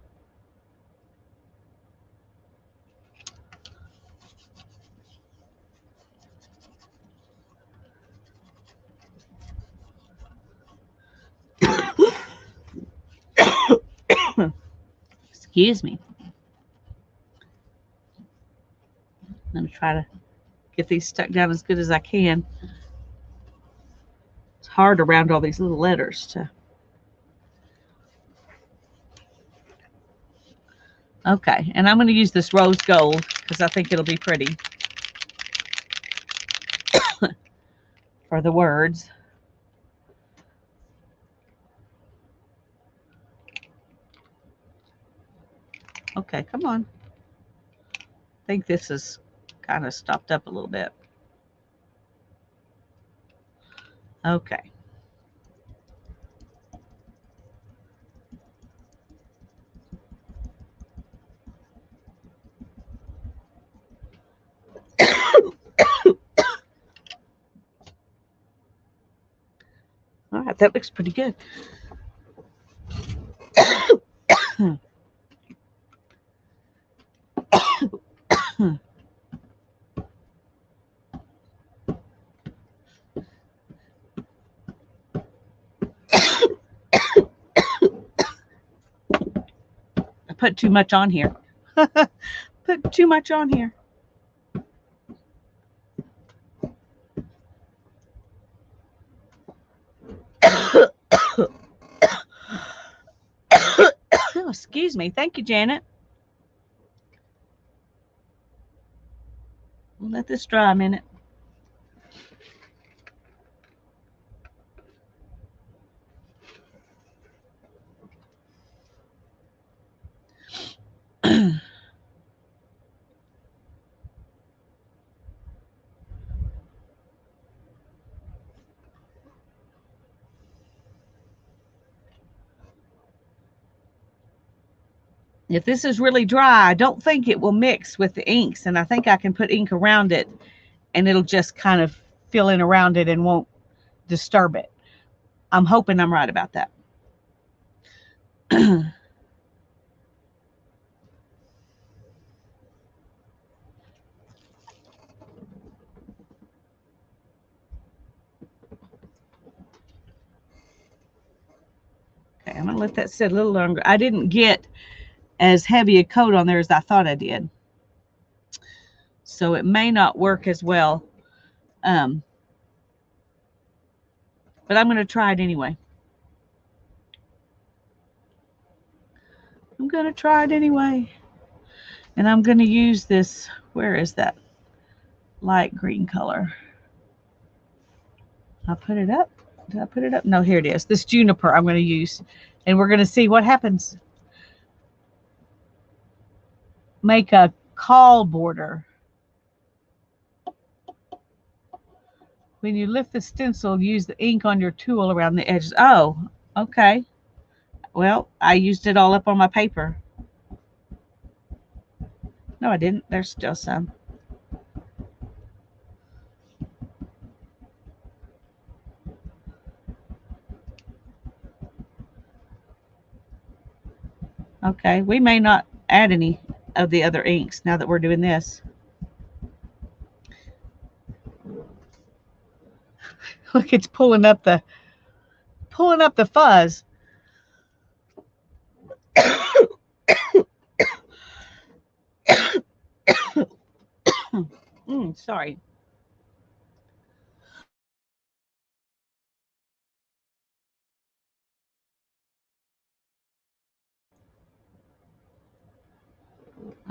[SPEAKER 1] excuse me. I'm going to try to get these stuck down as good as I can. It's hard around all these little letters to. Okay, and I'm going to use this rose gold because I think it'll be pretty for the words. Okay, come on. I think this is kind of stopped up a little bit. Okay. All right, that looks pretty good. I put too much on here. Put too much on here. Oh, excuse me. Thank you, Janet. We'll let this dry a minute. If this is really dry, I don't think it will mix with the inks, and I think I can put ink around it and it'll just kind of fill in around it and won't disturb it. I'm hoping I'm right about that. Okay, I'm going to let that sit a little longer. I didn't get as heavy a coat on there as I thought I did, so it may not work as well. Um, but I'm going to try it anyway. I'm going to try it anyway. And I'm going to use this, where is that light green color? I put it up. Did I put it up? No, here it is. This juniper I'm going to use. And we're going to see what happens. Make a caul border. When you lift the stencil, use the ink on your tool around the edges. Oh, okay. Well, I used it all up on my paper. No, I didn't. There's still some. Okay, we may not add any of the other inks now that we're doing this. Look, it's pulling up the fuzz. Sorry.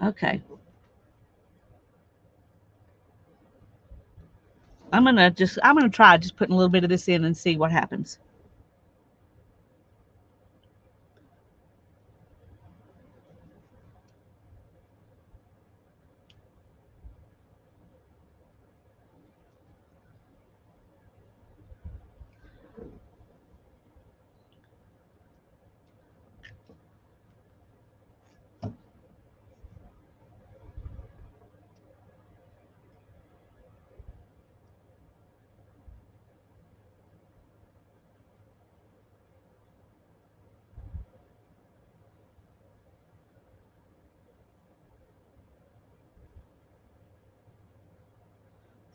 [SPEAKER 1] Okay. I'm gonna try just putting a little bit of this in and see what happens.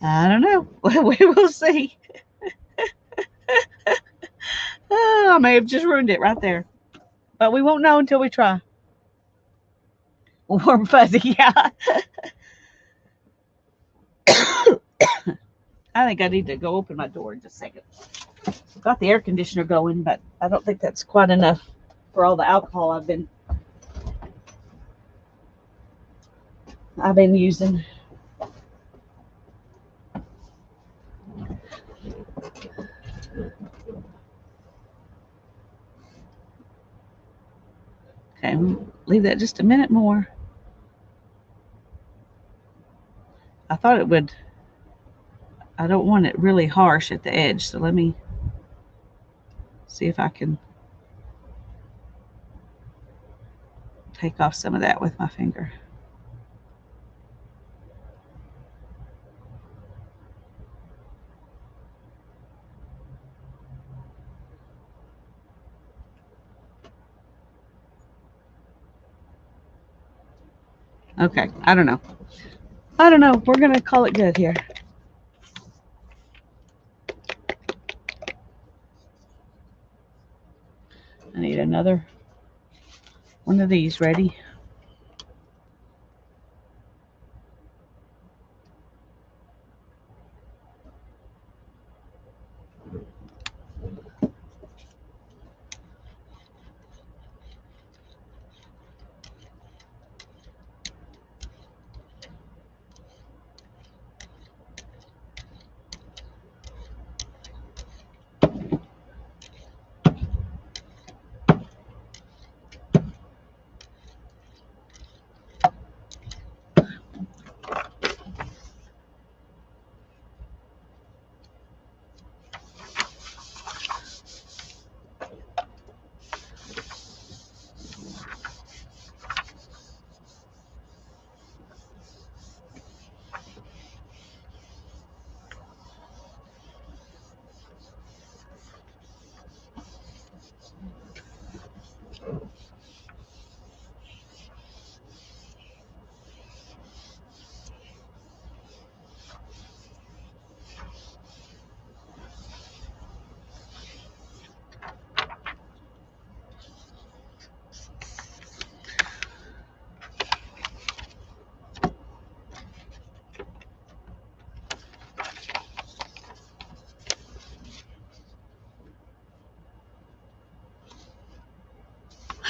[SPEAKER 1] I don't know. We will see. Oh, I may have just ruined it right there. But we won't know until we try. Warm fuzzy, yeah. I think I need to go open my door in just a second. Got the air conditioner going, but I don't think that's quite enough for all the alcohol I've been using. Okay, leave that just a minute more. I thought it would. I don't want it really harsh at the edge, so let me see if I can take off some of that with my finger. Okay, I don't know. We're going to call it good here. I need another one of these ready.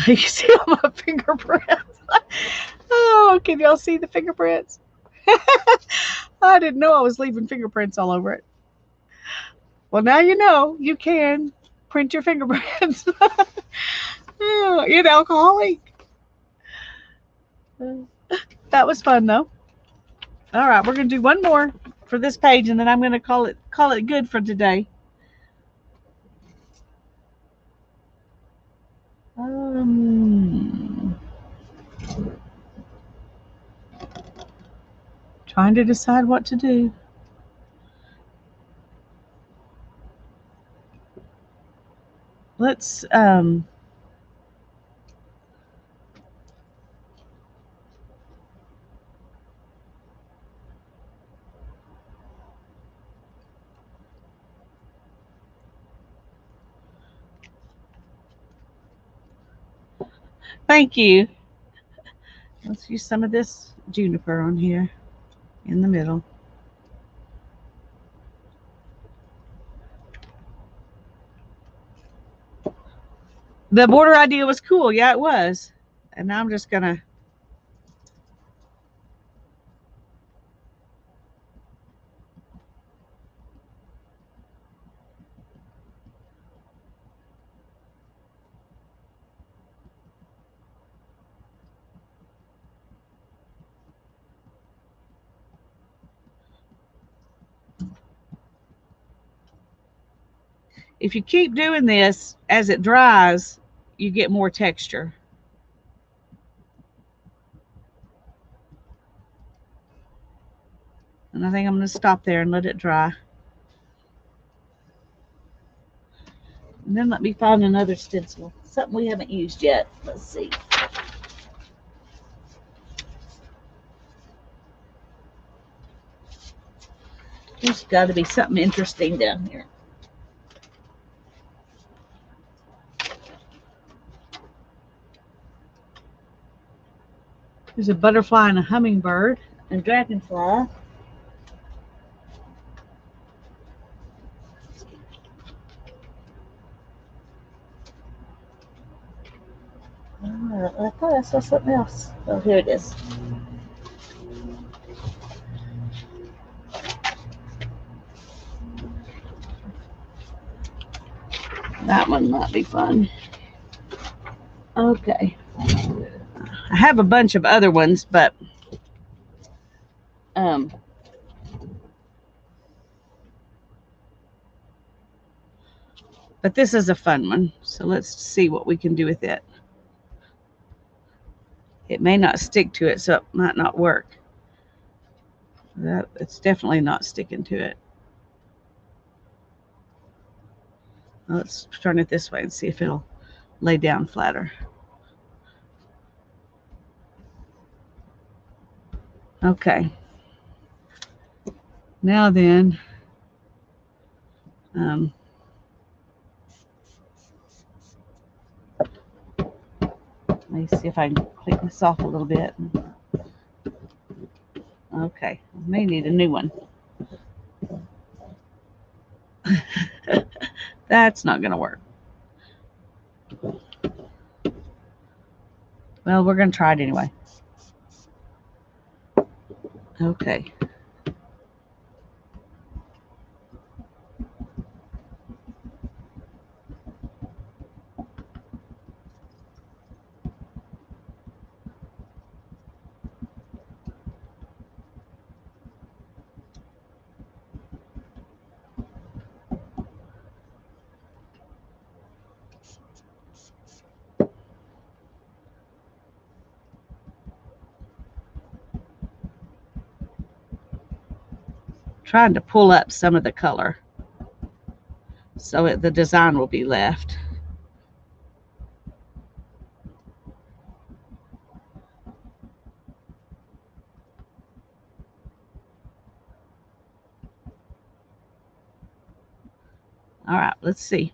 [SPEAKER 1] You can see all my fingerprints. Oh, can y'all see the fingerprints? I didn't know I was leaving fingerprints all over it. Well, now you know you can print your fingerprints. Oh, you're an alcoholic. That was fun though. All right, we're gonna do one more for this page, and then I'm gonna call it good for today. Um, Trying to decide what to do. Let's thank you. Let's use some of this juniper on here in the middle. The border idea was cool. Yeah, it was. And now I'm just gonna. If you keep doing this as it dries, you get more texture. And I think I'm going to stop there and let it dry. And then let me find another stencil. Something we haven't used yet. Let's see. There's got to be something interesting down here. There's a butterfly and a hummingbird and a dragonfly. I thought I saw something else. Oh, here it is. That one might be fun. Okay. I have a bunch of other ones, but this is a fun one. So let's see what we can do with it. It may not stick to it, so it might not work. It's definitely not sticking to it. Let's turn it this way and see if it'll lay down flatter. Okay. Now then, let me see if I can clean this off a little bit. Okay, I may need a new one. That's not going to work. Well, we're going to try it anyway. Okay. Trying to pull up some of the color so the design will be left. All right, let's see.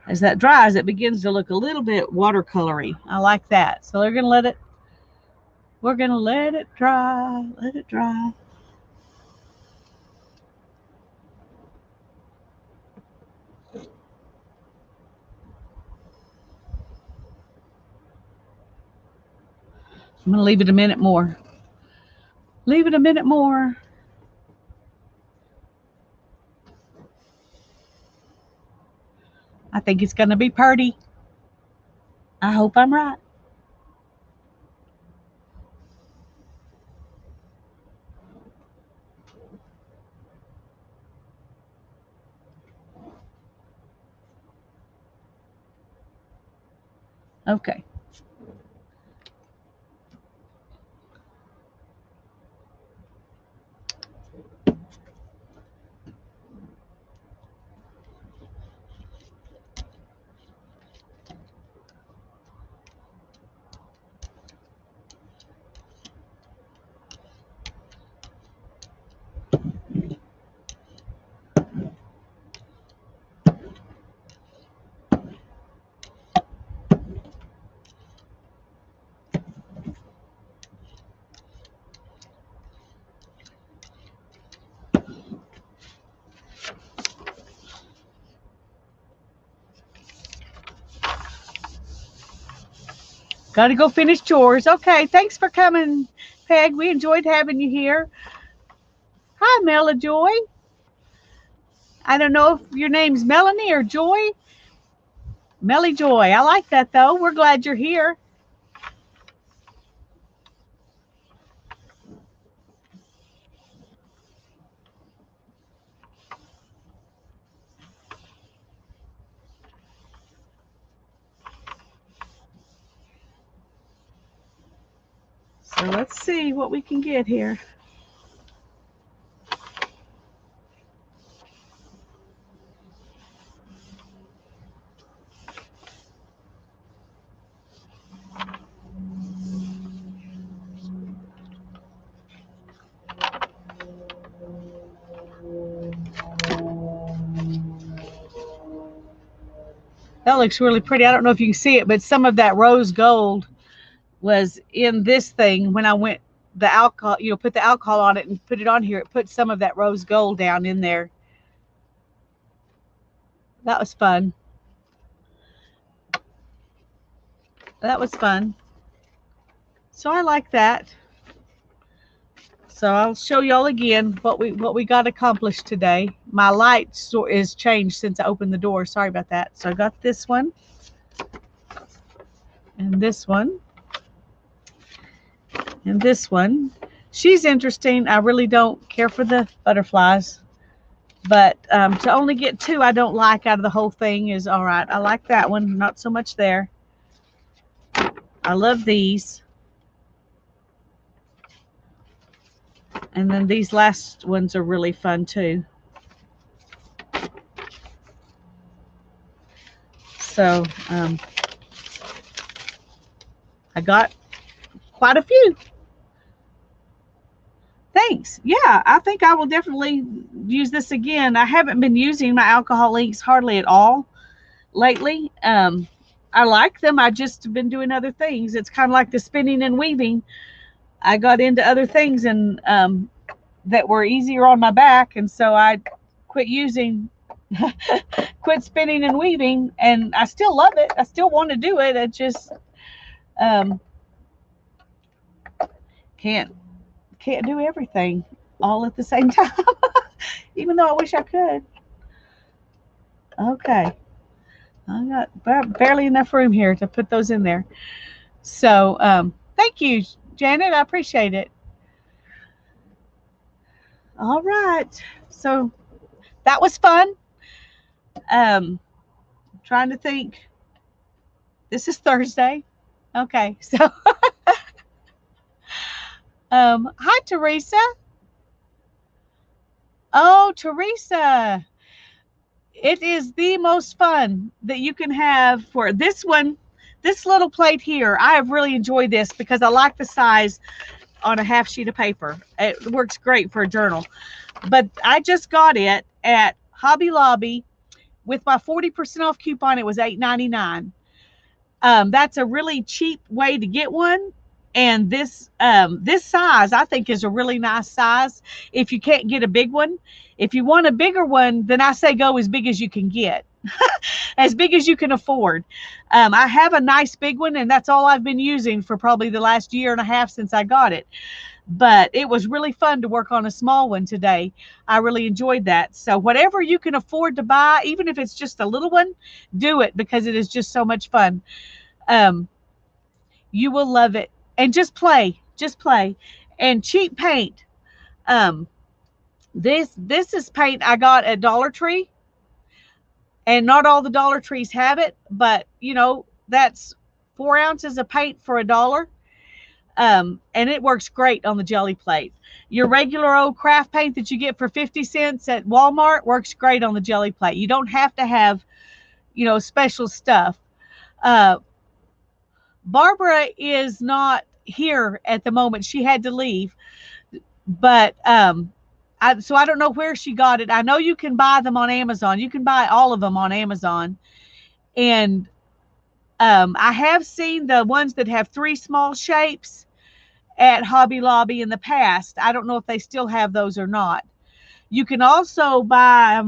[SPEAKER 1] As that dries, it begins to look a little bit watercolory. I like that. So we're gonna let it dry, let it dry. I'm gonna leave it a minute more. Leave it a minute more. I think it's gonna be pretty. I hope I'm right. Okay. Got to go finish chores. Okay, thanks for coming, Peg. We enjoyed having you here. Hi, Mela Joy. I don't know if your name's Melanie or Joy. Melly Joy. I like that, though. We're glad you're here. So let's see what we can get here. That looks really pretty. I don't know if you can see it, but some of that rose gold was in this thing when I went the alcohol, put the alcohol on it and put it on here. It put some of that rose gold down in there. That was fun. That was fun. So I like that. So I'll show y'all again what we got accomplished today. My light is changed since I opened the door. Sorry about that. So I got this one and this one and this one. She's interesting. I really don't care for the butterflies, but to only get 2 I don't like out of the whole thing is all right. I like that one, not so much there. I love these. And then these last ones are really fun too. So I got quite a few. Thanks. Yeah, I think I will definitely use this again. I haven't been using my alcohol inks hardly at all lately. I like them. I just been doing other things. It's kind of like the spinning and weaving. I got into other things and that were easier on my back, and so I quit quit spinning and weaving, and I still love it. I still want to do it. I just can't do everything all at the same time, even though I wish I could. Okay. I got barely enough room here to put those in there. So thank you, Janet. I appreciate it. All right. So that was fun. Trying to think. This is Thursday. Okay. So hi, Teresa. Oh, Teresa. It is the most fun that you can have for this one. This little plate here, I have really enjoyed this because I like the size on a half sheet of paper. It works great for a journal. But I just got it at Hobby Lobby with my 40% off coupon, it was $8.99. That's a really cheap way to get one. And this size I think is a really nice size. If you can't get a big one, if you want a bigger one, then I say go as big as you can get, as big as you can afford. I have a nice big one, and that's all I've been using for probably the last year and a half since I got it. But it was really fun to work on a small one today. I really enjoyed that. So whatever you can afford to buy, even if it's just a little one, do it, because it is just so much fun. Um, you will love it. And just play. And cheap paint. Um, this is paint I got at Dollar Tree, and not all the Dollar Trees have it, but that's 4 ounces of paint for $1. And it works great on the jelly plate. Your regular old craft paint that you get for 50 cents at Walmart works great on the jelly plate. You don't have to have, special stuff. Uh, Barbara is not here at the moment. She had to leave, but so I don't know where she got it. I know you can buy them on Amazon. You can buy all of them on Amazon. And I have seen the ones that have 3 small shapes at Hobby Lobby in the past. I don't know if they still have those or not. You can also buy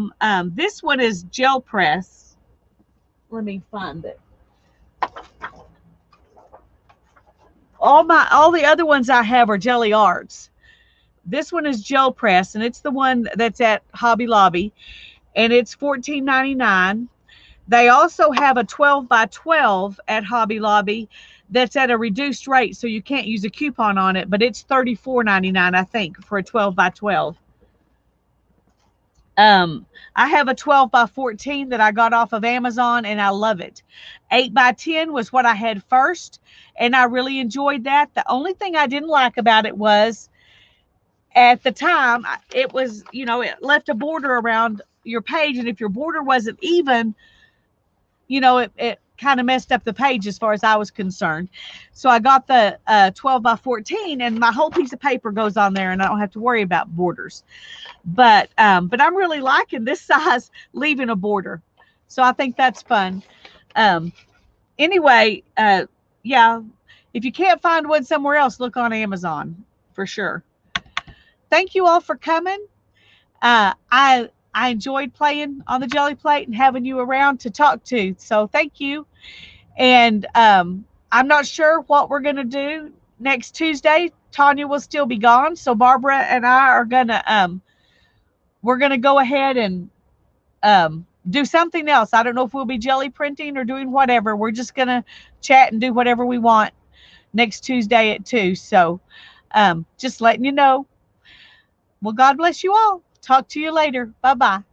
[SPEAKER 1] this one is gel press. Let me find it. All the other ones I have are Jelly Arts. This one is gel press, and it's the one that's at Hobby Lobby, and it's $14.99. They also have a 12 by 12 at Hobby Lobby that's at a reduced rate, so you can't use a coupon on it, but it's $34.99, I think, for a 12 by 12. I have a 12 by 14 that I got off of Amazon, and I love it. 8 by 10 was what I had first, and I really enjoyed that. The only thing I didn't like about it was, at the time, it was, it left a border around your page, and if your border wasn't even, it kind of messed up the page as far as I was concerned. So I got the 12 by 14, and my whole piece of paper goes on there, and I don't have to worry about borders. But I'm really liking this size, leaving a border. So I think that's fun. Anyway, yeah, if you can't find one somewhere else, look on Amazon for sure. Thank you all for coming. I enjoyed playing on the jelly plate and having you around to talk to. So thank you. And I'm not sure what we're going to do next Tuesday. Tanya will still be gone. So Barbara and I are going to, we're going to go ahead and do something else. I don't know if we'll be jelly printing or doing whatever. We're just going to chat and do whatever we want next Tuesday at 2. So just letting you know. Well, God bless you all. Talk to you later. Bye-bye.